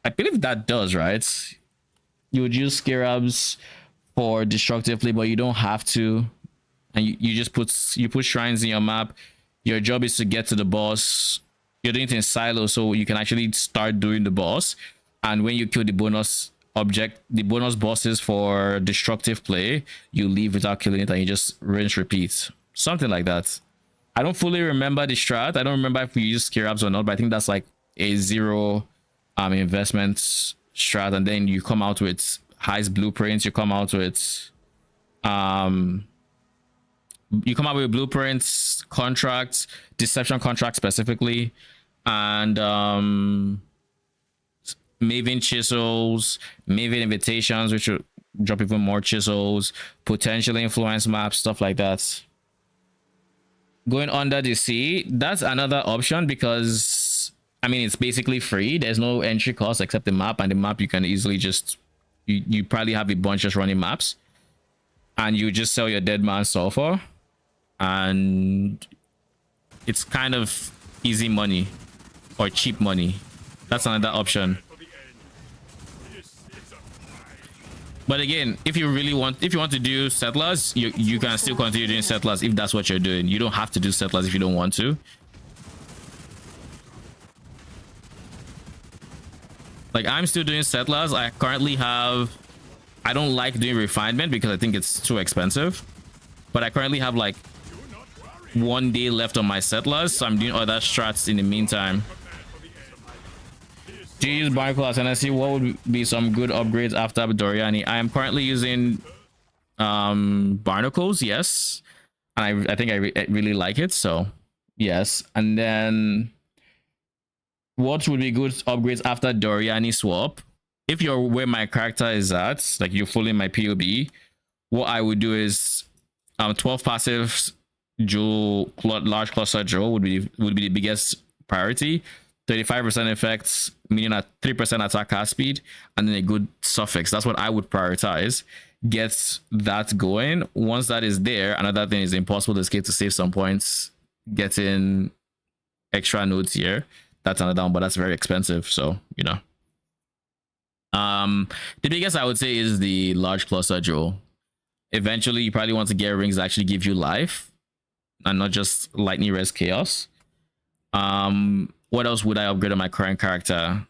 I believe that does, right? You would use scarabs for destructive play, but you don't have to, and you just put shrines in your map. Your job is to get to the boss. You're doing it in silo, so you can actually start doing the boss, and when you kill the bonus bosses for destructive play, you leave without killing it and you just rinse repeat, something like that. I don't fully remember the strat. I don't remember if we use scarabs or not, but I think that's like a zero investment strat, and then you come out with Heist blueprints. You come out with blueprints, contracts, deception contracts specifically, and Maven chisels, Maven invitations, which will drop even more chisels, potential influence maps, stuff like that. Going under the sea, that's another option because I mean it's basically free. There's no entry cost except the map, and the map you can easily just you probably have a bunch just running maps, and you just sell your dead man sulfur, and it's kind of easy money or cheap money. That's another option. But again, if you want to do settlers, you can still continue doing settlers if that's what you're doing. You don't have to do settlers if you don't want to. Like I'm still doing settlers. I don't like doing refinement because I think it's too expensive. But I currently have like 1 day left on my settlers, so I'm doing other strats in the meantime. Do you use Barnacles? And I see what would be some good upgrades after Doryani. I am currently using Barnacles, yes, and I think I really like it, so yes. And then what would be good upgrades after Doryani swap? If you're where my character is at, like you're fully in my POB, what I would do is 12 passives jewel, large cluster jewel would be the biggest priority. 35% effects, meaning at 3% attack cast speed, and then a good suffix. That's what I would prioritize. Get that going. Once that is there, another thing is Impossible Escape to save some points. Getting extra nodes here. That's another one, but that's very expensive. So, you know. The biggest I would say is the large cluster jewel. Eventually, you probably want to get rings that actually give you life and not just lightning res chaos. What else would I upgrade on my current character?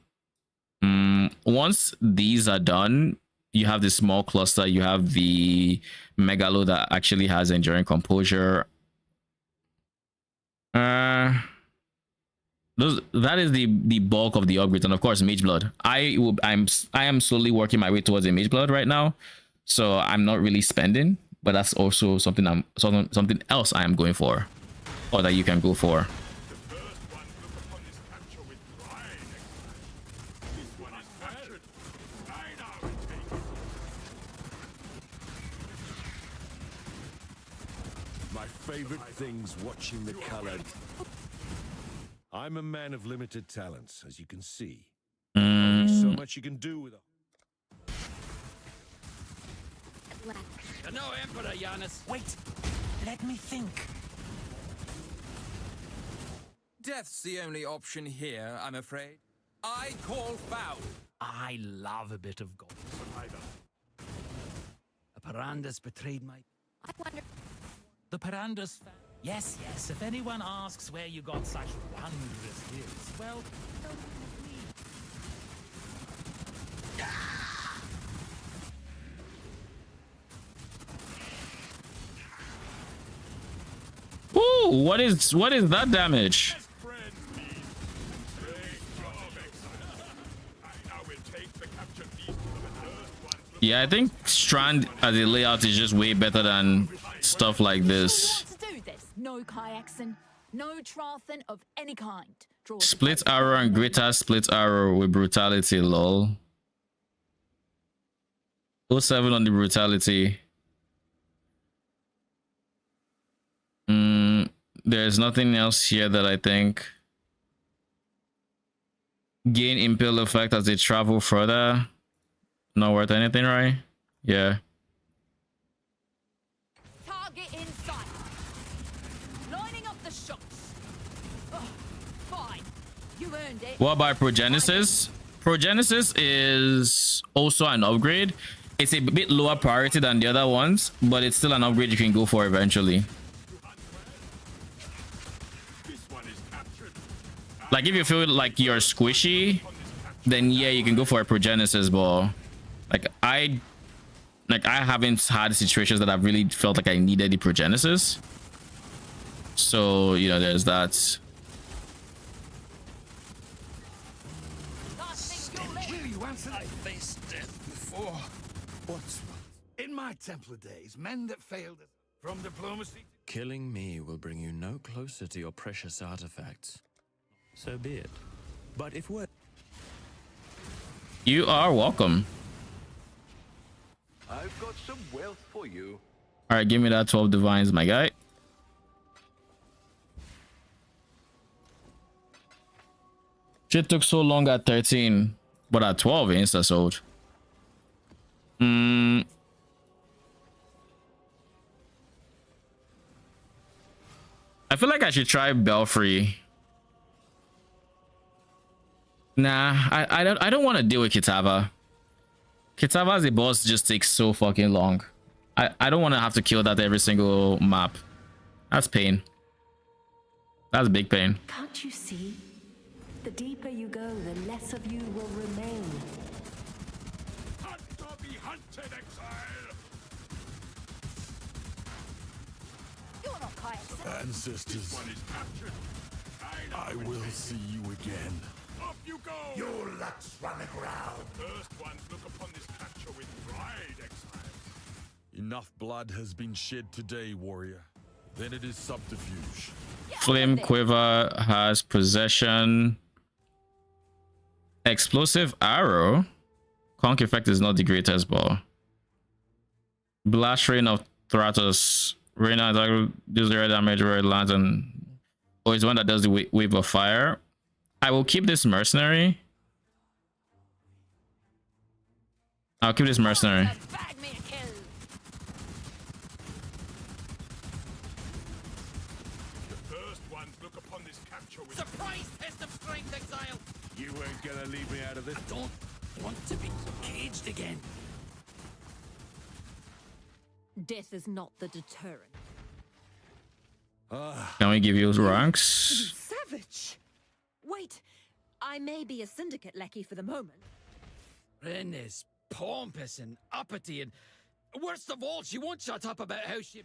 Once these are done, you have the small cluster, you have the Megalo that actually has Enduring Composure. That is the bulk of the upgrades, and of course Mage Blood. I am slowly working my way towards a Mage Blood right now, so I'm not really spending, but that's also something something else I am going for, or that you can go for. Favorite things watching the colored. I'm a man of limited talents, as you can see. Only so much you can do with a... No Emperor, Giannis. Wait, let me think. Death's the only option here, I'm afraid. I call foul. I love a bit of gold. A Paranda's betrayed my... I wonder... The Paranda's... Yes, yes, if anyone asks where you got such wondrous gifts, well, don't me. Ooh, what is that damage? Yeah, I think Strand as a layout is just way better than stuff like this. To do this, no kayakson, no trawson of any kind. Split arrow and greater split arrow with brutality, lol. 07 on the brutality. There's nothing else here that I think. Gain impale effect as they travel further. Not worth anything, right? Yeah. Target in sight. Lining up the shots. Oh, fine. You earned it. What about Progenesis? Progenesis is also an upgrade. It's a bit lower priority than the other ones, but it's still an upgrade you can go for eventually. Like if you feel like you're squishy, then yeah, you can go for a Progenesis, but I haven't had situations that I've really felt like I needed the Progenesis. So, you know, there's that. Will you answer? I faced death before. What's in my Templar days, men that failed from diplomacy. Killing me will bring you no closer to your precious artifacts. So be it. But if we're... You are welcome. I've got some wealth for you. All right, give me that 12 divines, my guy. Shit took so long at 13, but at 12 insta sold. I feel like I should try Belfry. Nah, I don't want to deal with Kitava. Kitava as a boss just takes so fucking long. I don't want to have to kill that every single map. That's pain. That's big pain. Can't you see? The deeper you go, the less of you will remain. Hunt or be hunted, Exile! You're not kayakson. Ancestors, I will see you again. Off you go! Your luck's running around. First ones look upon this capture with pride, Exile. Enough blood has been shed today, warrior. Then it is subterfuge. Flame Quiver has possession. Explosive arrow. Conk effect is not the greatest ball. Blast Rain of Thratos. Rain attack deals zero damage where it lands, and oh, it's one that does the wave of fire. I will keep this mercenary. I'll keep this mercenary. Surprise test of strength, Exile! You weren't gonna leave me out of this. I don't want to be caged again. Death is not the deterrent. Can we give you ranks? Savage! Wait, I may be a syndicate lackey for the moment. Ren is pompous and uppity, and worst of all, she won't shut up about how she...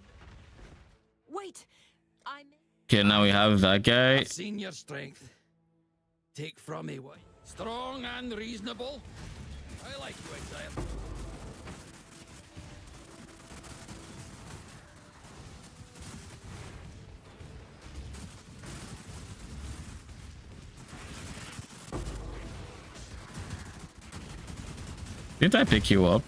Wait, I may... Okay, now we have that guy. I've seen your strength. Take from me what? Strong and reasonable. I like you, Exile. Didn't I pick you up?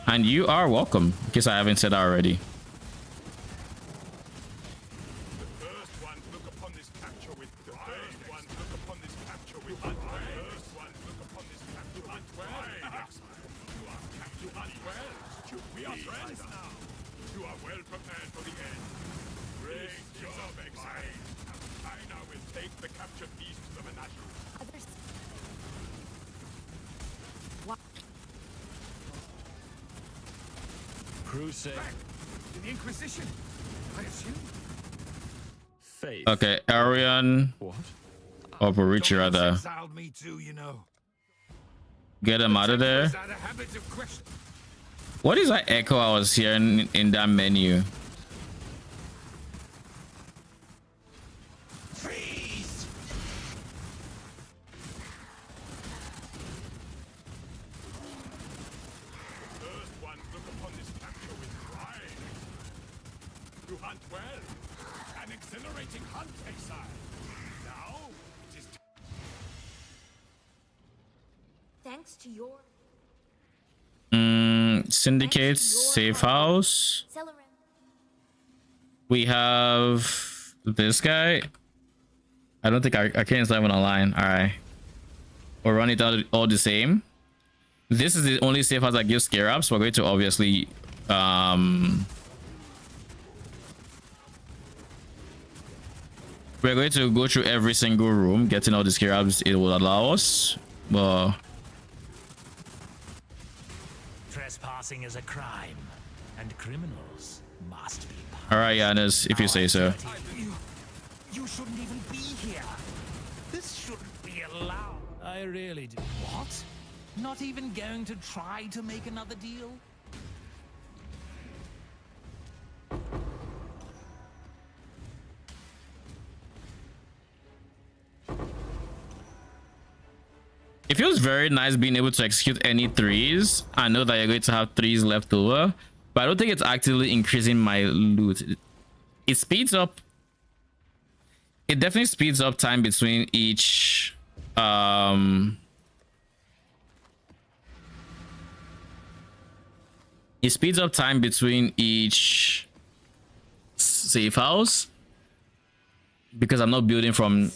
And you are welcome, in case I haven't said that already. Crusade. The Inquisition, I assume. Faith. Okay, Arian. What? Or Borichi rather. Exiled me too, you know. Get him out of there. Was that a habit of question? What is that echo I was hearing in that menu? Freeze! First ones look upon this capture with pride. You hunt well. An exhilarating hunt, Exile. Now it is Thanks to your Syndicate, safe house. We have this guy. I don't think I can't live on a line. All right, we'll run it out all the same. This is the only safe house that gives scare ups. We're going to obviously we're going to go through every single room, getting all the scare ups it will allow us. But Trespassing is a crime, and criminals must be punished. all right, Giannis, if you say so. You shouldn't even be here. This shouldn't be allowed. I really do. What? Not even going to try to make another deal? It feels very nice being able to execute any threes. I know that you're going to have threes left over, but I don't think it's actively increasing my loot. It speeds up. It definitely speeds up time between each it speeds up time between each safe house because I'm not building from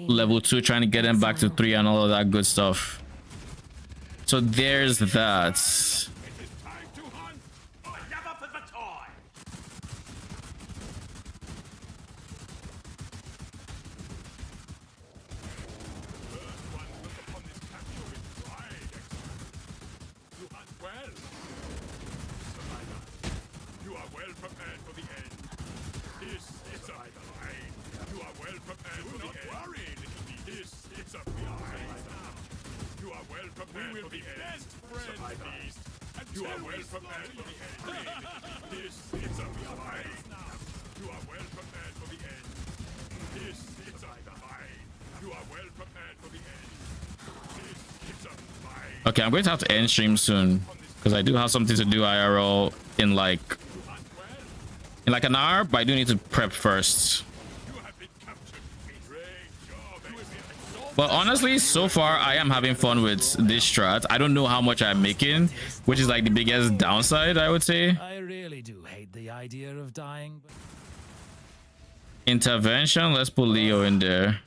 level 2 trying to get them back to 3 and all of that good stuff. So there's that. Okay, I'm going to have to end stream soon because I do have something to do IRL in like an hour, but I do need to prep first. But honestly, so far I am having fun with this strat. I don't know how much I'm making, which is like the biggest downside, I would say. I really do hate the idea of dying. But... Intervention. Let's put Leo in there.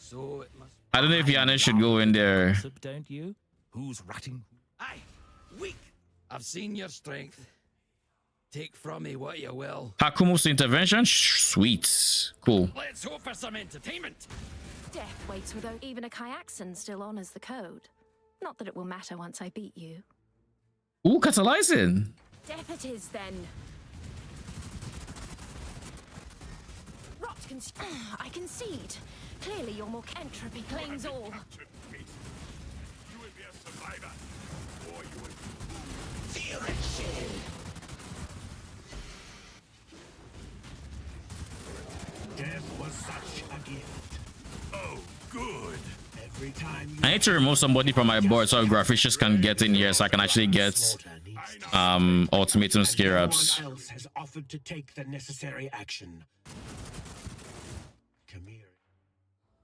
I don't know if Yana should go in there. Don't you? Who's ratting? Aye, weak. I've seen your strength. Take from me what you will. Hakumu's intervention. Sweet. Cool. Let's hope for some entertainment. Death waits without even a Kyaxon still honors the code. Not that it will matter once I beat you. Ooh, catalyzing. Death it is then. Rot I concede. Clearly your more entropy claims all. You will be a survivor, or you will feel it, shit. Death was such a gift. Oh, good. Every time I need to remove somebody from my board so Graficious can get in here so I can actually get ultimatum scare ups. Someone else has offered to take the necessary action. Come here.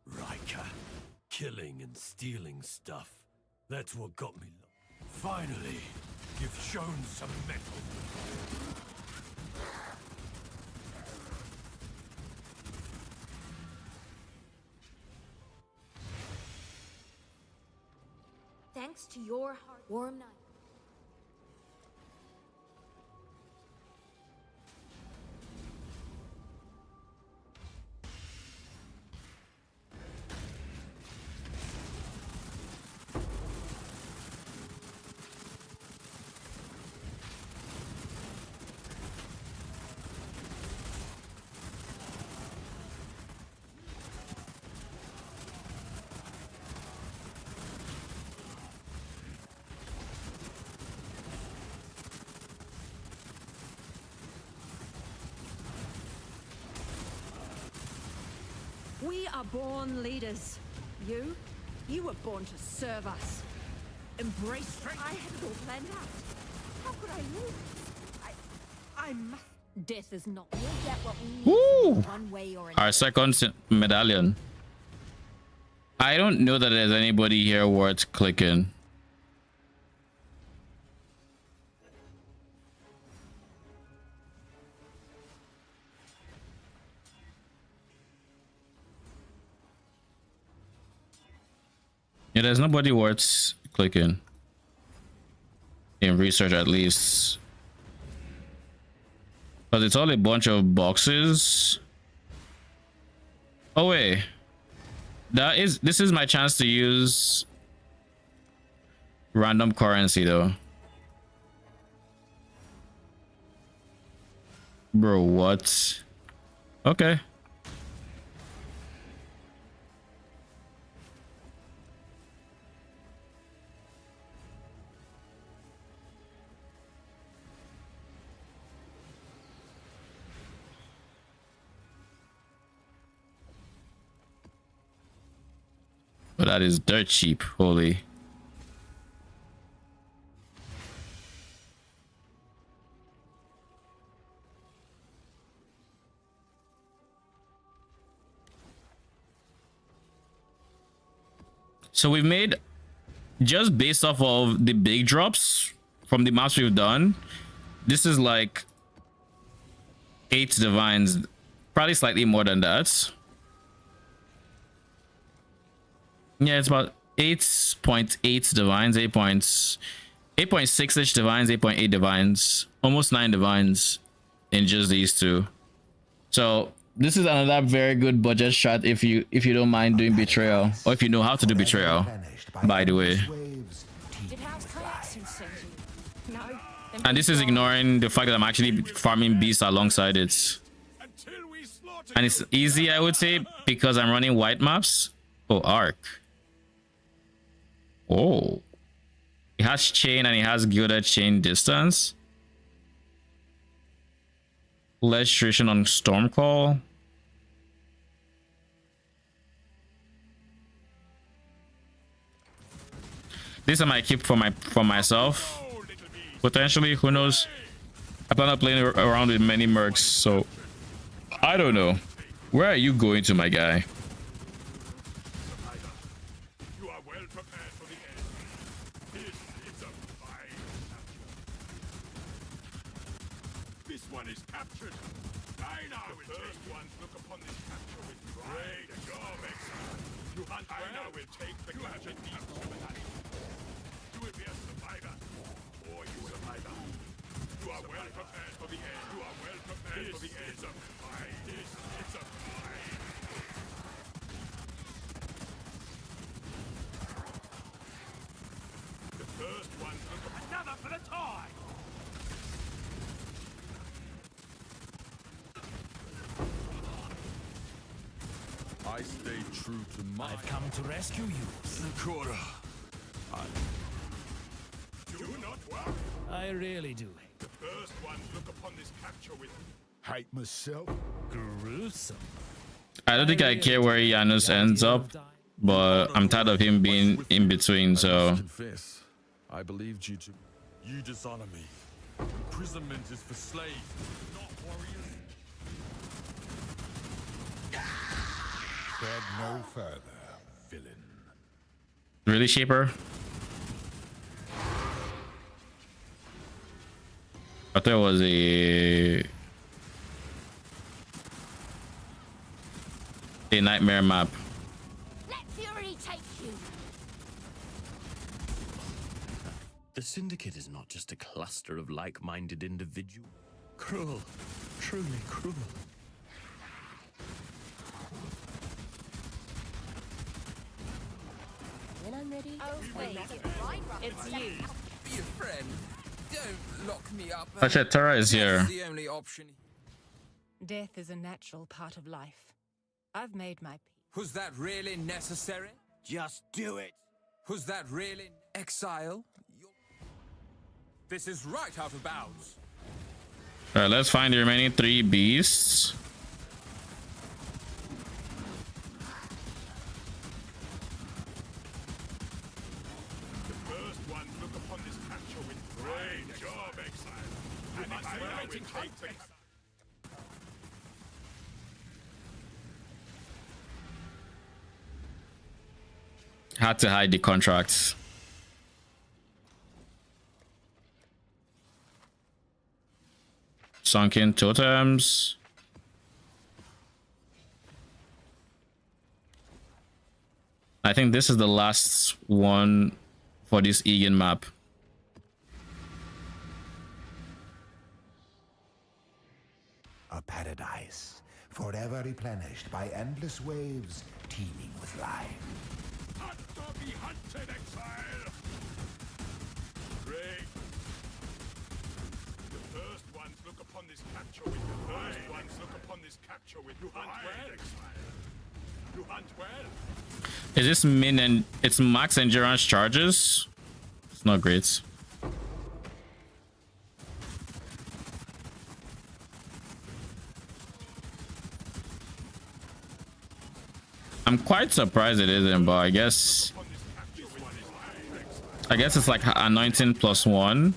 Riker, killing and stealing stuff. That's what got me. Finally, you've shown some mettle. Thanks to your heart, warm night. are born leaders. You were born to serve us. Embrace strength. I had it all planned out. How could I lose? I must. Death is not. We'll get what we need Woo! one way or another. Our second medallion. I don't know that there's anybody here worth clicking. Yeah, there's nobody worth clicking. In research, at least. But it's all a bunch of boxes. Oh wait. This is my chance to use random currency though. Bro, what? Okay. But that is dirt cheap, holy. So we've made, just based off of the big drops from the maps we've done, this is like 8 divines, probably slightly more than that. Yeah, it's about 8.8 divines, 8.6-ish divines, 8.8 divines, almost 9 divines in just these two. So this is another very good budget shot if you don't mind doing betrayal, or if you know how to do betrayal, by the way. And this is ignoring the fact that I'm actually farming beasts alongside it. And it's easy, I would say, because I'm running white maps. Oh, arc. Oh, it has chain and it has gilded chain distance. Legislation on Stormcall. This I might keep for myself. Potentially, who knows? I plan on playing around with many mercs, so I don't know. Where are you going to, my guy? I stay true to my. I've come to rescue you. Nakora. Do not worry. I really do. The first ones look upon this capture with Hate myself. Gruesome. I don't think I care where Janus ends up, but I'm tired of him being in between, so. Confess, I believed you to. You dishonor me. Imprisonment is for slaves, not warriors. Tread no further, villain. Really, Shaper? I thought it was a nightmare map. Let fury take you. The Syndicate is not just a cluster of like-minded individuals. Cruel. Truly cruel. When I'm ready. Oh, wait. It's you. Be a friend. Don't lock me up. Actually, Tara is here. That's the only option. Death is a natural part of life. I've made my peace. Was that really necessary? Just do it. Was that really Exile? This is right out of bounds. Alright, let's find the remaining 3 beasts. ones look upon this capture with great job, Exile. And accelerating hunt, Exile. Had to hide the contracts. Sunken totems. I think this is the last one for this Egan map. A paradise, forever replenished by endless waves teeming with life. Hunt or be hunted, Exile! Great. The first ones look upon this capture with the first ones look upon this capture with you hunt well, Exile. You hunt well. Is this min and it's max endurance charges? It's not great. I'm quite surprised it isn't, but I guess it's like anointing +1,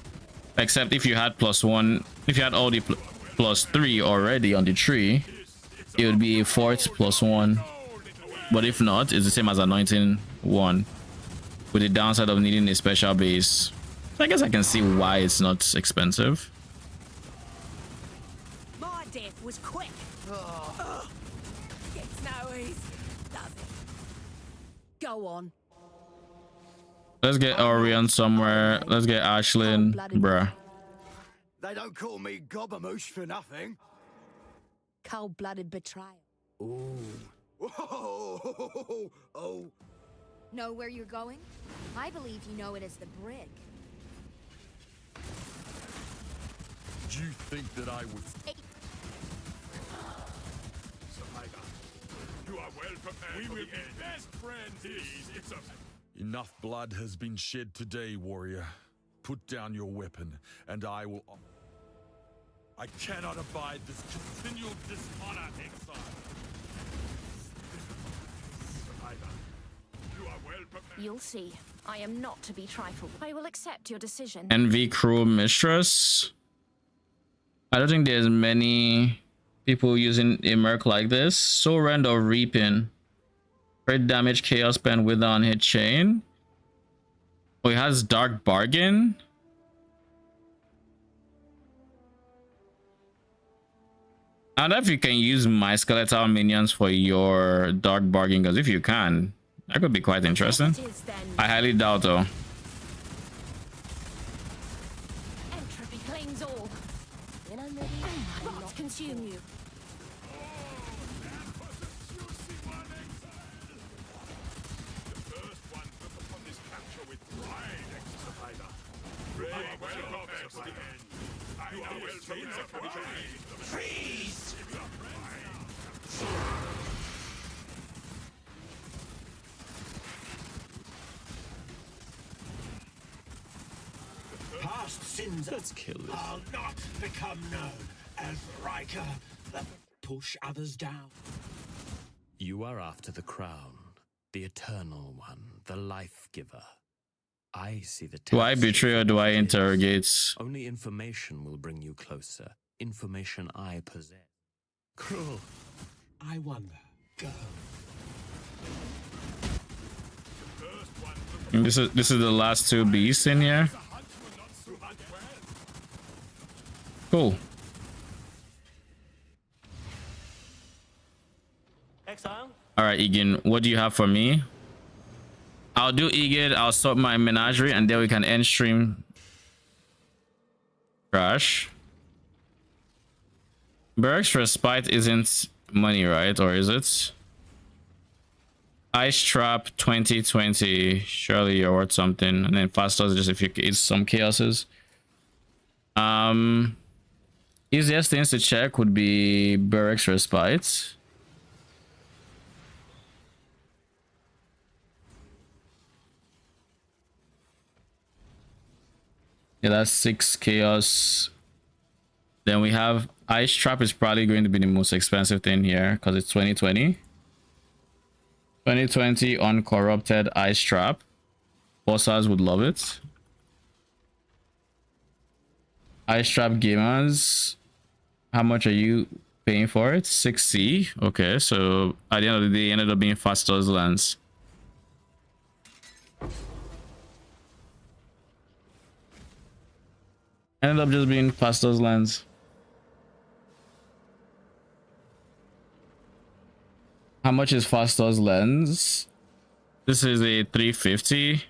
except if you had +1, if you had all the +3 already on the tree, it would be a fort +1. But if not, it's the same as anointing 1, with the downside of needing a special base. So I guess I can see why it's not expensive. My death was quick. It's no ease, does it? Go on. Let's get Orion somewhere. Let's get Ashlyn, bruh. They don't call me Gobamoosh for nothing. Cold-blooded betrayal. Ooh. Whoa. Oh. Know where you're going? I believe you know it as the brig. Do you think that I would... You are well prepared. We will be best friends. It's a... Enough blood has been shed today, warrior. Put down your weapon, and I will... I cannot abide this continual dishonor, Exile. You are well prepared. You'll see. I am not to be trifled. I will accept your decision. NV Crew Mistress. I don't think there's many people using a merc like this. Soul Rend or Reaping. Great damage, chaos pen with on hit chain. Oh, it has Dark Bargain. I don't know if you can use my skeletal minions for your Dark Bargain, because if you can, that could be quite interesting. I highly doubt though. Entropy claims all. When I'm ready, I will not consume you. Past sins I'll not become known as Riker, that push others down. You are after the crown, the eternal one, the life giver. I see the Do I betray or do I interrogate? Only information will bring you closer. Information I possess. Cruel. I wonder. Go. This is the last two beasts in here. Cool. Exile? All right, Egan, what do you have for me? I'll do Egan, I'll sort my menagerie, and then we can end stream. Crash. Berg's Respite isn't money, right? Or is it? Ice Trap 2020. Surely you're worth something. And then Faster just if you it's some chaoses. Easiest things to check would be Berg's Respite. Yeah, that's 6 chaos. Then we have Ice Trap is probably going to be the most expensive thing here because it's 2020. 2020 uncorrupted Ice Trap. Bossers would love it. Ice Trap Gamers. How much are you paying for it? 6C. Okay, so at the end of the day, it ended up being Faster's Lens. Ended up just being Faster's Lens. How much is Faster's Lens? This is a 350.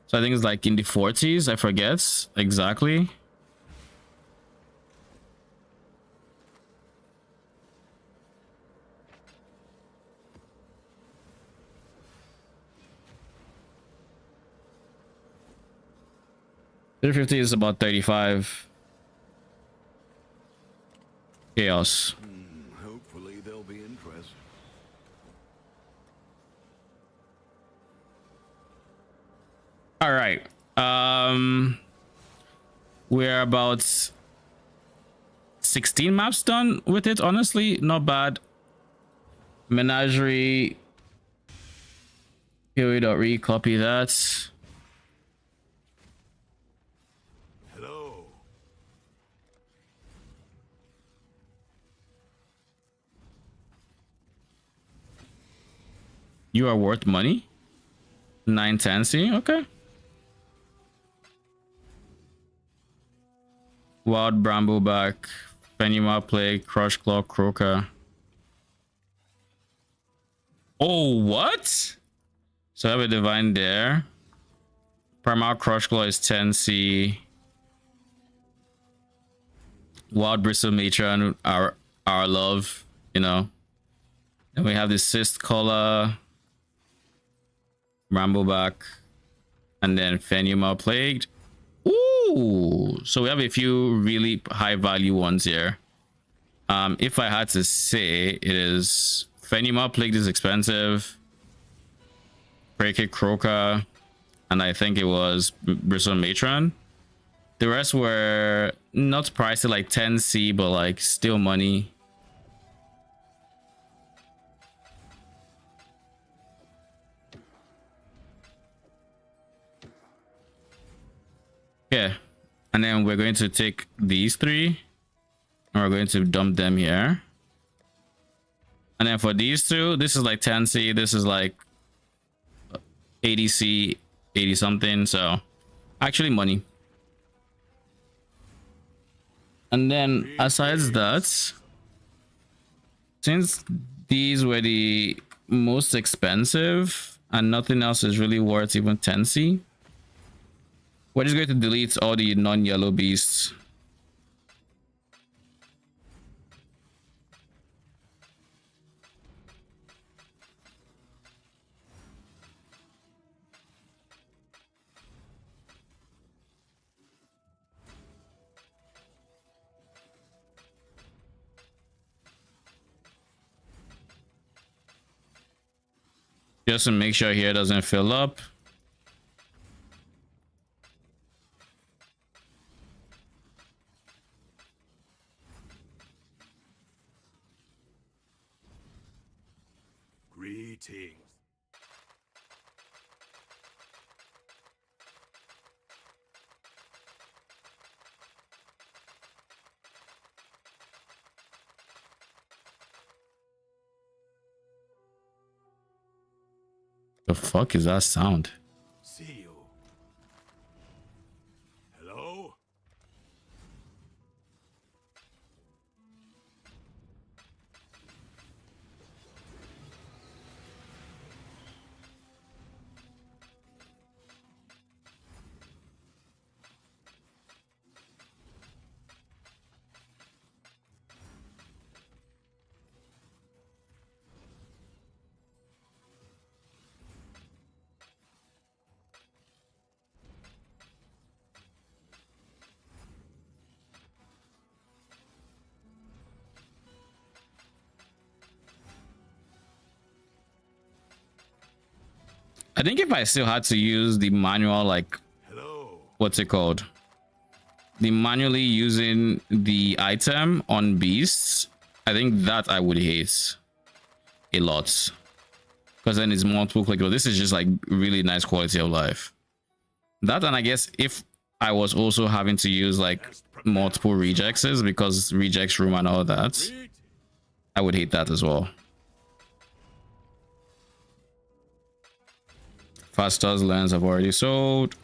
So I think it's like in the 40s. I forget exactly. $350 is about 35. Chaos. Hopefully they'll be interested. All right. We're about 16 maps done with it. Honestly, not bad. Menagerie. Here we don't recopy that. Hello. You are worth money. 910C. Okay. Wild Brambleback, Fenima Plague, Crush Claw, Croaker. Oh, what? So I have a Divine there. Primal Crush Claw is 10C. Wild Bristle Matron, our love, you know. Then we have the Cyst Collar, Brambleback, and then Fenima Plagued. Ooh, so we have a few really high value ones here. If I had to say, it is Fenima Plagued is expensive, Break It Croaker, and I think it was Bristle Matron. The rest were not priced at like 10C, but like still money. Yeah, and then we're going to take these three and we're going to dump them here. And then for these two, this is like 10C, this is like 80C, 80 something, so actually money. And then aside that, since these were the most expensive and nothing else is really worth even 10C, we're just going to delete all the non-yellow beasts. Just to make sure here doesn't fill up. Greetings. The fuck is that sound? See you. Hello? I think if I still had to use the manual, like, what's it called? The manually using the item on beasts, I think that I would hate a lot. Because then it's multiple click. This is just like really nice quality of life. That, and I guess if I was also having to use like multiple rejects because rejects room and all that. I would hate that as well. Faster's lands have already sold.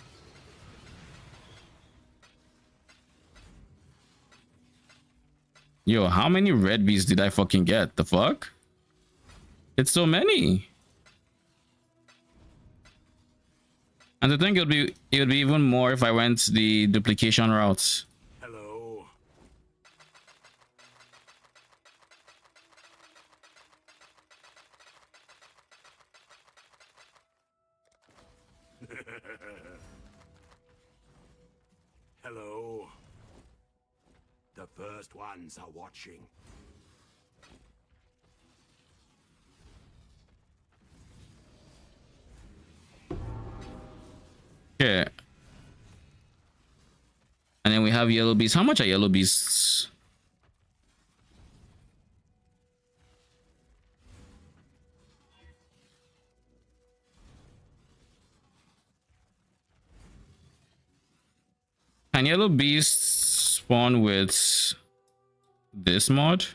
Yo, how many red bees did I fucking get? The fuck? It's so many. And I think it would be even more if I went the duplication route. Hello. Hello. The first ones are watching. Okay. And then we have yellow beasts. How much are yellow beasts? Can yellow beasts spawn with this mod?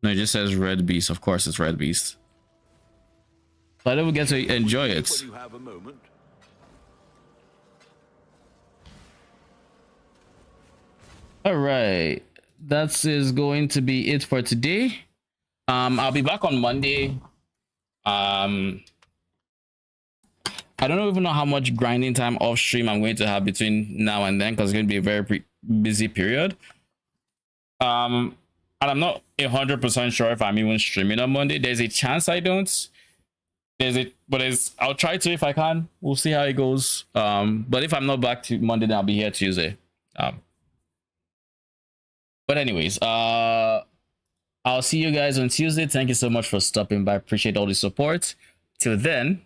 No, it just says red beast. Of course it's red beast. But I don't get to enjoy it. When you have a moment. All right, that is going to be it for today. I'll be back on Monday. I don't even know how much grinding time off stream I'm going to have between now and then, because it's going to be a very busy period. And I'm not 100% sure if I'm even streaming on Monday. There's a chance I don't. I'll try to if I can. We'll see how it goes. But if I'm not back to Monday, then I'll be here Tuesday. But anyways, I'll see you guys on Tuesday. Thank you so much for stopping by. Appreciate all the support. Till then,